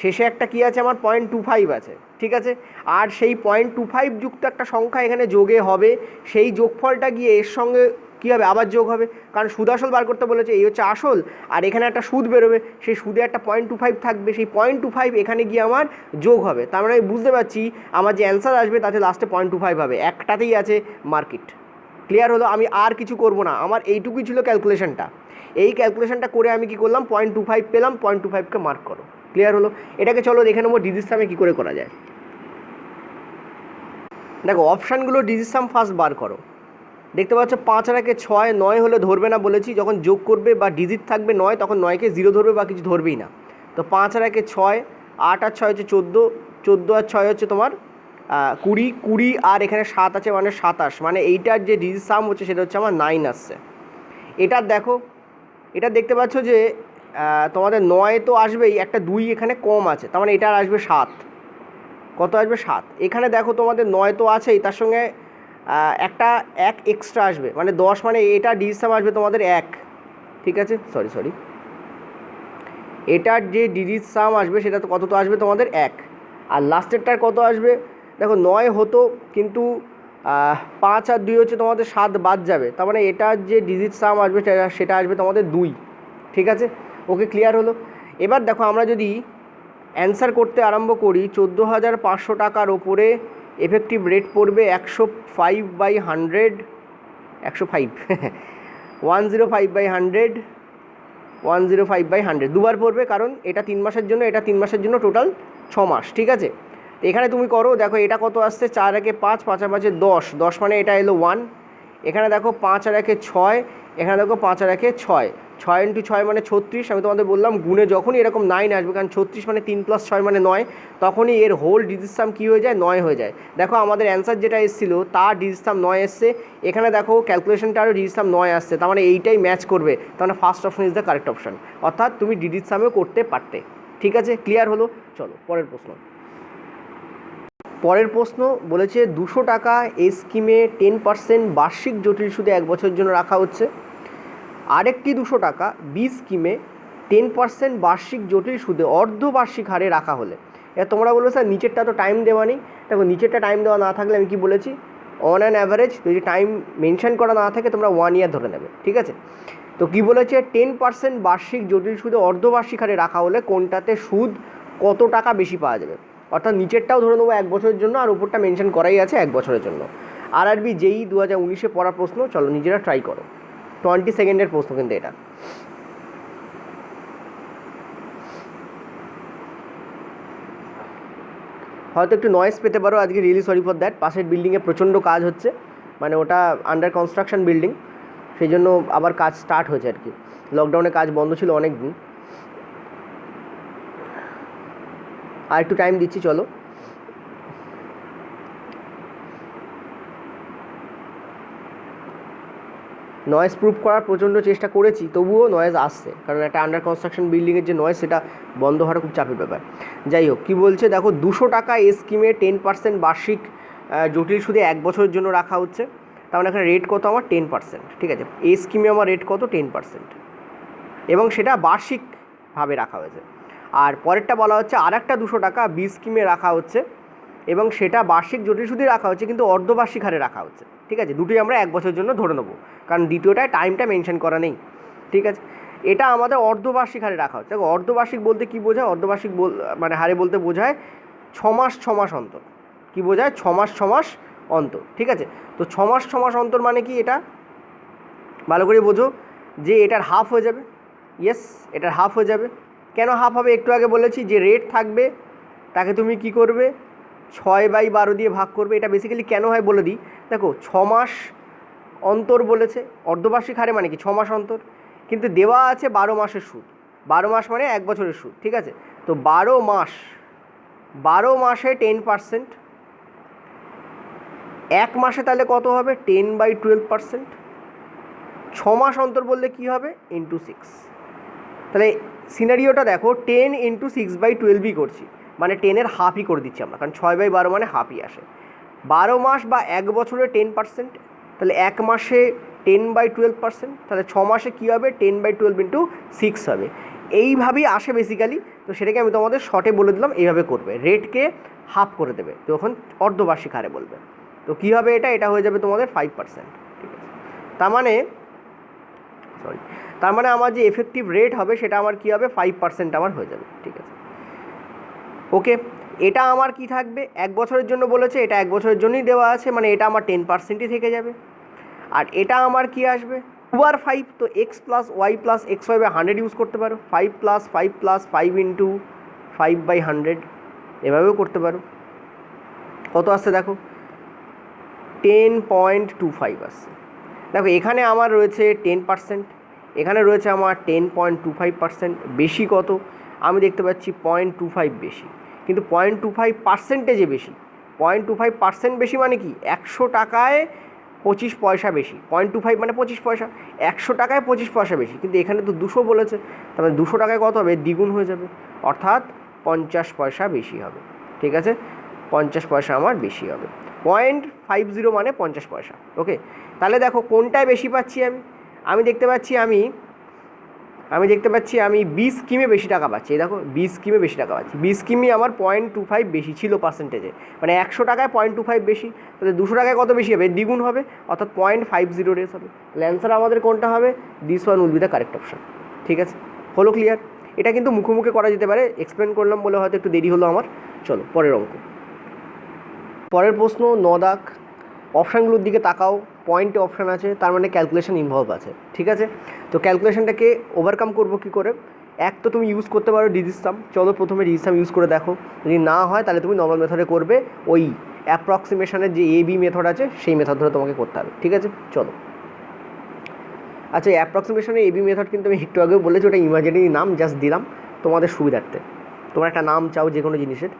শেষে একটা কি আছে আমার 0.25 আছে, ঠিক আছে। আর সেই 0.25 যুক্ত একটা সংখ্যা এখানে যোগে হবে, সেই যোগফলটা গিয়ে এর সঙ্গে কী হবে, আবার যোগ হবে, কারণ সুদ আসল বার করতে বলেছে, এই হচ্ছে আসল, আর এখানে একটা সুদ বেরোবে, সেই সুদে একটা 0.25 থাকবে, সেই 0.25 এখানে গিয়ে আমার যোগ হবে। তার মানে আমি বুঝতে পারছি আমার যে অ্যান্সার আসবে তাতে লাস্টে 0.25 হবে, একটাতেই আছে মার্কেট। ক্লিয়ার হলো, আমি আর কিছু করব না, আমার এইটুকুই ছিল ক্যালকুলেশনটা। এই ক্যালকুলেশনটা করে আমি কি করলাম, 0.25 পেলাম, 0.25কে মার্ক করো। ক্লিয়ার হলো, এটাকে চলো দেখে নেবো ডিজিট সামে কী করে করা যায়। দেখো অপশানগুলো ডিজিট সাম ফার্স্ট বার করো, দেখতে পাচ্ছ 5 আর 1 6, 9 হলে ধরবে না বলেছি, যখন যোগ করবে বা ডিজিট থাকবে 9 তখন 9কে 0 ধরবে বা কিছু ধরবেই না। তো 5 আর 1 6, 8 আর 6 হচ্ছে 14, 14 আর 6 হচ্ছে তোমার 20, 20 আর এখানে 7 আছে মানে 27, মানে এইটার যে ডিজিট সাম হচ্ছে সেটা হচ্ছে আমার 9 আসছে। এটার দেখো, এটা দেখতে পাচ্ছ যে তোমাদের 9 তো আসবেই, একটা 2 এখানে কম আছে, তার মানে এটার আসবে 7, কত আসবে 7। এখানে দেখো তোমাদের 9 তো আছেই, তার সঙ্গে একটা 1 এক্সট্রা আসবে, মানে 10, মানে এটা ডিজিট সাম আসবে তোমাদের 1, ঠিক আছে। সরি এটার যে ডিজিট সাম আসবে সেটা তো কত তো আসবে তোমাদের 1, আর লাস্টেরটার কত আসবে দেখো 9 হতো, কিন্তু 5 আর 2 হচ্ছে তোমাদের 7 বাদ যাবে, তার মানে এটার যে ডিজিট সাম আসবে সেটা আসবে তোমাদের 2, ঠিক আছে। ওকে, ক্লিয়ার হলো। এবার দেখো আমরা যদি অ্যান্সার করতে আরম্ভ করি, 14,500 টাকার ওপরে এফেক্টিভ রেট পড়বে 105/100, 105 105/100, 105/100 দুবার পড়বে, কারণ এটা 3 মাসের জন্য, এটা 3 মাসের জন্য, টোটাল 6 মাস, ঠিক আছে। তো এখানে তুমি করো, দেখো এটা কত আসছে, 4 আর 1 5, 5 আর 5 10, 10 মানে এটা এলো 1, এখানে দেখো 5 আর 1 6, এখানে দেখো 5 আর 1 6, 6 ইন্টু 6 মানে 36। আমি তোমাদের বললাম গুণে যখনই এরকম 9 আসবে, কারণ 36 মানে 3 + 6 মানে 9, তখনই এর হোল ডিজিট সাম কী হয়ে যায়, 9 হয়ে যায়। দেখো আমাদের অ্যান্সার যেটা এসেছিলো তার ডিজিট সাম 9 এসছে, এখানে দেখো ক্যালকুলেশনটা আরও ডিজিট সাম 9 আসছে, তার মানে এইটাই ম্যাচ করবে, তার মানে first option is the correct option, অর্থাৎ তুমি ডিজিট সামেও করতে পারতে, ঠিক আছে। ক্লিয়ার হলো, চলো পরের প্রশ্ন। পরের প্রশ্ন বলেছে 200 টাকা এই স্কিমে 10% বার্ষিক জটিল সুদে 1 বছরের জন্য রাখা হচ্ছে, আরেকটি 200 টাকা বি স্কিমে 10% বার্ষিক জটিল সুদে অর্ধবার্ষিক হারে রাখা হলে। এবার তোমরা বলবে স্যার নিচেরটা তো টাইম দেওয়া নেই। দেখো নিচেরটা টাইম দেওয়া না থাকলে আমি কি বলেছি, অন অ্যান অ্যাভারেজ যদি টাইম মেনশন করা না থাকে তোমরা 1 ইয়ার ধরে নেবে, ঠিক আছে। তো কি বলেছে, 10% বার্ষিক জটিল সুদে অর্ধবার্ষিক হারে রাখা হলে কোনটাতে সুদ কত টাকা বেশি পাওয়া যাবে, অর্থাৎ নিচেরটাও ধরে নেবো 1 বছরের জন্য, আর উপরটা মেনশন করাই আছে 1 বছরের জন্য। আরআরবি যেই 2019-এ পড়া প্রশ্ন, চলো নিজেরা ট্রাই করো, 20 সেকেন্ডের প্রশ্ন কিন্তু এটা। হয়তো একটু নয়েজ পেতে পারো আজকে, রিয়েলি সরি ফর দ্যাট। পাশের বিল্ডিংয়ে প্রচণ্ড কাজ হচ্ছে, মানে ওটা আন্ডার কনস্ট্রাকশন বিল্ডিং, সেই জন্য আবার কাজ স্টার্ট হয়েছে আর কি। লকডাউনে কাজ বন্ধ ছিল অনেক দিন। আর একটু টাইম দিচ্ছি, চলো। নয়েজ প্রুফ করার প্রচণ্ড চেষ্টা করেছি, তবুও নয়েজ আসছে, কারণ একটা আন্ডার কনস্ট্রাকশন বিল্ডিংয়ের যে নয়েজ, সেটা বন্ধ হওয়াটা খুব চাপের ব্যাপার। যাই হোক, কী বলছে দেখো, 200 টাকা এই স্কিমে 10% বার্ষিক জটিল সুদে 1 বছরের জন্য রাখা হচ্ছে। তার মানে এখানে রেট কত আমার? 10%। ঠিক আছে, এই স্কিমে আমার রেট কত? 10%, এবং সেটা বার্ষিকভাবে রাখা হয়েছে। আর পরেরটা বলা হচ্ছে আর একটা 200 টাকা বি স্কিমে রাখা হচ্ছে, এবং সেটা বার্ষিক জটিল সুদই রাখা হচ্ছে, কিন্তু অর্ধবার্ষিক হারে রাখা হচ্ছে। ঠিক আছে, দুটোই আমরা 1 বছরের জন্য ধরে নেবো, কারণ দ্বিতীয়টায় টাইমটা মেনশন করা নেই। ঠিক আছে, এটা আমাদের অর্ধবার্ষিক হারে রাখা হচ্ছে। দেখো, অর্ধবার্ষিক বলতে কী বোঝায়? অর্ধবার্ষিক মানে হারে বলতে বোঝায় 6 মাস 6 মাস অন্তর। কী বোঝায়? 6 মাস 6 মাস অন্তর। ঠিক আছে, তো 6 মাস 6 মাস অন্তর মানে কি? এটা ভালো করে বোঝো যে এটার হাফ হয়ে যাবে। ইয়েস, এটার হাফ হয়ে যাবে। কেন হাফ হবে? একটু আগে বলেছি যে রেট থাকবে, তাকে তুমি কি করবে? 6/12 দিয়ে ভাগ করবে। এটা বেসিক্যালি কেন হয় বলে দিই। দেখো, 6 মাস অন্তর বলেছে, অর্ধবার্ষিক হারে মানে কি 6 মাস অন্তর, কিন্তু দেওয়া আছে 12 মাসের সুদ। 12 মাস মানে 1 বছরের সুদ। ঠিক আছে, তো 12 মাসে 10%, 1 মাসে তাহলে কত হবে? 10/12%। 6 মাস অন্তর বললে কি হবে? ইন্টু 6। তাহলে সিনারিওটা দেখো, 10 × 6/12ই করছি, মানে 10-এর হাফই করে দিচ্ছি আমরা, কারণ 6/12 মানে হাফই আসে। 12 মাস বা 1 বছরে 10%, তাহলে 1 মাসে 10/12%, তাহলে 6 মাসে কী হবে? 10/12 × 6 হবে। এইভাবেই আসে বেসিক্যালি। তো সেটাকে আমি তোমাদের শর্টে বলে দিলাম, এইভাবে করবে, রেটকে হাফ করে দেবে, তখন অর্ধবার্ষিক হারে বলবে। তো কী হবে? এটা হয়ে যাবে তোমাদের 5%। ঠিক আছে, তার মানে আমার যে এফেক্টিভ রেট হবে সেটা আমার কী হবে? 5% আমার হয়ে যাবে। ঠিক আছে, ওকে। এটা আমার কি থাকবে? 1 বছরের জন্য বলেছে, এটা 1 বছরের জন্যই দেওয়া আছে, মানে এটা আমার 10%ই থেকে যাবে। আর এটা আমার কি আসবে? 2/5, তো x + y + xy/100 ইউজ করতে পারো। 5 + 5 + 5 × 5/100 এভাবেও করতে পারো। কত আসছে দেখো? 10.25 আসছে। দেখো, এখানে আমার রয়েছে 10%, এখানে রয়েছে আমার 10.25%। বেশি কত? আমি দেখতে পাচ্ছি 0.25 বেশি, কিন্তু 0.25%-এ বেশি। 0.25% বেশি মানে কি? 100 টাকায় 25 পয়সা বেশি। 0.25 মানে 25 পয়সা, 100 টাকায় 25 পয়সা বেশি, কিন্তু এখানে তো 200 বলেছে, তাহলে 200 টাকায় কত হবে? দ্বিগুণ হয়ে যাবে, অর্থাৎ 50 পয়সা বেশি হবে। ঠিক আছে, 50 পয়সা আমার বেশি হবে। 0.50 মানে 50 পয়সা। ওকে, তাহলে দেখো কোনটায় বেশি পাচ্ছি আমি দেখতে পাচ্ছি আমি বি স্কিমে বেশি টাকা পাচ্ছি। দেখো, বি স্কিমে বেশি টাকা পাচ্ছি। বি স্কিমে আমার 0.25 বেশি ছিল পার্সেন্টেজে, মানে 100 টাকায় 0.25 বেশি, তাহলে 200 টাকায় কত বেশি হবে? দ্বিগুণ হবে, অর্থাৎ 0.50 রেস হবে। তাহলে অ্যান্সার আমাদের কোনটা হবে? This one will be the correct option. ঠিক আছে, হলো ক্লিয়ার? এটা কিন্তু মুখোমুখি করা যেতে পারে, এক্সপ্লেন করলাম বলে হয়তো একটু দেরি হলো আমার। চলো পরের অঙ্ক। পরের প্রশ্ন 9 দাগ। অপশানগুলোর দিকে তাকাও, পয়েন্টে অপশান আছে, তার মানে ক্যালকুলেশন ইনভলভ আছে। ঠিক আছে, তো ক্যালকুলেশনটাকে ওভারকাম করবো কী করে? এক তো তুমি ইউজ করতে পারো ডিজিট সাম। চলো প্রথমে ডিজিট সাম ইউজ করে দেখো, যদি না হয় তাহলে তুমি নর্মাল মেথডে করবে, ওই অ্যাপ্রক্সিমেশনের যে AB মেথড আছে সেই মেথড ধরে তোমাকে করতে হবে। ঠিক আছে, চলো। আচ্ছা, অ্যাপ্রক্সিমেশনের AB মেথড কিন্তু আমি একটু আগেও বলেছি, ওটা ইমাজিনারি নাম জাস্ট দিলাম তোমাদের সুবিধার্থে। তোমরা একটা নাম চাও যে কোনো জিনিসের,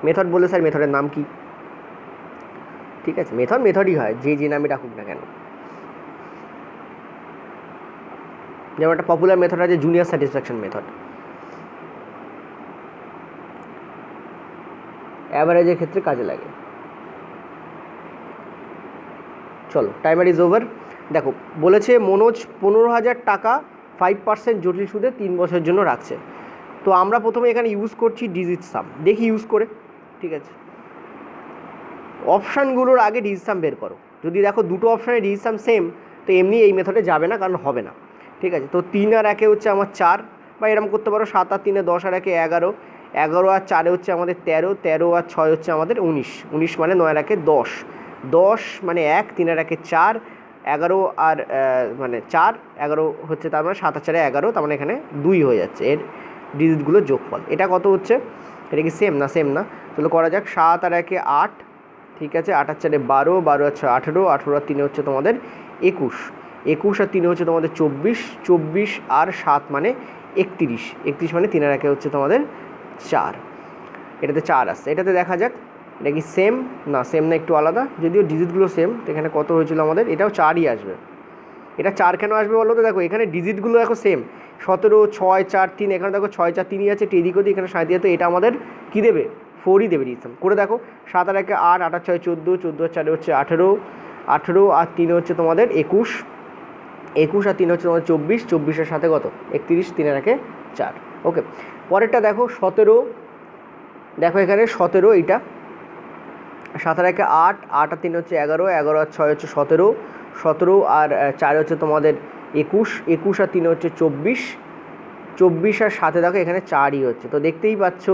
মেথড বলে স্যার মেথডের নাম কি? ঠিক আছে, মেথডই হয়, যে নামে ডাকুক না কেন। যেমন একটা পপুলার মেথড আছে জুনিয়র স্যাটিসফ্যাকশন মেথড, অ্যাভারেজের ক্ষেত্রে কাজে লাগে। চলো, টাইমার ইজ ওভার। দেখো, বলেছে মনোজ 15,000 টাকা 5% জটিল সুদে 3 বছরের জন্য রাখছে। তো আমরা প্রথমে এখানে ইউজ করছি ডিজিট সাম, দেখি ইউজ করে। ঠিক আছে, অপশানগুলোর আগে ডিজিট সাম বের করো। যদি দেখো দুটো অপশানে ডিজিট সাম সেম, তো এমনি এই মেথডে যাবে না, কারণ হবে না। ঠিক আছে, তো 3 আর 1 হচ্ছে আমার 4, বা এরকম করতে পারো 7 আর 3 10 আর 1 11, 11 আর 4 হচ্ছে আমাদের 13, 13 আর 6 হচ্ছে আমাদের 19, 19 মানে 9 আর 1 10, 10 মানে 1, 3 আর 1 4, 11 আর মানে 4, 11 হচ্ছে, তার মানে 7 আর 4 11, তার মানে এখানে 2 হয়ে যাচ্ছে এর ডিজিটগুলোর যোগফল। এটা কত হচ্ছে? এটা কি সেম না? সেম না। চলো করা যাক। 7 আর 1 8, ঠিক আছে, 8 আর 4 12, 12 আর 6 18, 18 আর 3 হচ্ছে তোমাদের 21, 21 আর 3 হচ্ছে তোমাদের 24, 24 আর 7 মানে 31, 31 মানে 3 আর 1 হচ্ছে তোমাদের 4, এটাতে 4 আসছে। এটাতে দেখা যাক এটা কি সেম না? সেম না, একটু আলাদা, যদিও ডিজিটগুলো সেম। তো এখানে কত হয়েছিল আমাদের? এটাও 4ই আসবে। এটা 4 কেন আসবে বলো তো? দেখো এখানে ডিজিটগুলো দেখো সেম, 17, 6, 4, 3, এখানে দেখো 6, 4, 3ই আছে, এদিক ওদিক এখানে 7 তো এটা আমাদের কী দেবে? 4ই দেবে ডিজিট। করে দেখো 7 আর 1 8, 8 আর 6 14, 14 আর 4 হচ্ছে 18, 18 আর 3 হচ্ছে তোমাদের 21, 21 আর 3 হচ্ছে তোমাদের 24, 24 এর সাথে কত? 31, 3 আর 1 4। ওকে, পরেরটা দেখো 17, দেখো এখানে 17, এইটা 7 আর 1 8, 8 আর 3 হচ্ছে 11, 11 আর 6 হচ্ছে 17, 17 আর 4 হচ্ছে তোমাদের 21, 21 আর 3 হচ্ছে 24, 24 আর 7 দেখো এখানে 4ই হচ্ছে। তো দেখতেই পাচ্ছ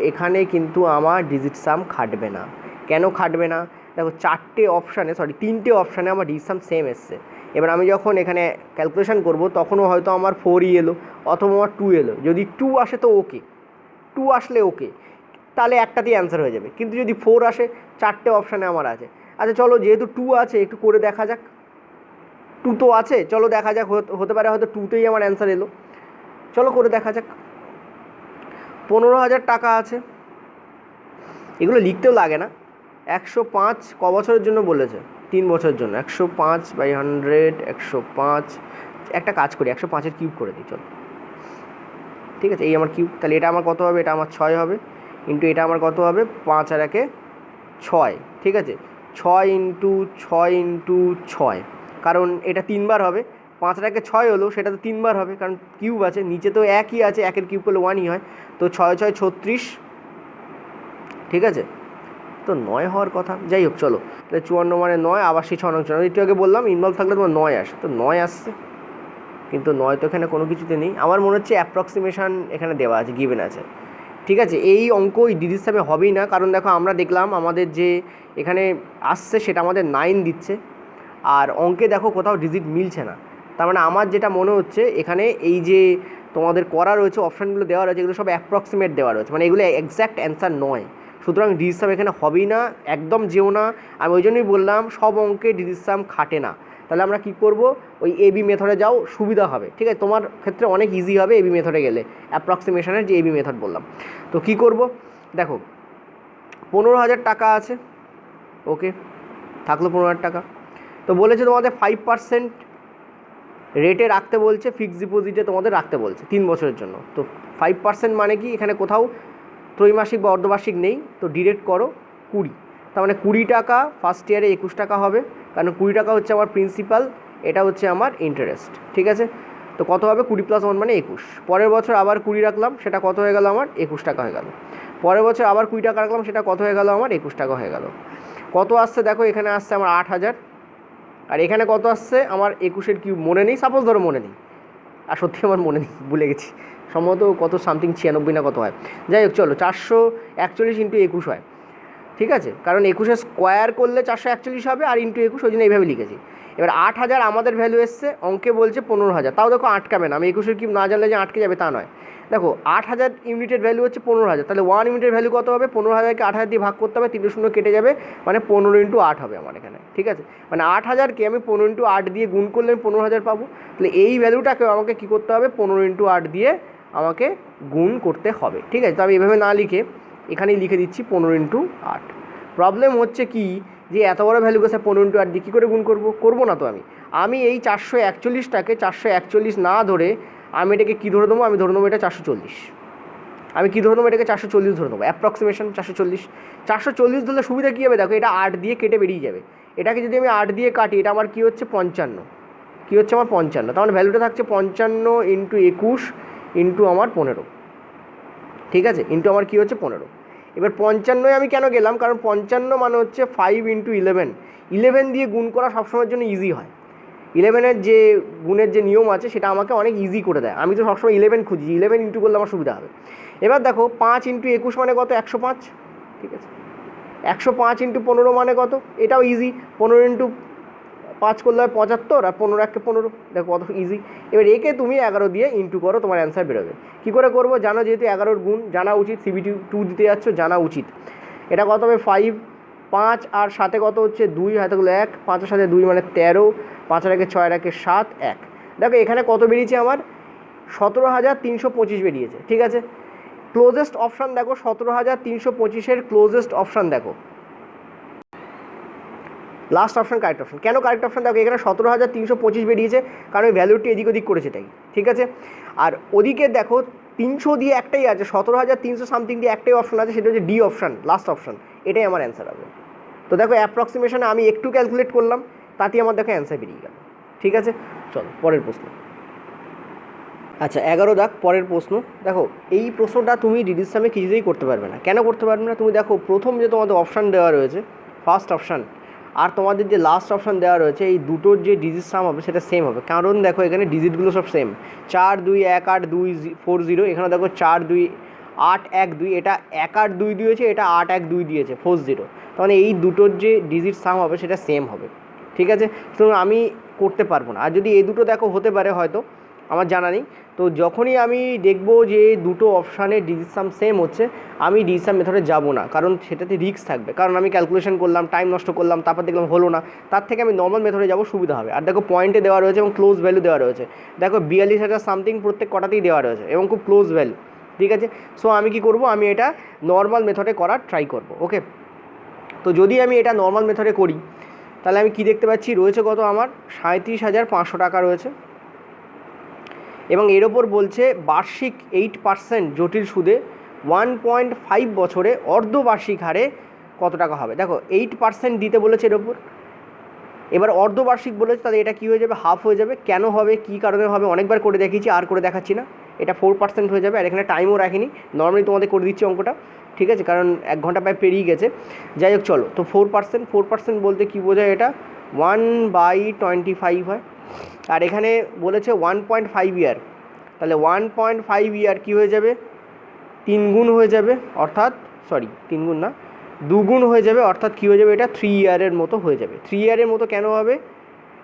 এখানে কিন্তু আমার ডিজিট সাম খাটবে না। কেন খাটবে না? দেখো 4টে অপশানে, সরি 3টে অপশানে আমার ডিজিট সাম সেম এসছে। এবার আমি যখন এখানে ক্যালকুলেশন করব তখনও হয়তো আমার 4ই এলো অথবা আমার 2 এলো। যদি 2 আসে তো ওকে, 2 আসলে ওকে, তাহলে একটাতেই অ্যান্সার হয়ে যাবে। কিন্তু যদি 4 আসে, 4টে অপশানে আমার আছে। আচ্ছা চলো, যেহেতু 2 আছে একটু করে দেখা যাক। 2 তো আছে, চলো দেখা যাক, হতে পারে হয়তো 2তেই আমার অ্যান্সার এলো। চলো করে দেখা যাক। 15,000 টাকা আছে, এগুলো লিখতেও লাগে না। 105 ক বছরের জন্য বলেছে? 3 বছরের জন্য। 105/100, 105, একটা কাজ করি 105-এর কিউব করে দিই চলো, ঠিক আছে, এই আমার কিউব। তাহলে এটা আমার কত হবে? এটা আমার 6 হবে, ইন্টু এটা আমার কত হবে? 5 আর 1 6, ঠিক আছে, 6 ইন্টু 6 ইন্টু 6, কারণ এটা 3বার হবে। 5 আর 1 6 হলো, সেটা তো 3বার হবে কারণ কিউব আছে, নিচে তো একই আছে, 1-এর কিউব করলে 1ই হয়। তো 6 6 36, ঠিক আছে, তো 9 হওয়ার কথা। যাই হোক চলো, তাহলে 54 মানে 9, আবার সেই 6 নং 6, একটু আগে বললাম ইনভলভ থাকলে তোমার 9 আসে, তো 9 আসছে। কিন্তু 9 তো এখানে কোনো কিছুতে নেই। আমার মনে হচ্ছে অ্যাপ্রক্সিমেশান এখানে দেওয়া আছে, গিভেন আছে, ঠিক আছে। এই অঙ্ক এই ডিজিট সামে হবেই না, কারণ দেখো আমরা দেখলাম আমাদের যে এখানে আসছে সেটা আমাদের 9 দিচ্ছে, আর অঙ্কে দেখো কোথাও ডিজিট মিলছে না। তার মানে আমার যেটা মনে হচ্ছে এখানে এই যে তোমাদের করা রয়েছে, অপশানগুলো দেওয়া রয়েছে, এগুলো সব অ্যাপ্রক্সিমেট দেওয়া রয়েছে, মানে এগুলো এক্স্যাক্ট অ্যান্সার নয়। সুতরাং ডিজিট সাম এখানে হবেই না, একদম যেও না। আমি ওই জন্যই বললাম সব অঙ্কে ডিজিট সাম খাটে না। তাহলে আমরা কী করব? ওই এবি মেথডে যাও, সুবিধা হবে, ঠিক আছে, তোমার ক্ষেত্রে অনেক ইজি হবে এবি মেথডে গেলে, অ্যাপ্রক্সিমেশনের যে এবি মেথড বললাম। তো কী করব? দেখো 15,000 টাকা আছে, ওকে, থাকলো 15,000 টাকা। তো বলেছে তোমাদের 5% রেটে রাখতে বলছে, ফিক্সড ডিপোজিটে তোমাদের রাখতে বলছে 3 বছরের জন্য। তো 5% মানে কি? এখানে কোথাও ত্রৈমাসিক বা অর্ধবার্ষিক নেই, তো ডিরেক্ট করো 20, তার মানে 20 টাকা ফার্স্ট ইয়ারে 21 টাকা হবে, কারণ 20 টাকা হচ্ছে আমার প্রিন্সিপাল, এটা হচ্ছে আমার ইন্টারেস্ট, ঠিক আছে। তো কত হবে? 20 + 1 মানে 21। পরের বছর আবার 20 রাখলাম, সেটা কত হয়ে গেল? আমার 21 টাকা হয়ে গেল। পরের বছর আবার 20 টাকা রাখলাম, সেটা কত হয়ে গেল? আমার 21 টাকা হয়ে গেল। কত আসছে দেখো, এখানে আসছে আমার 8,000, আর এখানে কত আসছে আমার? 21-এর কিউব মনে নেই, সাপোজ ধরো মনে নেই, আর সত্যি আমার মনে নেই, ভুলে গেছি, সম্ভবত কত সামথিং 96 না কত হয়। যাই হোক চলো, 441 ইন্টু 21 হয়, ঠিক আছে, কারণ 21-এর স্কোয়ার করলে 441 হবে, আর ইন্টু 21 ওই জন্য এইভাবে লিখেছি। এবার 8,000 আমাদের ভ্যালু এসছে, অঙ্কে বলছে 15,000, তাও দেখো আটকাবে না, আমি 21-এর কিউব না জানলে যে আটকে যাবে তা নয়। দেখো 8,000 ইউনিটের ভ্যালু হচ্ছে 15,000, তাহলে 1 ইউনিটের ভ্যালু কত হবে? 15,000কে 8,000 দিয়ে ভাগ করতে হবে, 3 শূন্য কেটে যাবে, মানে 15 ইন্টু 8 হবে আমার এখানে, ঠিক আছে। মানে 8,000কে আমি 15 ইন্টু 8 দিয়ে গুণ করলে আমি 15,000 পাবো। তাহলে এই ভ্যালুটাকেও আমাকে কী করতে হবে? 15 ইন্টু 8 দিয়ে আমাকে গুণ করতে হবে, ঠিক আছে। তো আমি এভাবে না লিখে এখানেই লিখে দিচ্ছি 15 ইন্টু 8। প্রবলেম হচ্ছে কি, যে এত বড় ভ্যালু গেছে 15 ইন্টু 8 দিয়ে কী করে গুণ করবো? করবো না তো আমি এই 441টাকে 441 না ধরে আমি এটাকে কী ধরে দেবো? আমি ধরে নেবো এটা 440। আমি কী ধরে নেবো? এটাকে 440 ধরে নেবো, অ্যাপ্রক্সিমেশন 440। 440 ধরলে সুবিধা কী হবে? দেখো এটা 8 দিয়ে কেটে বেরিয়ে যাবে, এটাকে যদি আমি 8 দিয়ে কাটি, এটা আমার কী হচ্ছে? 55, কী হচ্ছে আমার? 55, তার মানে ভ্যালুটা থাকছে 55 ইন্টু 21 ইন্টু আমার 15, ঠিক আছে, ইন্টু আমার কী হচ্ছে? 15। এবার 55-এ আমি কেন গেলাম? কারণ 55 মানে হচ্ছে 5 ইন্টু 11, 11 দিয়ে গুণ করা সবসময়ের জন্য ইজি হয়। 11-এর যে গুণের যে নিয়ম আছে সেটা আমাকে অনেক ইজি করে দেয়, আমি তো সবসময় 11 খুঁজি, 11 ইন্টু করলে আমার সুবিধা হবে। এবার দেখো 5 ইন্টু 21 মানে কত? 105, ঠিক আছে। 105 ইন্টু 15 মানে কত? এটাও ইজি, 15 ইন্টু 5 করলে হয় 75 আর 15 1 15, দেখো কত ইজি। এবার একে তুমি 11 দিয়ে ইন্টু করো, তোমার অ্যান্সার বেরোবে। কী করে করবো জানো, যেহেতু 11-র গুণ জানা উচিত, CBT 2 দিতে যাচ্ছ জানা উচিত। এটা কত হবে 5, 5 আর 7 কত হচ্ছে 2, হাতে গুলো 1, 5 এর সাথে 2 মানে 13, 5 আর 1 6 আর 1 7, 1। দেখো এখানে কত বেরিয়েছে আমার, 17,325 বেরিয়েছে, ঠিক আছে। ক্লোজেস্ট অপশান দেখো, 17,325-এর ক্লোজেস্ট অপশান দেখো, লাস্ট অপশান কারেক্ট অপশান। কেন কারেক্ট অপশান দেখো, এখানে 17,325 বেরিয়েছে, কারণ ওই ভ্যালুটি এদিক ওদিক করেছে তাই, ঠিক আছে। আর ওদিকে দেখো 300 দিয়ে একটাই আছে, 17,300 সামথিং দিয়ে একটাই অপশান আছে, সেটা হচ্ছে ডি অপশান, লাস্ট অপশান, এটাই আমার অ্যান্সার হবে। তো দেখো অ্যাপ্রক্সিমেশনে আমি একটু ক্যালকুলেট করলাম, তাতেই আমার দেখো অ্যান্সার বেরিয়ে গেল, ঠিক আছে। চলো পরের প্রশ্ন। আচ্ছা 11 দাগ, পরের প্রশ্ন। দেখো এই প্রশ্নটা তুমি ডিজিট সামে কিছুতেই করতে পারবে না। কেন করতে পারবে না, তুমি দেখো প্রথম যে তোমাদের অপশান দেওয়া রয়েছে, ফার্স্ট অপশান, আর তোমাদের যে লাস্ট অপশান দেওয়া রয়েছে, এই দুটোর যে ডিজিট সাম হবে সেটা সেম হবে। কারণ দেখো এখানে ডিজিটগুলো সব সেম, 4 2 1 8 2 4 0। এখানে দেখো 4 2 8 1 2, এটা 1 8 2 দিয়েছে, এটা 8 1 2 দিয়েছে, 4 0। তার মানে এই দুটোর যে ডিজিট সাম হবে সেটা সেম হবে, ঠিক আছে। তো আমি করতে পারবো না। আর যদি এই দুটো দেখো হতে পারে হয়তো, আমার জানা নেই। তো যখনই আমি দেখবো যে দুটো অপশানের ডিজিট সাম সেম হচ্ছে, আমি ডিজিট সাম মেথডে যাবো না, কারণ সেটাতে রিস্ক থাকবে। কারণ আমি ক্যালকুলেশন করলাম, টাইম নষ্ট করলাম, তারপর দেখলাম হলো না, তার থেকে আমি নর্মাল মেথডে যাবো, সুবিধা হবে। আর দেখো পয়েন্টে দেওয়া রয়েছে এবং ক্লোজ ভ্যালু দেওয়া রয়েছে, দেখো 42,000 সামথিং প্রত্যেক কটাতেই দেওয়া রয়েছে এবং খুব ক্লোজ ভ্যালু, ঠিক আছে। সো আমি কি করব, আমি এটা নর্মাল মেথডে করার ট্রাই করব, ওকে। তো যদি আমি এটা নর্মাল মেথডে করি, তাহলে আমি কি দেখতে পাচ্ছি, রয়েছে কত আমার 37,500 টাকা রয়েছে, এবং এর ওপর বলছে বার্ষিক 8% জটিল সুদে 1.5 বছরে অর্ধবার্ষিক হারে কত টাকা হবে। দেখো 8% দিতে বলেছে এর ওপর, এবার অর্ধবার্ষিক বলেছে, তাহলে এটা কী হয়ে যাবে, হাফ হয়ে যাবে। কেন হবে, কী কারণে হবে, অনেকবার করে দেখিয়েছি, আর করে দেখাচ্ছি না। এটা 4% হয়ে যাবে, আর এখানে টাইমও রাখিনি, নর্মালি তোমাদের করে দিচ্ছি অঙ্কটা, ঠিক আছে, কারণ 1 ঘন্টা প্রায় পেরিয়ে গেছে। যাই হোক চলো, তো 4% বলতে কী বোঝায়, এটা 1/25 হয়। আর এখানে বলেছে 1.5 ইয়ার, তাহলে 1.5 ইয়ার কী হয়ে যাবে, 3 গুণ হয়ে যাবে, অর্থাৎ 3 গুণ না, 2 গুণ হয়ে যাবে, অর্থাৎ কী হয়ে যাবে, এটা 3 ইয়ারের মতো হয়ে যাবে। 3 ইয়ারের মতো কেন হবে,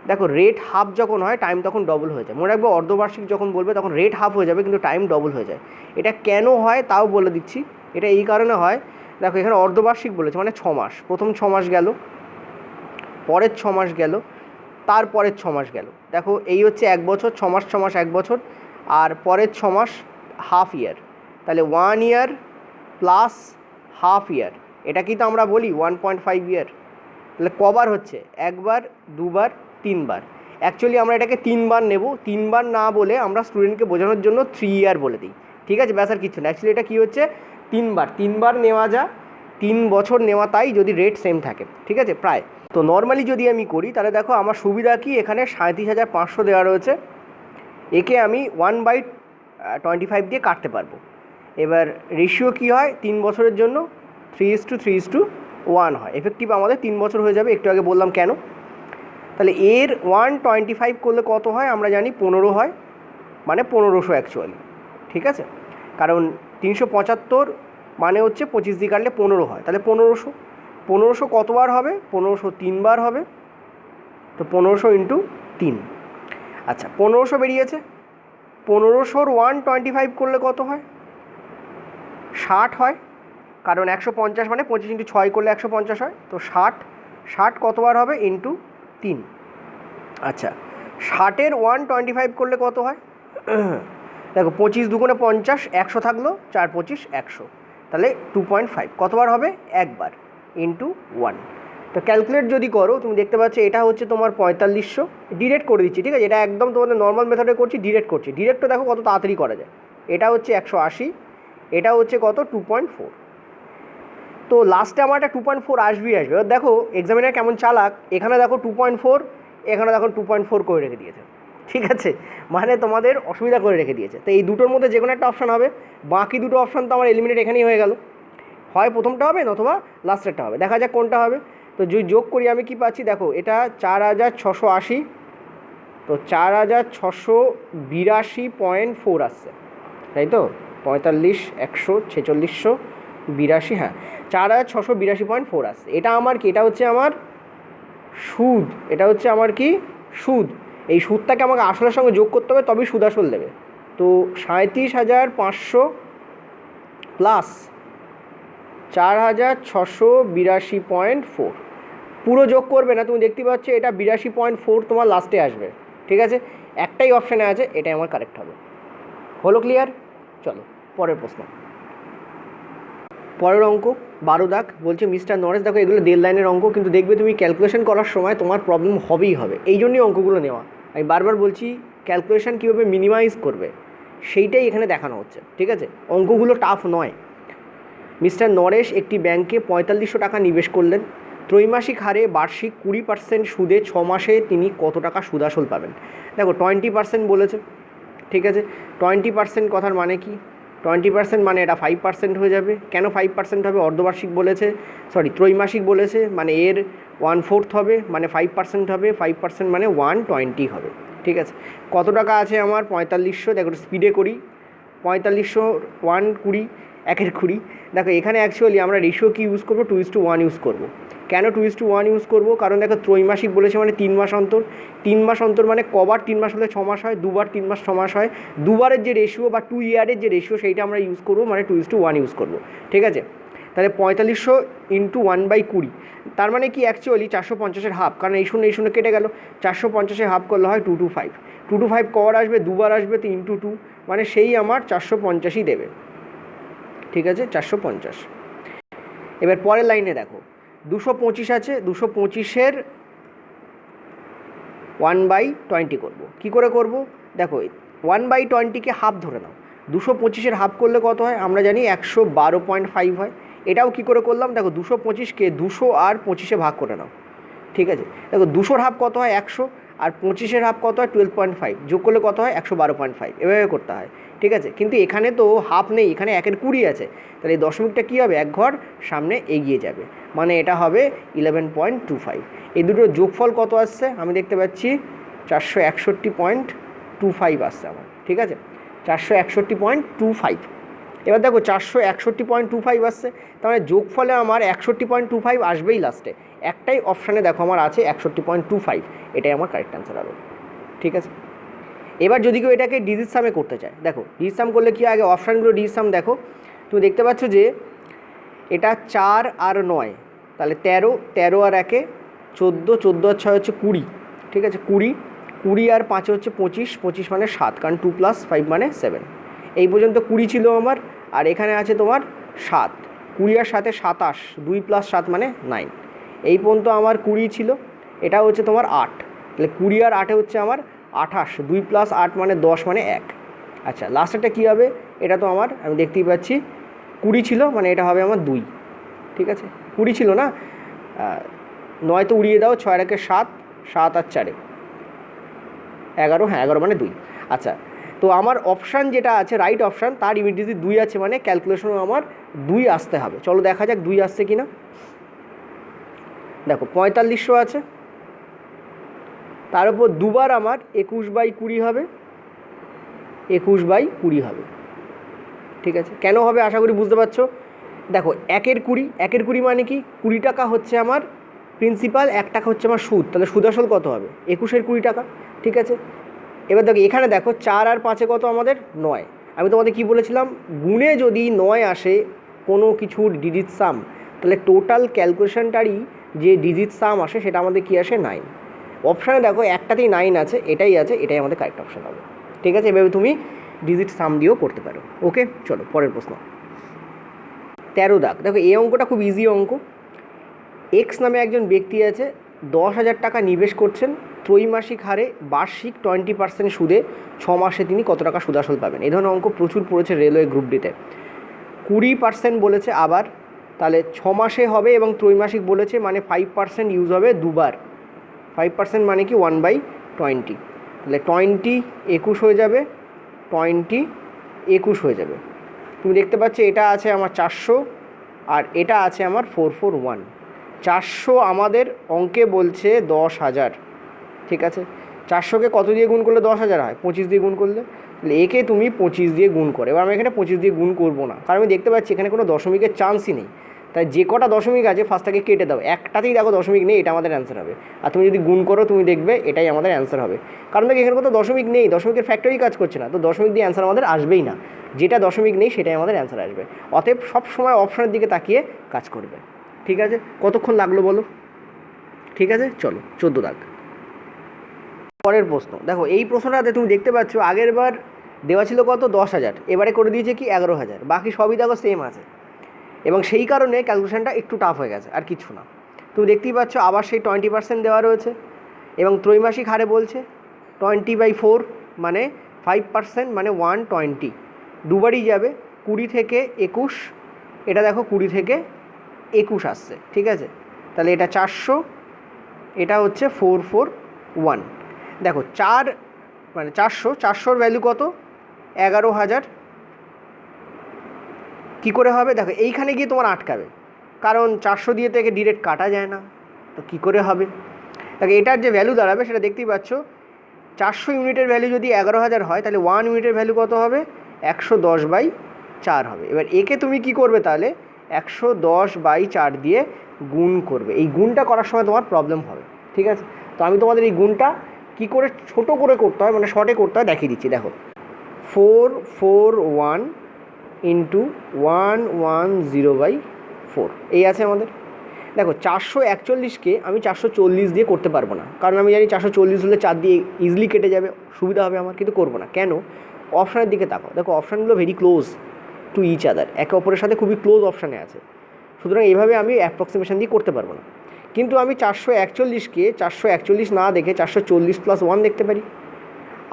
দেখো রেট হাফ যখন হয় টাইম তখন ডবল হয়ে যায়। মনে রাখবো অর্ধবার্ষিক যখন বলবে তখন রেট হাফ হয়ে যাবে কিন্তু টাইম ডবল হয়ে যায়। এটা কেন হয় তাও বলে দিচ্ছি, এটা এই কারণে হয়, দেখো এখানে অর্ধবার্ষিক বলেছে মানে 6 মাস, প্রথম 6 মাস গেল, পরের 6 মাস গেল, তারপরের 6 মাস গেল। দেখো এই হচ্ছে 1 বছর, 6 মাস 6 মাস 1 বছর, আর পরের 6 মাস হাফ ইয়ার, তাহলে 1 ইয়ার প্লাস হাফ ইয়ার, এটা কি তো আমরা বলি 1.5 ইয়ার। তাহলে কবার হচ্ছে, 1 বার 2 বার 3 বার, অ্যাকচুয়ালি আমরা এটাকে 3 বার নেব, 3 বার না বলে আমরা স্টুডেন্টকে বোঝানোর জন্য 3 ইয়ার বলে দিই, ঠিক আছে, ব্যাস আর কিছু না। অ্যাকচুয়ালি এটা কী হচ্ছে, 3 বার নেওয়া যা, 3 বছর নেওয়া, তাই যদি রেট সেম থাকে, ঠিক আছে, প্রায়। তো নর্মালি যদি আমি করি তাহলে দেখো আমার সুবিধা কি, এখানে 37,500 দেওয়া রয়েছে, একে আমি 1/25 দিয়ে কাটতে পারবো। এবার রেশিও কী হয়, 3 বছরের জন্য 3:3:1 হয়, এফেক্টিভ আমাদের 3 বছর হয়ে যাবে, একটু আগে বললাম কেন। তাহলে এর 1/25 করলে কত হয় আমরা জানি, 15 হয়, মানে 1500 অ্যাকচুয়ালি, ঠিক আছে, কারণ 375 মানে হচ্ছে 25 দিয়ে কাটলে 15 হয়, তাহলে 1500 কতবার হবে, 1500 3 বার হবে, তো 1500 × 3। আচ্ছা 1500 বেরিয়েছে, 1500-র 1/25 করলে কত হয়, 60 হয়, কারণ 150 মানে 25 × 6 করলে 150 হয়, তো 60 কতবার হবে, × 3। আচ্ছা 60-এর 1/25 করলে কত হয়, দেখো 25 দুগুণে 50, 100 থাকলো, 4 25 100, তাহলে 2.5 কতবার হবে, একবার, × 1। তো ক্যালকুলেট যদি করো তুমি দেখতে পাচ্ছ এটা হচ্ছে তোমার 4500, ডিরেক্ট করে দিচ্ছি, ঠিক আছে, এটা একদম তোমাদের নর্মাল মেথডে করছি, ডিরেক্ট করছি, ডিরেক্টও দেখো কত তাড়াতাড়ি করা যায়। এটা হচ্ছে 180, এটা হচ্ছে কত 2.4, তো লাস্টে আমার একটা 2.4 আসবে। এবার দেখো এক্সামিনার কেমন চালাক, এখানে দেখো 2.4, এখানে দেখো 2.4 করে রেখে দিয়েছে, ঠিক আছে, মানে তোমাদের অসুবিধা করে রেখে দিয়েছে। তো এই দুটোর মধ্যে যে কোনো একটা অপশান হবে, বাকি দুটো অপশান তো আমার এলিমিনেট এখানেই হয়ে গেল, হয় প্রথমটা হবে নতুবা লাস্টেরটা হবে, দেখা যাক কোনটা হবে। তো যদি যোগ করি আমি কি পাচ্ছি, দেখো এটা 4,680, তো 4,682.4 আসছে, তাই তো, 45 100 4682, হ্যাঁ 4,682.4 আসছে। এটা আমার কি, এটা হচ্ছে আমার সুদ, এটা হচ্ছে আমার কি সুদ, এই সুদটাকে আমাকে আসলের সঙ্গে যোগ করতে হবে তবেই সুদ আসল দেবে। তো 37,500 প্লাস 4,682.4, পুরো যোগ করবে না, তুমি দেখতে পাচ্ছ এটা 82.4 তোমার লাস্টে আসবে। ঠিক আছে, একটাই অপশানে আছে, এটাই আমার কারেক্ট হবে। হলো ক্লিয়ার? চলো পরের প্রশ্ন। পরের অঙ্ক 12 দাগ বলছে মিস্টার নরেশ, দেখো এগুলো দেড় লাইনের অঙ্ক, কিন্তু দেখবে তুমি ক্যালকুলেশন করার সময় তোমার প্রবলেম হবেই হবে, এই জন্যই অঙ্কগুলো নেওয়া। আমি বারবার বলছি ক্যালকুলেশন কীভাবে মিনিমাইজ করবে সেইটাই এখানে দেখানো হচ্ছে। ঠিক আছে, অঙ্কগুলো টাফ নয়। মিস্টার নরেশ একটি ব্যাংকে 4500 টাকা নিবেশ করলেন, ত্রৈমাসিক হারে বার্ষিক 20% সুদে 6 মাসে তিনি কত টাকা সুদ আসল পাবেন? দেখো 20% বলেছে। ঠিক আছে, 20% কথার মানে কি? 20% মানে এটা 5% হয়ে যাবে। কেন 5% হবে? অর্ধবার্ষিক বলেছে, সরি ত্রৈমাসিক বলেছে, মানে এর 1/4 হবে, মানে 5% হবে। 5% মানে 120 হবে। ঠিক আছে, কত টাকা আছে আমার? 4500। দেখো স্পিডে করি, 4500 120 একের 20। দেখো এখানে অ্যাকচুয়ালি আমরা রেশিও কি ইউজ করবো? 2:1 ইউজ করবো। কেন 2:1 ইউজ করবো? কারণ দেখো ত্রৈমাসিক বলেছে মানে 3 মাস অন্তর, 3 মাস অন্তর মানে কবার 3 মাস হলে 6 মাস হয়, দুবার 3 মাস 6 মাস হয়, দুবারের যে রেশিও বা 2 ইয়ারের যে রেশিও সেইটা আমরা ইউজ করবো, মানে 2:1 ইউজ করবো। ঠিক আছে, তাহলে 4500 ইন্টু 1/20, তার মানে কি অ্যাকচুয়ালি 450-এর হাফ, কারণ এই শূন্য কেটে গেল, 450-এর হাফ করলে হয় 225। 225 কবার আসবে? দুবার আসবে, তো ইন্টু 2, মানে সেই আমার 450ই দেবে। ঠিক আছে, 450। এবার পরের লাইনে দেখো 225 আছে, 225-এর 1/20 করবো। কী করে করবো? দেখো 1/20কে হাফ ধরে নাও, 225-এর হাফ করলে কত হয়? আমরা জানি 112.5 হয়। এটাও কি করে করলাম? দেখো 225কে 200 আর 25-এ ভাগ করে নাও। ঠিক আছে, দেখো 200-র হাফ কত হয়? 100, আর 25-এর হাফ কত হয়? 12.5, যোগ করলে কত হয়? 112.5, এভাবে করতে হয়। ঠিক আছে, কিন্তু এখানে তো হাফ নেই, এখানে 1/20 আছে, তাহলে এই দশমিকটা কী হবে? এক ঘর সামনে এগিয়ে যাবে, মানে এটা হবে 11.25। এই দুটোর যোগফল কত আসছে? আমি দেখতে পাচ্ছি 461.25 আসছে আমার। ঠিক আছে, 461.25। এবার দেখো 461.25 আসছে, তার মানে যোগফলে আমার 61.25 আসবেই লাস্টে। একটাই অপশানে দেখো আমার আছে 61.25, এটাই আমার কারেক্ট অ্যান্সার হবে। ঠিক আছে, এবার যদি কেউ এটাকে ডিজিট সামে করতে চায়, দেখো ডিজিট সাম করলে কি আগে অপশানগুলো ডিজিট সাম দেখো, তুমি দেখতে পাচ্ছ যে এটা 4 আর 9, তাহলে 13, 13 আর 1 14, 14 আর 6 হচ্ছে 20। ঠিক আছে, 20, 20 আর 5 হচ্ছে 25, 25 মানে 7, কারণ 2 + 5 মানে 7। এই পর্যন্ত 20 ছিল আমার, আর এখানে আছে তোমার 7, 20 আর 7 27, 2 + 7 মানে 9। এই পর্যন্ত আমার 20 ছিল, এটা হচ্ছে তোমার 8, তাহলে 20 আর 8 হচ্ছে আমার 28, 2 + 8 মানে 10 মানে 1। আচ্ছা লাস্টেরটা কী হবে? এটা তো আমার, আমি দেখতেই পাচ্ছি 20 ছিল, মানে এটা হবে আমার 2। ঠিক আছে, 20 ছিল না, 9 তো উড়িয়ে দাও, 6 আর 1 7, 7 আর 4 11, হ্যাঁ 11 মানে 2। আচ্ছা, তো আমার অপশান যেটা আছে রাইট অপশান, তার ইমিডিয়েটলি 2 আছে, মানে ক্যালকুলেশনও আমার 2 আসতে হবে। চলো দেখা যাক 2 আসছে কি না। দেখো 4500 আছে, তার উপর দুবার আমার 21/20 হবে, 21/20 হবে। ঠিক আছে, কেন হবে আশা করি বুঝতে পারছো। দেখো 1/20 মানে কি? 20 টাকা হচ্ছে আমার প্রিন্সিপাল, 1 টাকা হচ্ছে আমার সুদ, তাহলে সুদ আসল কত হবে? 21/20 টাকা। ঠিক আছে, এবার দেখো এখানে দেখো 4 আর 5-এ কত আমাদের? 9। আমি তোমাদের কি বলেছিলাম? গুণে যদি 9 আসে কোনো কিছুর ডিজিট সাম, তাহলে টোটাল ক্যালকুলেশনটারই যে ডিজিট সাম আসে সেটা আমাদের কি আসে? 9। অপশানে দেখো একটাতেই 9 আছে, এটাই আছে, এটাই আমাদের কারেক্ট অপশান হবে। ঠিক আছে, এভাবে তুমি ডিজিট সাম দিয়েও করতে পারো। ওকে, চলো পরের প্রশ্ন। 13 দাগ, দেখো এই অঙ্কটা খুব ইজি অঙ্ক। এক্স নামে একজন ব্যক্তি আছে, 10,000 টাকা নিবেশ করছেন, ত্রৈমাসিক হারে বার্ষিক 20% সুদে 6 মাসে তিনি কত টাকা সুদ আসল পাবেন? এই ধরনের অঙ্ক প্রচুর পড়েছে রেলওয়ে গ্রুপ ডিতে। 20% বলেছে আবার, তাহলে 6 মাসে হবে, এবং ত্রৈমাসিক বলেছে মানে 5% ইউজ হবে দুবার। 5% মানে কি? 1/20, তাহলে 20 21 হয়ে যাবে, 20 21 হয়ে যাবে। তুমি দেখতে পাচ্ছ এটা আছে আমার 400, আর এটা আছে আমার 441। 400 আমাদের অঙ্কে বলছে 10,000। ঠিক আছে, 400-কে কত দিয়ে গুণ করলে 10,000 হয়? 25 দিয়ে গুণ করলে। তাহলে একে তুমি 25 দিয়ে গুণ করে, এবার আমি এখানে 25 দিয়ে গুণ করবো না, কারণ আমি দেখতে পাচ্ছি এখানে কোনো দশমিকের চান্সই নেই, তাই যে কটা দশমিক আছে ফার্স্টটাকে কেটে দাও, একটাতেই দেখো দশমিক নেই, এটা আমাদের অ্যান্সার হবে। আর তুমি যদি গুণ করো তুমি দেখবে এটাই আমাদের অ্যান্সার হবে, কারণ দেখো এখানে কোথাও দশমিক নেই, দশমিকের ফ্যাক্টরি কাজ করছে না, তো দশমিক দিয়ে অ্যান্সার আমাদের আসবেই না, যেটা দশমিক নেই সেটাই আমাদের অ্যান্সার আসবে। অতএব সবসময় অপশানের দিকে তাকিয়ে কাজ করবে। ঠিক আছে, কতক্ষণ লাগলো বলো? ঠিক আছে, চলো 14 দাগ। পরের প্রশ্ন দেখো, এই প্রশ্নটাতে তুমি দেখতে পাচ্ছ আগের বার দেওয়া ছিল কত 10,000, এবারে করে দিয়েছে কি 11,000, বাকি সবই দেখো সেম আছে, এবং সেই কারণে ক্যালকুলেশনটা একটু টাফ হয়ে গেছে, আর কিছু না। তুমি দেখতেই পাচ্ছ আবার সেই 20% দেওয়া রয়েছে, এবং ত্রৈমাসিক হারে বলছে 20/4 মানে 5% মানে 120, দুবারই যাবে, 20 থেকে 21, এটা দেখো 20 থেকে 21 আসছে। ঠিক আছে, তাহলে এটা 400, এটা হচ্ছে 441। দেখো 4 মানে 400 ভ্যালু কত 11,000, কী করে হবে? দেখো এইখানে গিয়ে তোমার আটকাবে, কারণ 400 দিয়ে থেকে ডিরেক্ট কাটা যায় না, তো কী করে হবে? দেখো এটার যে ভ্যালু দাঁড়াবে সেটা দেখতেই পাচ্ছ, 400 ইউনিটের ভ্যালু যদি 11,000 হয় তাহলে 1 ইউনিটের ভ্যালু কত হবে? 110/4 হবে। এবার একে তুমি কি করবে? তাহলে 110/4 দিয়ে গুণ করবে, এই গুণটা করার সময় তোমার প্রবলেম হবে। ঠিক আছে, তো আমি তোমাদের এই গুণটা কী করে ছোটো করে করতে হয়, মানে শর্টে করতে হয় দেখিয়ে দিচ্ছি। দেখো 441 ইন্টু 110/4 এই আছে আমাদের। দেখো 441কে আমি 440 দিয়ে করতে পারবো না, কারণ আমি জানি 440 হলে 4 দিয়ে ইজিলি কেটে যাবে, সুবিধা হবে আমার, কিন্তু করবো না। কেন? অপশানের দিকে তাকাও, দেখো অপশানগুলো very close to each other, একে অপরের সাথে খুবই ক্লোজ অপশানে আছে, সুতরাং এইভাবে আমি অ্যাপ্রক্সিমেশন দিয়ে করতে পারবো না। কিন্তু আমি 441কে 441 না দেখে 440 + 1 দেখতে পারি।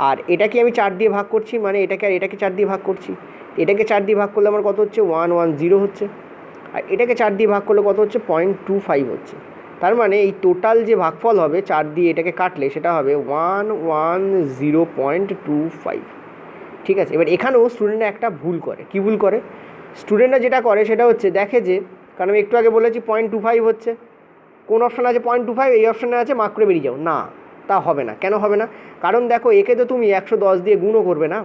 আর এটাকে আমি 4 দিয়ে ভাগ করছি, মানে এটাকে আর এটাকে 4 দিয়ে ভাগ করছি, এটাকে 4 দিয়ে ভাগ করলে আমার কত হচ্ছে? 110 হচ্ছে, আর এটাকে 4 দিয়ে ভাগ করলে কত হচ্ছে? 0.25 হচ্ছে। তার মানে এই টোটাল যে ভাগফল হবে 4 দিয়ে এটাকে কাটলে সেটা হবে 110.25। ঠিক আছে, এবার এখানেও স্টুডেন্টরা একটা ভুল করে। কি ভুল করে? স্টুডেন্টরা যেটা করে সেটা হচ্ছে দেখে যে, কারণ আমি একটু আগে বলেছি 0.25 হচ্ছে, কোন অপশান আছে 0.25, এই অপশানে আছে, মার্ক করে বেরিয়ে যাও, না তা হবে না। কেন হবে না? কারণ দেখো একে তো তুমি 110 দিয়ে গুণও করবে না,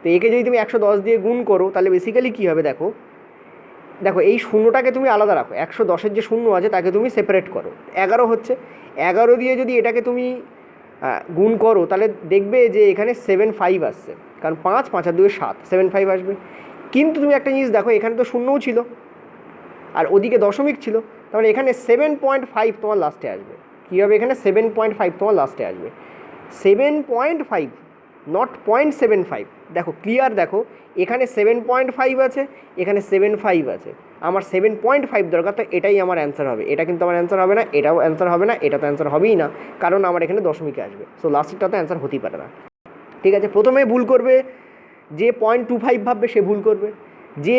তো একে যদি তুমি 110 দিয়ে গুণ করো তাহলে বেসিক্যালি কী হবে? দেখো দেখো এই শূন্যটাকে তুমি আলাদা রাখো, 110-এর যে শূন্য আছে তাকে তুমি সেপারেট করো, 11 হচ্ছে, 11 দিয়ে যদি এটাকে তুমি গুণ করো তাহলে দেখবে যে এখানে 75 আসছে, কারণ 5 5 আর 2 7, 75 আসবে। কিন্তু তুমি একটা জিনিস দেখো, এখানে তো শূন্যও ছিল আর ওদিকে দশমিক ছিল, তাহলে এখানে 7.5 তোমার লাস্টে আসবে। কী হবে? এখানে 7.5 তোমার লাস্টে আসবে, 7.5, নট 0.75। দেখো ক্লিয়ার, দেখো এখানে 7.5 আছে, এখানে 7.5 আছে, আমার 7.5 দরকার, তো এটাই আমার অ্যান্সার হবে। এটা কিন্তু আমার অ্যান্সার হবে না, এটাও অ্যান্সার হবে না, এটা তো অ্যান্সার হবেই না, কারণ আমার এখানে দশমিকে আসবে, সো লাস্টেরটা তো অ্যান্সার হতেই পারে না। ঠিক আছে, প্রথমে ভুল করবে যে 0.25 ভাববে, সে ভুল করবে, যে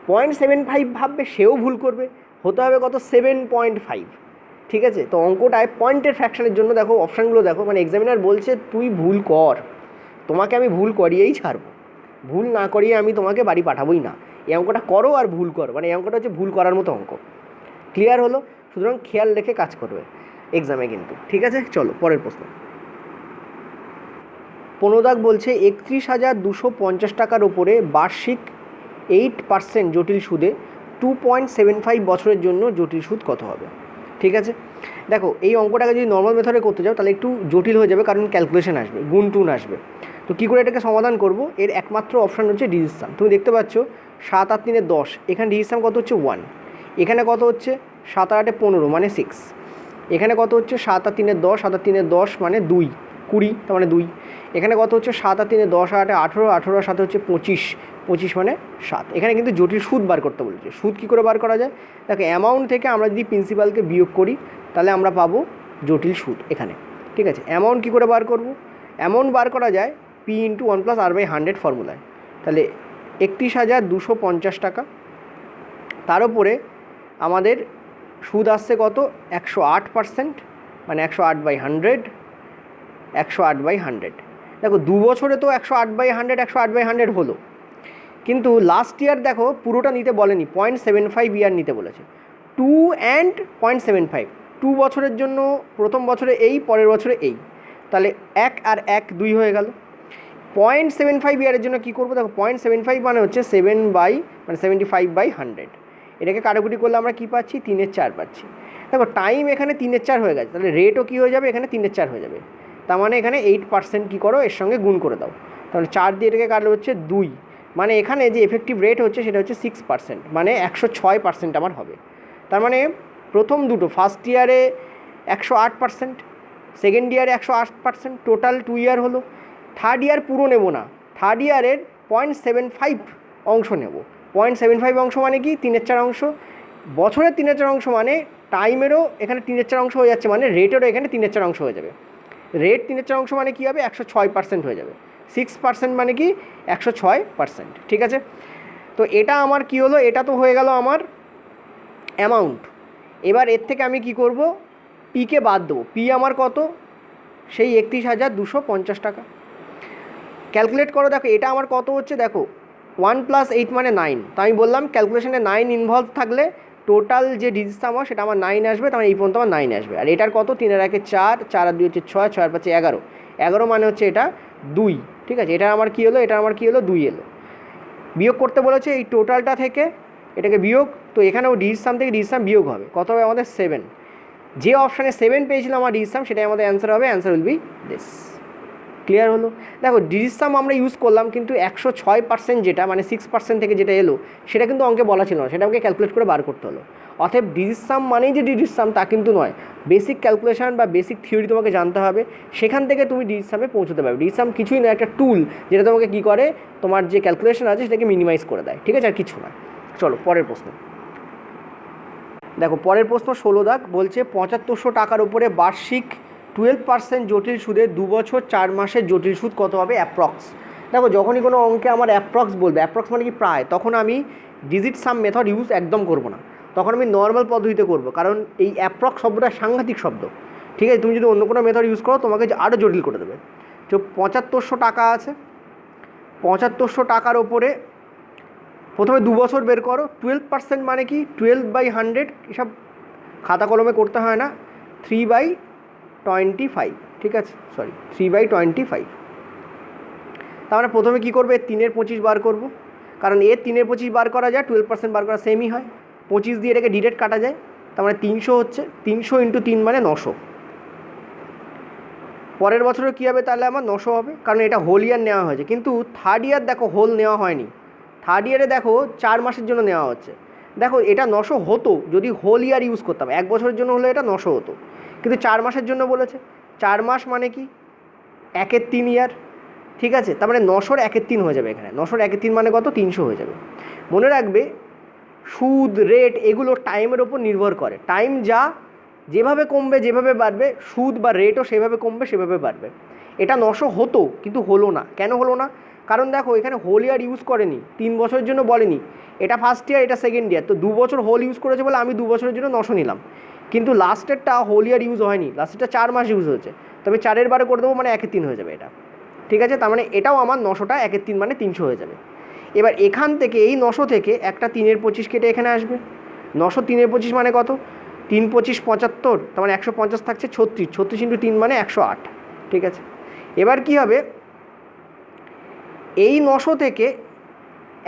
0.75 ভাববে সেও ভুল করবে, হতে হবে কত? 7.5। ঠিক আছে, তো অঙ্কটায় পয়েন্টের ফ্র্যাকশনের জন্য দেখো অপশানগুলো দেখো, মানে এক্সামিনার বলছে তুই ভুল কর, তোমাকে আমি ভুল করিয়েই ছাড়বো, ভুল না করিয়ে আমি তোমাকে বাড়ি পাঠাবোই না, এই অঙ্কটা করো আর ভুল করো, মানে এই অঙ্কটা হচ্ছে ভুল করার মতো অঙ্ক। ক্লিয়ার হলো? সুতরাং খেয়াল রেখে কাজ করবে এক্সামে কিন্তু। ঠিক আছে, চলো পরের প্রশ্ন। 15 দাগ বলছে 31,250 টাকার ওপরে বার্ষিক 8% জটিল সুদে 2.75 বছরের জন্য জটিল সুদ কত হবে? ঠিক আছে, দেখো এই অঙ্কটাকে যদি নর্মাল মেথডে করতে যাও তাহলে একটু জটিল হয়ে যাবে, কারণ ক্যালকুলেশন আসবে, গুণ টুন আসবে। তো কী করে এটাকে সমাধান করব? এর একমাত্র অপশান হচ্ছে ডিজিট সাম। তুমি দেখতে পাচ্ছ 7 আর 3 10, এখানে ডিজিট সাম কত হচ্ছে? 1। এখানে কত হচ্ছে? 7 আর 8 15 মানে 6। এখানে কত হচ্ছে? 7 আর 3 10, 7 আর 3 10 মানে 2, 20 তার মানে 2। এখানে কত হচ্ছে? 7 আর 3 10, 8 18, 18 আর 7 হচ্ছে 25, 25 মানে 7। এখানে কিন্তু জটিল সুদ বার করতে বলেছে। সুদ কী করে বার করা যায়? দেখো অ্যামাউন্ট থেকে আমরা যদি প্রিন্সিপালকে বিয়োগ করি তাহলে আমরা পাবো জটিল সুদ এখানে। ঠিক আছে, অ্যামাউন্ট কী করে বার করব? অ্যামাউন্ট বার করা যায় P × 1 + R/100 ফর্মুলায়। তাহলে 31,250 টাকা, তার উপরে আমাদের সুদ আসছে কত? 108%, মানে 108/100, 108/100। দেখো 2 বছরে তো 108/100, 108/100 হলো, কিন্তু লাস্ট ইয়ার দেখো পুরোটা নিতে বলেনি, 0.75 ইয়ার নিতে বলেছে, 2 and 0.75, 2 বছরের জন্য প্রথম বছরে এই, পরের বছরে এই, তাহলে 1 আর 1 2 হয়ে গেল। 0.75 ইয়ারের জন্য কী করবো? দেখো 0.75 মানে হচ্ছে 75/100, এটাকে কাটাকুটি করলে আমরা কী পাচ্ছি 3/4 পাচ্ছি। দেখো টাইম এখানে 3/4 হয়ে গেছে, তাহলে রেটও কী হয়ে যাবে এখানে 3/4 হয়ে যাবে। তার মানে এখানে 8% কী করো এর সঙ্গে গুণ করে দাও, তাহলে 4 দিয়ে এটাকে কাটলে হচ্ছে 2, মানে এখানে যে এফেক্টিভ রেট হচ্ছে সেটা হচ্ছে 6%, মানে 106% আমার হবে। তার মানে প্রথম দুটো ফার্স্ট ইয়ারে 108%, সেকেন্ড ইয়ারে 108%, টোটাল 2 ইয়ার হলো। থার্ড ইয়ার পুরো নেব না, থার্ড ইয়ারের 0.75 অংশ নেব। 0.75 অংশ মানে কি 3/4 অংশ, বছরের 3/4 অংশ মানে টাইমেরও এখানে 3/4 অংশ হয়ে যাচ্ছে, মানে রেটেরও এখানে 3/4 অংশ হয়ে যাবে। রেট 3/4 অংশ মানে কী হবে 106% হয়ে যাবে। 6% মানে কি 106%, ঠিক আছে। তো এটা আমার কি হলো, এটা তো হয়ে গেল আমার অ্যামাউন্ট। এবার এর থেকে আমি কি করব, পিকে বাদ দেবো। পি আমার কত, সেই 31,250 টাকা। ক্যালকুলেট করো, দেখো এটা আমার কত হচ্ছে, দেখো 1 + 8 মানে 9। তো আমি বললাম ক্যালকুলেশনে 9 ইনভলভ থাকলে টোটাল যে ডিজিটস আমার সেটা আমার 9 আসবে, তার মানে এই পর্যন্ত আমার 9 আসবে। আর এটার কত, 3 আর 1 4, 4 আর 2 হচ্ছে 6, 6 আর 5 11, 11 মানে হচ্ছে এটা 2, ঠিক আছে। এটা আমার কি হলো, এটা আমার কি হলো 2 এলো। বিয়োগ করতে বলেছে এই টোটালটা থেকে এটাকে বিয়োগ, তো এখানেও ডিজিটসাম থেকে ডিজিটসাম বিয়োগ হবে, কত হবে আমাদের 7। যে অপশানে 7 পেয়েছিলাম আমার ডিজিটসাম, সেটাই আমাদের অ্যান্সার হবে, answer will be this. Clear হলো? দেখো ডিজিটসাম আমরা ইউজ করলাম, কিন্তু 106% যেটা মানে 6% থেকে যেটা এলো সেটা কিন্তু অঙ্কে বলা ছিল না, সেটা আমাকে ক্যালকুলেট করে বার করতে হলো। অতএব ডিজিটসাম মানেই যে ডিজিটসাম তা কিন্তু নয়, বেসিক ক্যালকুলেশন বা বেসিক থিওরি তোমাকে জানতে হবে, সেখান থেকে তুমি ডিজিটসামে পৌঁছতে পারবে। ডিজিটসাম কিছুই না, একটা টুল যেটা তোমাকে কী করে, তোমার যে ক্যালকুলেশন আছে সেটাকে মিনিমাইজ করে দেয়, ঠিক আছে, আর কিছু না। চলো পরের প্রশ্ন দেখো। পরের প্রশ্ন 16 দাগ বলছে 7500 টাকার উপরে বার্ষিক 12% জটিল সুদে 2 বছর 4 মাসের জটিল সুদ কত হবে অ্যাপ্রক্স। দেখো যখনই কোনো অঙ্কে আমার অ্যাপ্রক্স বলবে, অ্যাপ্রক্স মানে কি প্রায়, তখন আমি ডিজিট সাম মেথড ইউজ একদম করব না, তখন আমি নর্মাল পদ্ধতিতে করব, কারণ এই অ্যাপ্রক্স শব্দটা সাংঘাতিক শব্দ, ঠিক আছে। তুমি যদি অন্য কোনো মেথড ইউজ করো তোমাকে আরও জটিল করে দেবে। তো 7500 টাকা আছে, 7500 টাকার ওপরে প্রথমে 2 বছর বের করো। 12% মানে কি 12/100, এসব খাতা কলমে করতে হয় না, 3/25, ঠিক আছে, সরি 3/25। তাহলে প্রথমে কী করবে, 3 × 25 বার করব, কারণ 3 × 25 বার করা যায়, 12% বার করা সেমই হয়। 25 দিয়ে এটাকে ডিরেক্ট কাটা যায়, তার মানে 300 হচ্ছে, 300 × 3 মানে 900। পরের বছরও কী হবে তাহলে আমার 900 হবে, কারণ এটা হোল ইয়ার নেওয়া হয়েছে, কিন্তু থার্ড ইয়ার দেখো হোল নেওয়া হয়নি, থার্ড ইয়ারে দেখো 4 মাসের জন্য নেওয়া হচ্ছে। দেখো এটা 900 হতো যদি হোল ইয়ার ইউজ করতাম, 1 বছরের জন্য হলে এটা 900 হতো, কিন্তু 4 মাসের জন্য বলেছে। 4 মাস মানে কি 1/3 ইয়ার, ঠিক আছে, তার মানে 900-র 1/3 হয়ে যাবে এখানে। 900-র 1/3 মানে কত, 300 হয়ে যাবে। মনে রাখবে সুদ রেট এগুলো টাইমের ওপর নির্ভর করে, টাইম যা যেভাবে কমবে যেভাবে বাড়বে সুদ বা রেটও সেভাবে কমবে সেভাবে বাড়বে। এটা 900 হতো কিন্তু হলো না, কেন হলো না, কারণ দেখো এখানে হোল ইয়ার ইউজ করেনি, 3 বছরের জন্য বলেনি, এটা ফার্স্ট ইয়ার এটা সেকেন্ড ইয়ার, তো 2 বছর হোল ইউজ করেছে বলে আমি 2 বছরের জন্য 900 নিলাম, কিন্তু লাস্টেরটা হোল ইয়ার ইউজ হয়নি, লাস্টেরটা 4 মাস ইউজ হয়েছে, তবে 4-এর বারে করে দেবো মানে 1/3 হয়ে যাবে এটা, ঠিক আছে। তার মানে এটাও আমার 900টা 1/3 মানে 300 হয়ে যাবে। এবার এখান থেকে এই 900 থেকে একটা 3 × 25 কেটে এখানে আসবে, 900 3 × 25 মানে কত, 3 × 25 75, তার মানে 150 থাকছে 36, 36 × 3 মানে 108, ঠিক আছে। এবার কি হবে, এই 900 থেকে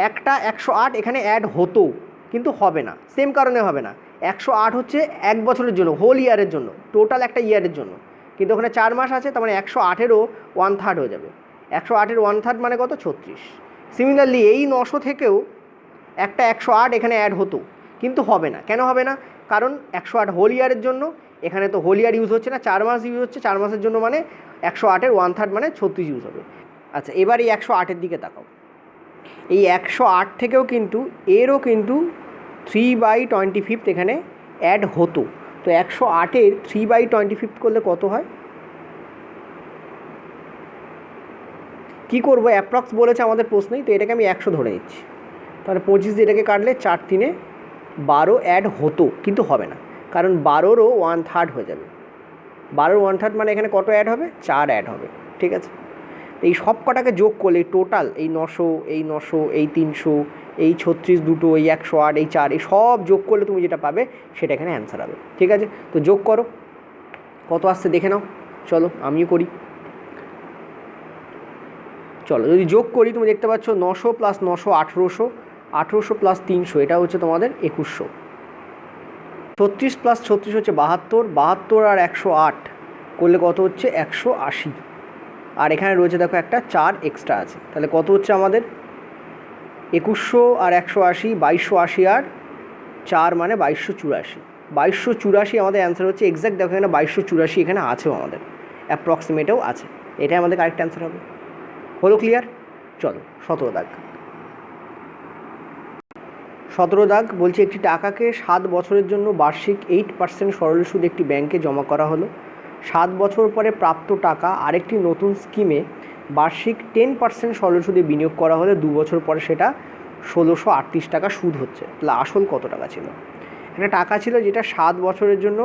একটা 108 এখানে অ্যাড হতো কিন্তু হবে না, সেম কারণে হবে না, 108 হচ্ছে 1 বছরের জন্য, হোল ইয়ারের জন্য, টোটাল একটা ইয়ারের জন্য, কিন্তু ওখানে 4 মাস আছে, তার মানে 108-এরও 1/3 হয়ে যাবে, 108-এর 1/3 মানে কত 36। সিমিলারলি এই 900 থেকেও একটা 108 এখানে অ্যাড হতো কিন্তু হবে না, কেন হবে না, কারণ 108 হোল ইয়ারের জন্য, এখানে তো হোল ইয়ার ইউজ হচ্ছে না, 4 মাস ইউজ হচ্ছে, 4 মাসের জন্য মানে 108-এর 1/3 মানে 36 ইউজ হবে। আচ্ছা এবার এই 108-এর দিকে তাকাও, এই 108 থেকেও কিন্তু এরও কিন্তু 3/25 এখানে অ্যাড হতো, তো 108-এর 3/25 করলে কত হয়, কী করবো, অ্যাপ্রক্স বলেছে আমাদের প্রশ্নেই, তো এটাকে আমি 100 ধরে নিচ্ছি, তাহলে 25 দিয়ে এটাকে কাটলে 4 × 3 = 12 অ্যাড হতো কিন্তু হবে না, কারণ 12-রও 1/3 হয়ে যাবে, 12-র 1/3 মানে এখানে কত অ্যাড হবে, 4 অ্যাড হবে, ঠিক আছে। এই সব কটাকে যোগ করলে এই টোটাল এই 900, এই 900, এই 300, এই 36 দুটো, এই 108, এই 4, এই সব যোগ করলে তুমি যেটা পাবে সেটা এখানে অ্যান্সার হবে, ঠিক আছে। তো যোগ করো কত আসছে দেখে নাও, চলো আমিও করি, চলো যদি যোগ করি তুমি দেখতে পাচ্ছ 900 + 900 1800 1800 প্লাস 300 এটা হচ্ছে তোমাদের 2100। 36 প্লাস 36 হচ্ছে 72, 72 আর 108 করলে কত হচ্ছে 180। আর এখানে রয়েছে দেখো একটা 4 এক্সট্রা আছে, তাহলে কত হচ্ছে আমাদের 2100 আর 180, 2280 আর 4 মানে 2284। 2284 আমাদের অ্যান্সার হচ্ছে। এক্স্যাক্ট দেখো এখানে 2284 এখানে আছেও আমাদের, অ্যাপ্রক্সিমেটেও আছে, এটাই আমাদের কারেক্ট অ্যান্সার হবে। হলো ক্লিয়ার? চলো 17 দাগ। 17 দাগ বলছে একটি টাকাকে 7 বছরের জন্য বার্ষিক 8% সরল সুদ একটি ব্যাংকে জমা করা হলো। 7 বছর পরে প্রাপ্ত টাকা আরেকটি নতুন স্কিমে বার্ষিক 10% সরল সুদে বিনিয়োগ করা হলে 2 বছর পরে সেটা 1638 টাকা সুদ হচ্ছে। তাহলে আসল কত টাকা ছিল? একটা টাকা ছিল যেটা 7 বছরের জন্য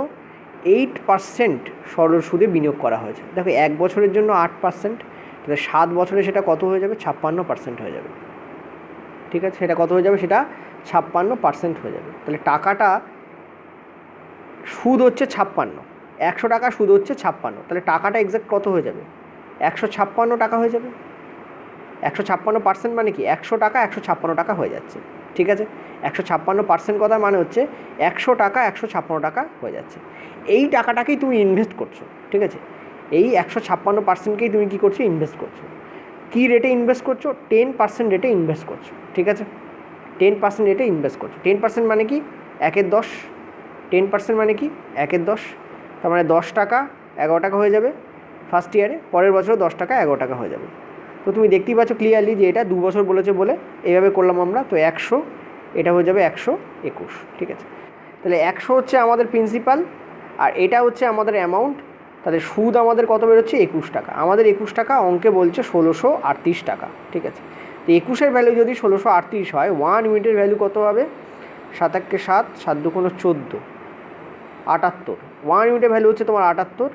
8% সরল সুদে বিনিয়োগ করা হয়েছে। দেখো 1 বছরের জন্য 8%, তাহলে 7 বছরে সেটা কত হয়ে যাবে? 56% হয়ে যাবে। ঠিক আছে, সেটা কত হয়ে যাবে? সেটা 56% হয়ে যাবে। তাহলে টাকাটা সুদ হচ্ছে 56, 100 টাকা সুদ হচ্ছে 56, তাহলে টাকাটা এক্স্যাক্ট কত হয়ে যাবে? 156 টাকা হয়ে যাবে। 156% মানে কি? 100 টাকা 156 টাকা হয়ে যাচ্ছে। ঠিক আছে, 156% কথার মানে হচ্ছে 100 টাকা 156 টাকা হয়ে যাচ্ছে। এই টাকাটাকেই তুমি ইনভেস্ট করছো। ঠিক আছে, এই 156%কেই তুমি কী করছো? ইনভেস্ট করছো। কী রেটে ইনভেস্ট করছো? 10% রেটে ইনভেস্ট করছো। ঠিক আছে, 10% রেটে ইনভেস্ট করছো। 10% মানে কি? 1/10। 10% মানে কি? 1/10। তার মানে 10 টাকা 11 টাকা হয়ে যাবে ফার্স্ট ইয়ারে, পরের বছর 10 টাকা 11 টাকা হয়ে যাবে। তো তুমি দেখতেই পাচ্ছ ক্লিয়ারলি যে এটা 2 বছর বলেছে বলে এইভাবে করলাম আমরা। তো 100, এটা হয়ে যাবে 121। ঠিক আছে, তাহলে 100 হচ্ছে আমাদের প্রিন্সিপাল আর এটা হচ্ছে আমাদের অ্যামাউন্ট। তাহলে সুদ আমাদের কত বেরোচ্ছে? 21 টাকা। আমাদের 21 টাকা, অঙ্কে বলছে 1638 টাকা। ঠিক আছে, তো 21-এর ভ্যালু যদি 1638 হয়, 1 ইউনিটের ভ্যালু কত হবে? 7 × 7, 7 × 2 = 14, 78। 1 ইউনিটের ভ্যালু হচ্ছে তোমার 78।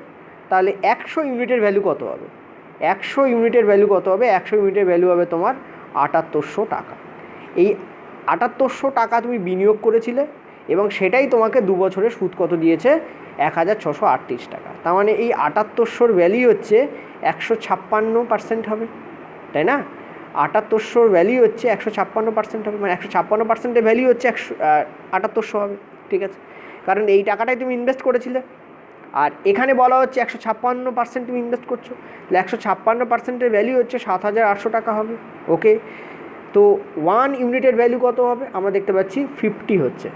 তাহলে 100 ইউনিটের ভ্যালু কত হবে? 100 ইউনিটের ভ্যালু কত হবে? 100 ইউনিটের ভ্যালু হবে তোমার 7800 টাকা। এই 7800 টাকা তুমি বিনিয়োগ করেছিলে এবং সেটাই তোমাকে 2 বছরে সুদ কত দিয়েছে? 1638 টাকা। তার মানে এই 7800-র ভ্যালু হচ্ছে 156% হবে, তাই না? 7800-র ভ্যালু হচ্ছে 156% হবে, মানে 156%-এর ভ্যালু হচ্ছে 7800 হবে। ঠিক আছে, কারণ এই টাকাটাই তুমি ইনভেস্ট করেছিলে আর এখানে বলা হচ্ছে 156% তুমি ইনভেস্ট করছো, তাহলে 156%-এর ভ্যালু হচ্ছে 7800 টাকা হবে। ওকে, তো 1 ইউনিটের ভ্যালু কত হবে? আমরা দেখতে পাচ্ছি 50 হচ্ছে।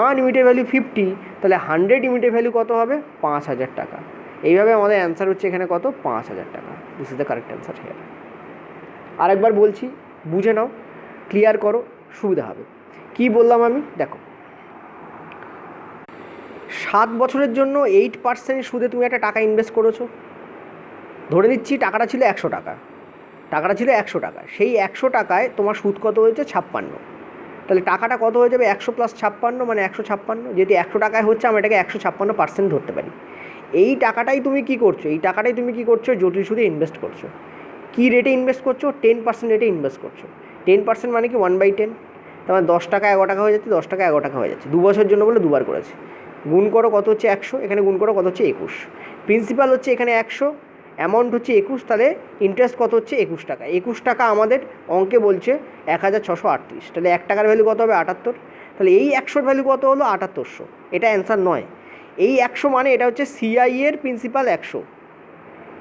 1 ইউনিটের ভ্যালু 50, তাহলে 100 ইউনিটের ভ্যালু কত হবে? 5000 টাকা। এইভাবে আমাদের অ্যান্সার হচ্ছে এখানে কত? 5000 টাকা। This is the correct answer here. আরেকবার বলছি, বুঝে নাও, ক্লিয়ার করো, সুবিধা হবে। কি বললাম আমি? দেখো, 7 বছরের জন্য 8% সুদে তুমি একটা টাকা ইনভেস্ট করেছো। ধরে নিচ্ছি টাকাটা ছিল 100 টাকা, টাকাটা ছিল 100 টাকা। সেই 100 টাকায় তোমার সুদ কত হয়েছে? 56। তাহলে টাকাটা কত হয়ে যাবে? 100 + 56 মানে 156। যেহেতু 100 টাকায় হচ্ছে, আমরা এটাকে 156% ধরতে পারি। এই টাকাটাই তুমি কী করছো? এই টাকাটাই তুমি কী করছো? জটিল সুদে ইনভেস্ট করছো। কী রেটে ইনভেস্ট করছো? 10% রেটে ইনভেস্ট করছো। 10% মানে কি? 1/10। তার মানে 10 টাকা 11 টাকা হয়ে যাচ্ছে, 10 টাকা 11 টাকা হয়ে যাচ্ছে। 2 বছরের জন্য বলে দুবার করেছে। গুণ করো, কত হচ্ছে? 100। এখানে গুণ করো, কত হচ্ছে? 21। প্রিন্সিপাল হচ্ছে এখানে 100, অ্যামাউন্ট হচ্ছে 21, তাহলে ইন্টারেস্ট কত হচ্ছে? 21 টাকা। 21 টাকা আমাদের অঙ্কে বলছে 1638, তাহলে 1 টাকার ভ্যালু কত হবে? 78। তাহলে এই 100-র ভ্যালু কত হলো? 7800। এটা অ্যান্সার নয়। এই 100 মানে এটা হচ্ছে সিআই এর প্রিন্সিপাল 100।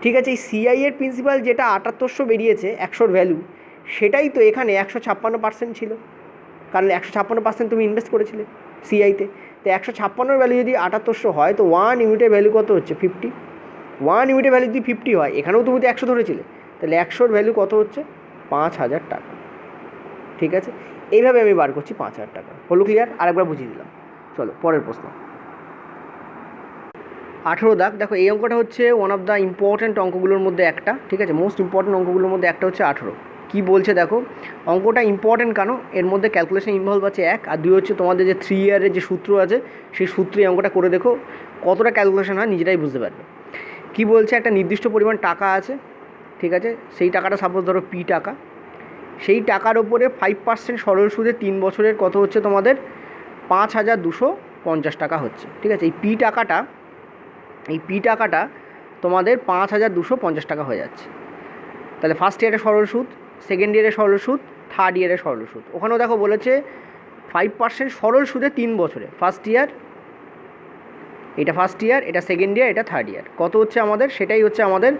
ঠিক আছে, এই সিআই এর প্রিন্সিপাল যেটা 7800 বেরিয়েছে 100-র ভ্যালু, সেটাই তো এখানে 156% ছিল, কারণ 156% তুমি ইনভেস্ট করেছিলে সিআইতে। তো 156-র ভ্যালু যদি 7800 হয়, তো 1 ইউনিটের ভ্যালু কত হচ্ছে? 50। 1 ইউনিটের ভ্যালু যদি 50 হয়, এখানেও তুমি তো 100 ধরেছিলে, তাহলে 100-র ভ্যালু কত হচ্ছে? 5000 টাকা। ঠিক আছে, এইভাবে আমি বার করছি 5000 টাকা। হলো ক্লিয়ার? আরেকবার বুঝিয়ে দিলাম। চলো পরের প্রশ্ন। 18 দাগ। দেখো, এই অঙ্কটা হচ্ছে ওয়ান অফ দ্য ইম্পর্ট্যান্ট অঙ্কগুলোর মধ্যে একটা। ঠিক আছে, মোস্ট ইম্পর্ট্যান্ট অঙ্কগুলোর মধ্যে একটা হচ্ছে 18। কী বলছে দেখো, অঙ্কটা ইম্পর্ট্যান্ট কেন? এর মধ্যে ক্যালকুলেশন ইনভলভ আছে 1, আর 2 হচ্ছে তোমাদের যে 3 ইয়ারের যে সূত্র আছে, সেই সূত্রে এই অঙ্কটা করে দেখো কতটা ক্যালকুলেশন হয়, নিজেরাই বুঝতে পারবে। কী বলছে, একটা নির্দিষ্ট পরিমাণ টাকা আছে। ঠিক আছে, সেই টাকাটা সাপোজ ধরো P টাকা। সেই টাকার ওপরে 5% সরল সুদে 3 বছরের কত হচ্ছে? তোমাদের 5250 টাকা হচ্ছে। ঠিক আছে, এই পি টাকাটা তোমাদের 5250 টাকা হয়ে যাচ্ছে। তাহলে ফার্স্ট ইয়ারে সরল সুদ, সেকেন্ড ইয়ারে সরল সুদ, থার্ড ইয়ারের সরল সুদ। ওখানেও দেখো বলেছে 5% সরল সুদে 3 বছরে, ফার্স্ট ইয়ার, এটা ফার্স্ট ইয়ার, এটা সেকেন্ড ইয়ার, এটা থার্ড ইয়ার। কত হচ্ছে আমাদের? সেটাই হচ্ছে আমাদের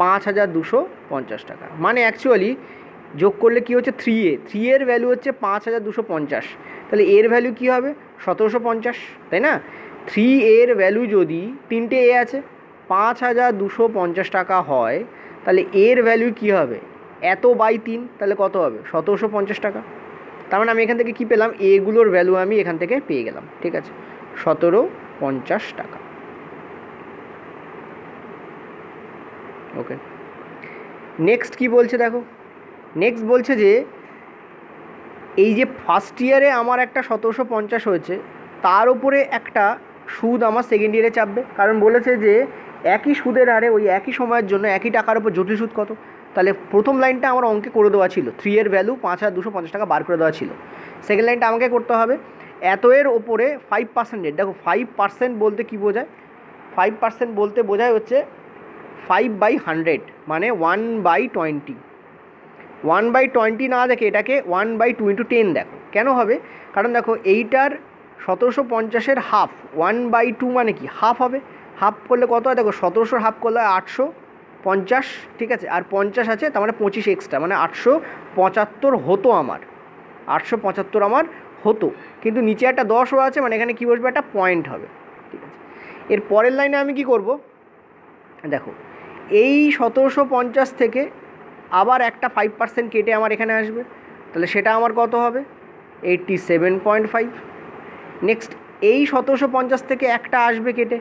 5250 টাকা। মানে অ্যাকচুয়ালি যোগ করলে কী হচ্ছে, 3A, 3 এর ভ্যালু হচ্ছে 5250, তাহলে এর ভ্যালু কী হবে? 1750, তাই না? 3A এর ভ্যালু যদি, 3টে এ আছে, 5250 টাকা হয়, তাহলে এর ভ্যালু কী হবে? এত বাই 3, তাহলে কত হবে? 1750 টাকা। তার মানে আমি এখান থেকে কী পেলাম? এগুলোর ভ্যালু আমি এখান থেকে পেয়ে গেলাম, ঠিক আছে, 1750 টাকা। ওকে, নেক্সট কি বলছে দেখো। নেক্সট বলছে যে এই যে ফার্স্ট ইয়ারে আমার একটা 1750 হয়েছে, তার উপরে একটা সুদ আমার সেকেন্ড ইয়ারে চাপবে। কারণ বলেছে যে একই সুদের হারে ওই একই সময়ের জন্য একই টাকার উপর জটিল সুদ কত। তাহলে প্রথম লাইনটা আমার অঙ্কে করে দেওয়া ছিল, 3 এর ভ্যালু 5250 টাকা বার করে দেওয়া ছিল। সেকেন্ড লাইনটা আমাকে করতে হবে এত এর ওপরে 5% রেট। দেখো 5% বলতে কী বোঝায়? 5% বলতে বোঝায় হচ্ছে 5/100, মানে 1/20। 1/20 না দেখে এটাকে 1/2 × 10 দেখো। কেন হবে? কারণ দেখো এইটার 1750-এর হাফ, 1/2 মানে কি? হাফ হবে। হাফ করলে কত হয়? দেখো 1700 হাফ করলে হয় 850, ঠিক আছে, আর 50 আছে, তার মানে 25 এক্সট্রা, মানে 875 হতো আমার, 875 আমার হতো। কিন্তু নিচে একটা 10ও আছে, মানে এখানে কী বসবে? একটা পয়েন্ট হবে, ঠিক আছে। এর পরের লাইনে আমি কি করব? দেখো এই 1750 থেকে আবার একটা 5% কেটে আমার এখানে আসবে, তাহলে সেটা আমার কত হবে? 87.5। নেক্সট এই 1750 থেকে একটা আসবে কেটে,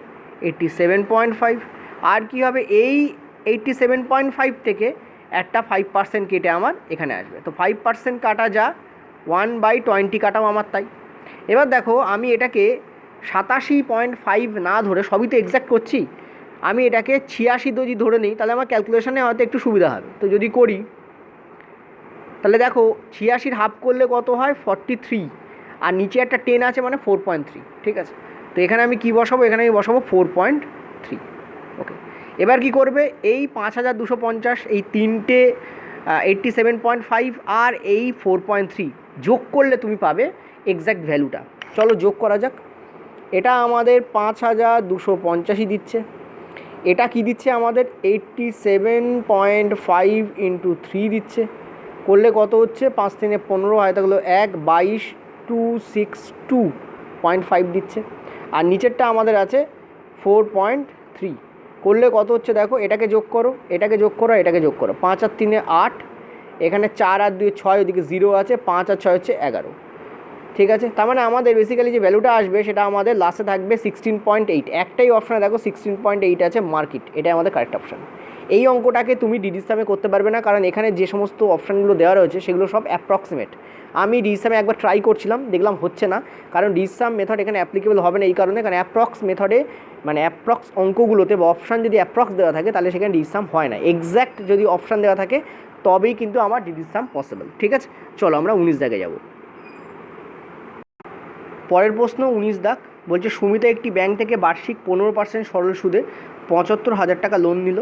87.5। আর কি হবে? এই 87.5 থেকে একটা 5% কেটে আমার এখানে আসবে। তো 5% কাটা যা, 1/20 কাটাও আমার তাই। এবার দেখো আমি এটাকে 87.5 না ধরে, সবই তো এক্স্যাক্ট করছি, আমি এটাকে 86 যদি ধরে নিই, তাহলে আমার ক্যালকুলেশনে হয়তো একটু সুবিধা হবে। তো যদি করি, তাহলে দেখো 86 হাফ করলে কত হয়? 43, আর নিচে একটা 10 আছে, মানে 4.3, ঠিক আছে। তো এখানে আমি কি বসাবো? এখানে আমি বসাবো 4.3। ওকে, এবার কি করবে? এই 5250, এই তিনটে 87.5 আর এই 4.3 যোগ করলে তুমি পাবে এক্স্যাক্ট ভ্যালুটা। চলো যোগ করা যাক। এটা আমাদের 5250ই দিচ্ছে। এটা কি দিচ্ছে আমাদের? 87.5 × 3 দিচ্ছে। করলে কত হচ্ছে? 5 × 3 = 15, হয় থাকলো 1/2262.5 দিচ্ছে। আর নিচেরটা আমাদের আছে 4.3। করলে কত হচ্ছে দেখো, এটাকে যোগ করো, এটাকে যোগ করো, এটাকে যোগ করো। 5 আর 3 8, এখানে 4 আর 2 6, ওদিকে 0 আছে, 5 আর 6 হচ্ছে 11, ঠিক আছে। তার মানে আমাদের বেসিক্যালি যে ভ্যালুটা আসবে সেটা আমাদের লাস্টে থাকবে 16.8। একটাই অপশানে দেখো 16.8 আছে, মার্কেট, এটাই আমাদের কারেক্ট অপশান। এই অঙ্কটাকে তুমি ডিডিসামে করতে পারবে না, কারণ এখানে যে সমস্ত অপশানগুলো দেওয়া রয়েছে সেগুলো সব অ্যাপ্রক্সিমেট। আমি ডিডিসামে একবার ট্রাই করছিলাম, দেখলাম হচ্ছে না, কারণ ডিডিসাম মেথড এখানে অ্যাপ্লিকেবল হবে না এই কারণে, কারণ অ্যাপ্রক্স মেথডে, মানে অ্যাপ্রক্স অঙ্কগুলোতে বা অপশান যদি অ্যাপ্রক্স দেওয়া থাকে তাহলে সেখানে ডিডিসাম হয় না। এক্স্যাক্ট যদি অপশান দেওয়া থাকে তবেই কিন্তু আমার ডিডিসাম পসিবল, ঠিক আছে। চলো আমরা 19 দাগে যাব। পরের প্রশ্ন 19 দাগ বলছে, সুমিতা একটি ব্যাংক থেকে বার্ষিক 15% সরল সুদে 75,000 টাকা লোন নিল।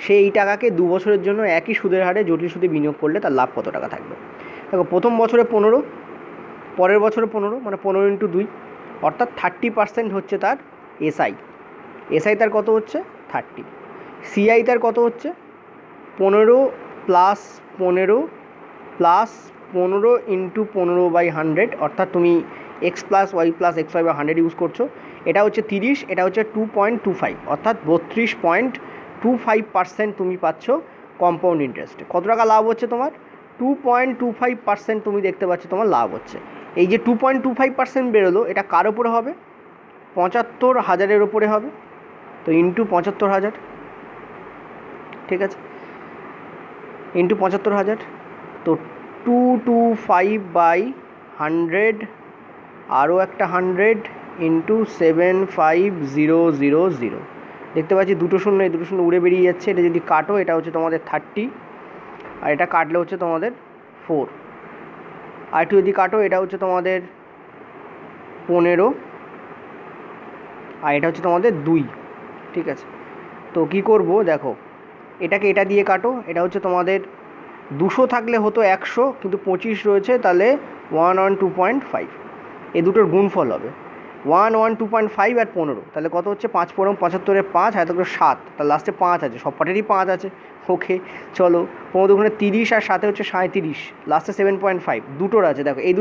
সে এই টাকাকে 2 বছরের জন্য একই সুদের হারে জটিল সুদে বিনিয়োগ করলে তার লাভ কত টাকা থাকবে? দেখো প্রথম বছরে 15, পরের বছরে 15, মানে 15 × 2, অর্থাৎ 30% হচ্ছে তার এসআই। এসআই তার কত হচ্ছে? 30। সিআই তার কত হচ্ছে? 15 + 15 + 15 × 15/100, অর্থাৎ তুমি x + y + xy/100 ইউজ করছো। এটা হচ্ছে 30, এটা হচ্ছে 2.25, অর্থাৎ 32.25% তুমি পাচ্ছ কম্পাউন্ড ইন্টারেস্টে। কত টাকা লাভ হচ্ছে তোমার? 2.25% তুমি দেখতে পাচ্ছ তোমার লাভ হচ্ছে। এই যে 2.25% বেরোলো, এটা কার ওপরে হবে? 75,000-এর ওপরে হবে। তো ইন্টু 75,000, ঠিক আছে, ইন্টু 75,000, তো 225/100, আরও একটা 100 × 75,000। দেখতে পাচ্ছি দুটো শূন্য, এই দুটো শূন্য উড়ে বেরিয়ে যাচ্ছে। এটা যদি কাটো, এটা হচ্ছে তোমাদের 30, আর এটা কাটলে হচ্ছে তোমাদের 4, আর একটু যদি কাটো, এটা হচ্ছে তোমাদের 15, আর এটা হচ্ছে তোমাদের 2, ঠিক আছে। তো কি করব দেখো, এটাকে এটা দিয়ে কাটো, এটা হচ্ছে তোমাদের 200 থাকলে হতো 100, কিন্তু 25 রয়েছে, তাহলে 112.5, এই দুটোর গুণফল হবে 112.5 আর 15, তাহলে কত হচ্ছে 5 পরম 75-এ 5, হাতে করে 7, তার লাস্টে 5 আছে, সব পাটেরই 5 আছে। ওকে চলো, 15 দুগুণে 30 আর 7 হচ্ছে 37, লাস্টে 7.5, দুটোর আছে, দেখো এই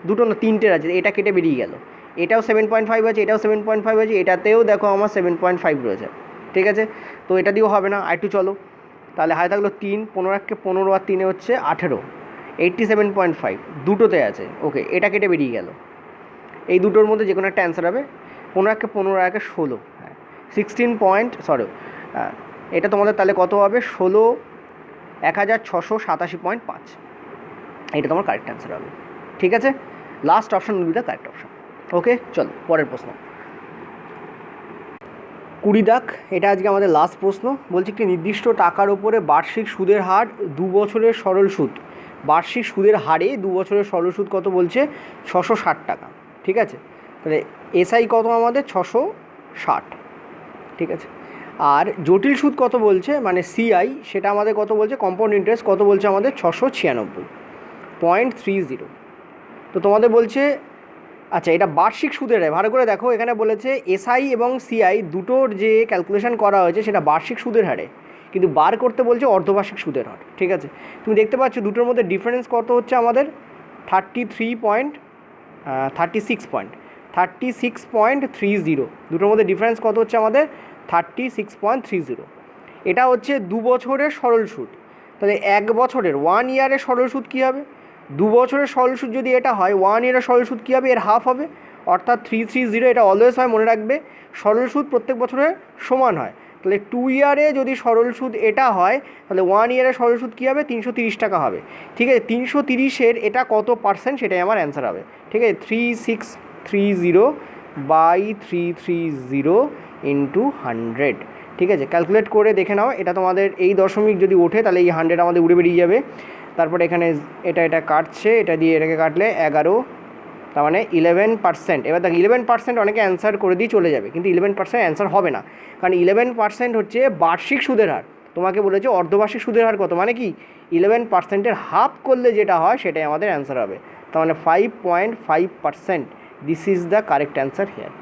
দুটো না 3টের আছে, এটা কেটে বেরিয়ে গেল, এটাও 7.5 আছে, এটাও 7.5 আছে, এটাতেও দেখো আমার 7.5 রয়েছে, ঠিক আছে। তো এটা দিয়েও হবে না, আরেকটু চলো, তাহলে হাতে থাকলো 3, 15 15 আর 3 হচ্ছে 18, 87.5 দুটোতে আছে। ওকে, এটা কেটে বেরিয়ে গেল, এই দুটোর মধ্যে যে কোনো একটা অ্যান্সার হবে। 15 15 16, হ্যাঁ 16 এটা তোমাদের তাহলে কত হবে 16,1687.5, এটা তোমার কারেক্ট অ্যান্সার হবে, ঠিক আছে। Last option will be the correct option. Okay চলো পরের প্রশ্ন, 20 দাগ, এটা আজকে আমাদের লাস্ট প্রশ্ন। বলছে একটি নির্দিষ্ট টাকার ওপরে বার্ষিক সুদের হার 2 বছরের সরল সুদ, বার্ষিক সুদের হারে 2 বছরের সরল সুদ কত বলছে 660 টাকা, ঠিক আছে। তাহলে এসআই কত আমাদের 660, ঠিক আছে। আর জটিল সুদ কত বলছে, মানে সিআই, সেটা আমাদের কত বলছে, কম্পাউন্ড ইন্টারেস্ট কত বলছে আমাদের 696.30। তো তোমাদের বলছে, আচ্ছা এটা বার্ষিক সুদের হার, ভালো করে দেখো, এখানে বলেছে এসআই এবং সিআই দুটোর যে ক্যালকুলেশন করা হয়েছে সেটা বার্ষিক সুদের হারে, কিন্তু বার করতে বলছে অর্ধবার্ষিক সুদের হার, ঠিক আছে। তুমি দেখতে পাচ্ছ দুটোর মধ্যে ডিফারেন্স কত হচ্ছে আমাদের 36.30, দুটোর মধ্যে ডিফারেন্স কত হচ্ছে আমাদের 36.30। এটা হচ্ছে 2 বছরের সরল সুদ, তাহলে 1 বছরের 1 ইয়ারের সরল সুদ কী হবে, 2 বছরের সরল সুদ যদি এটা হয় 1 ইয়ারের সরল সুদ কী হবে, এর হাফ হবে, অর্থাৎ 330। এটা অলওয়েজ হয়, মনে রাখবে, সরল সুদ প্রত্যেক বছরে সমান হয়। তাহলে 2 ইয়ারে যদি সরল সুদ এটা হয়, তাহলে 1 ইয়ারের সরল সুদ কী হবে 330 টাকা হবে, ঠিক আছে। 330-এর এটা কত পার্সেন্ট, সেটাই আমার অ্যান্সার হবে, ঠিক আছে। 3630/330 ইন্টু 100, ঠিক আছে। ক্যালকুলেট করে দেখে নাও, এটা তোমাদের এই দশমিক যদি ওঠে তাহলে এই 100 আমাদের উড়ে বেরিয়ে যাবে। তারপরে এখানে এটা কাটছে, এটা দিয়ে এটাকে কাটলে 11, তার মানে 11%। এবার দেখ 11% অনেকে অ্যান্সার করে দিয়ে চলে যাবে, কিন্তু 11% অ্যান্সার হবে না, কারণ 11% হচ্ছে বার্ষিক সুদের হার। তোমাকে বলেছে অর্ধবার্ষিক সুদের হার কত, মানে কি 11%-এর হাফ করলে যেটা হয় সেটাই আমাদের অ্যান্সার হবে, তার মানে 5.5%। This is the correct answer here,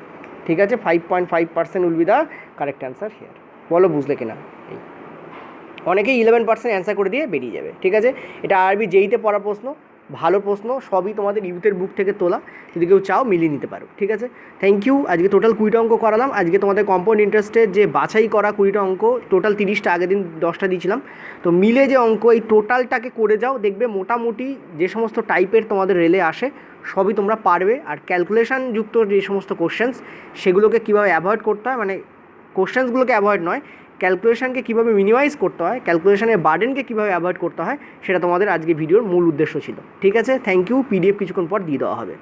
ঠিক আছে। 5.5% will be the correct answer here. বলো বুঝলে কিনা, এই অনেকেই 11% অ্যান্সার করে দিয়ে বেরিয়ে যাবে, ঠিক আছে। এটা আরবি যেইতে পড়া প্রশ্ন, ভালো প্রশ্ন, সবই তোমাদের ইউথের বুক থেকে তোলা, যদি কেউ চাও মিলিয়ে নিতে পারো, ঠিক আছে। Thank you. আজকে টোটাল 20টা অঙ্ক করালাম। আজকে তোমাদের কম্পাউন্ড ইন্টারেস্টের যে বাছাই করা 20টা অঙ্ক, টোটাল 30টা, আগের দিন 10টা দিয়েছিলাম, তো মিলে যে অঙ্ক, এই টোটালটাকে করে যাও, দেখবে মোটামুটি যে সমস্ত টাইপের তোমাদের রেলে আসে সবই তোমরা পারবে। আর ক্যালকুলেশন যুক্ত যে সমস্ত কোশ্চেন্স, সেগুলোকে কীভাবে অ্যাভয়েড করতে হয়, মানে কোশ্চেন্সগুলোকে অ্যাভয়েড নয়, ক্যালকুলেশনকে কীভাবে মিনিমাইজ করতে হয়, ক্যালকুলেশনের বার্ডেনকে কীভাবে অ্যাভয়েড করতে হয়, সেটা তোমাদের আজকে ভিডিওর মূল উদ্দেশ্য ছিল, ঠিক আছে। Thank you. পিডিএফ কিছুক্ষণ পর দিয়ে দেওয়া হবে।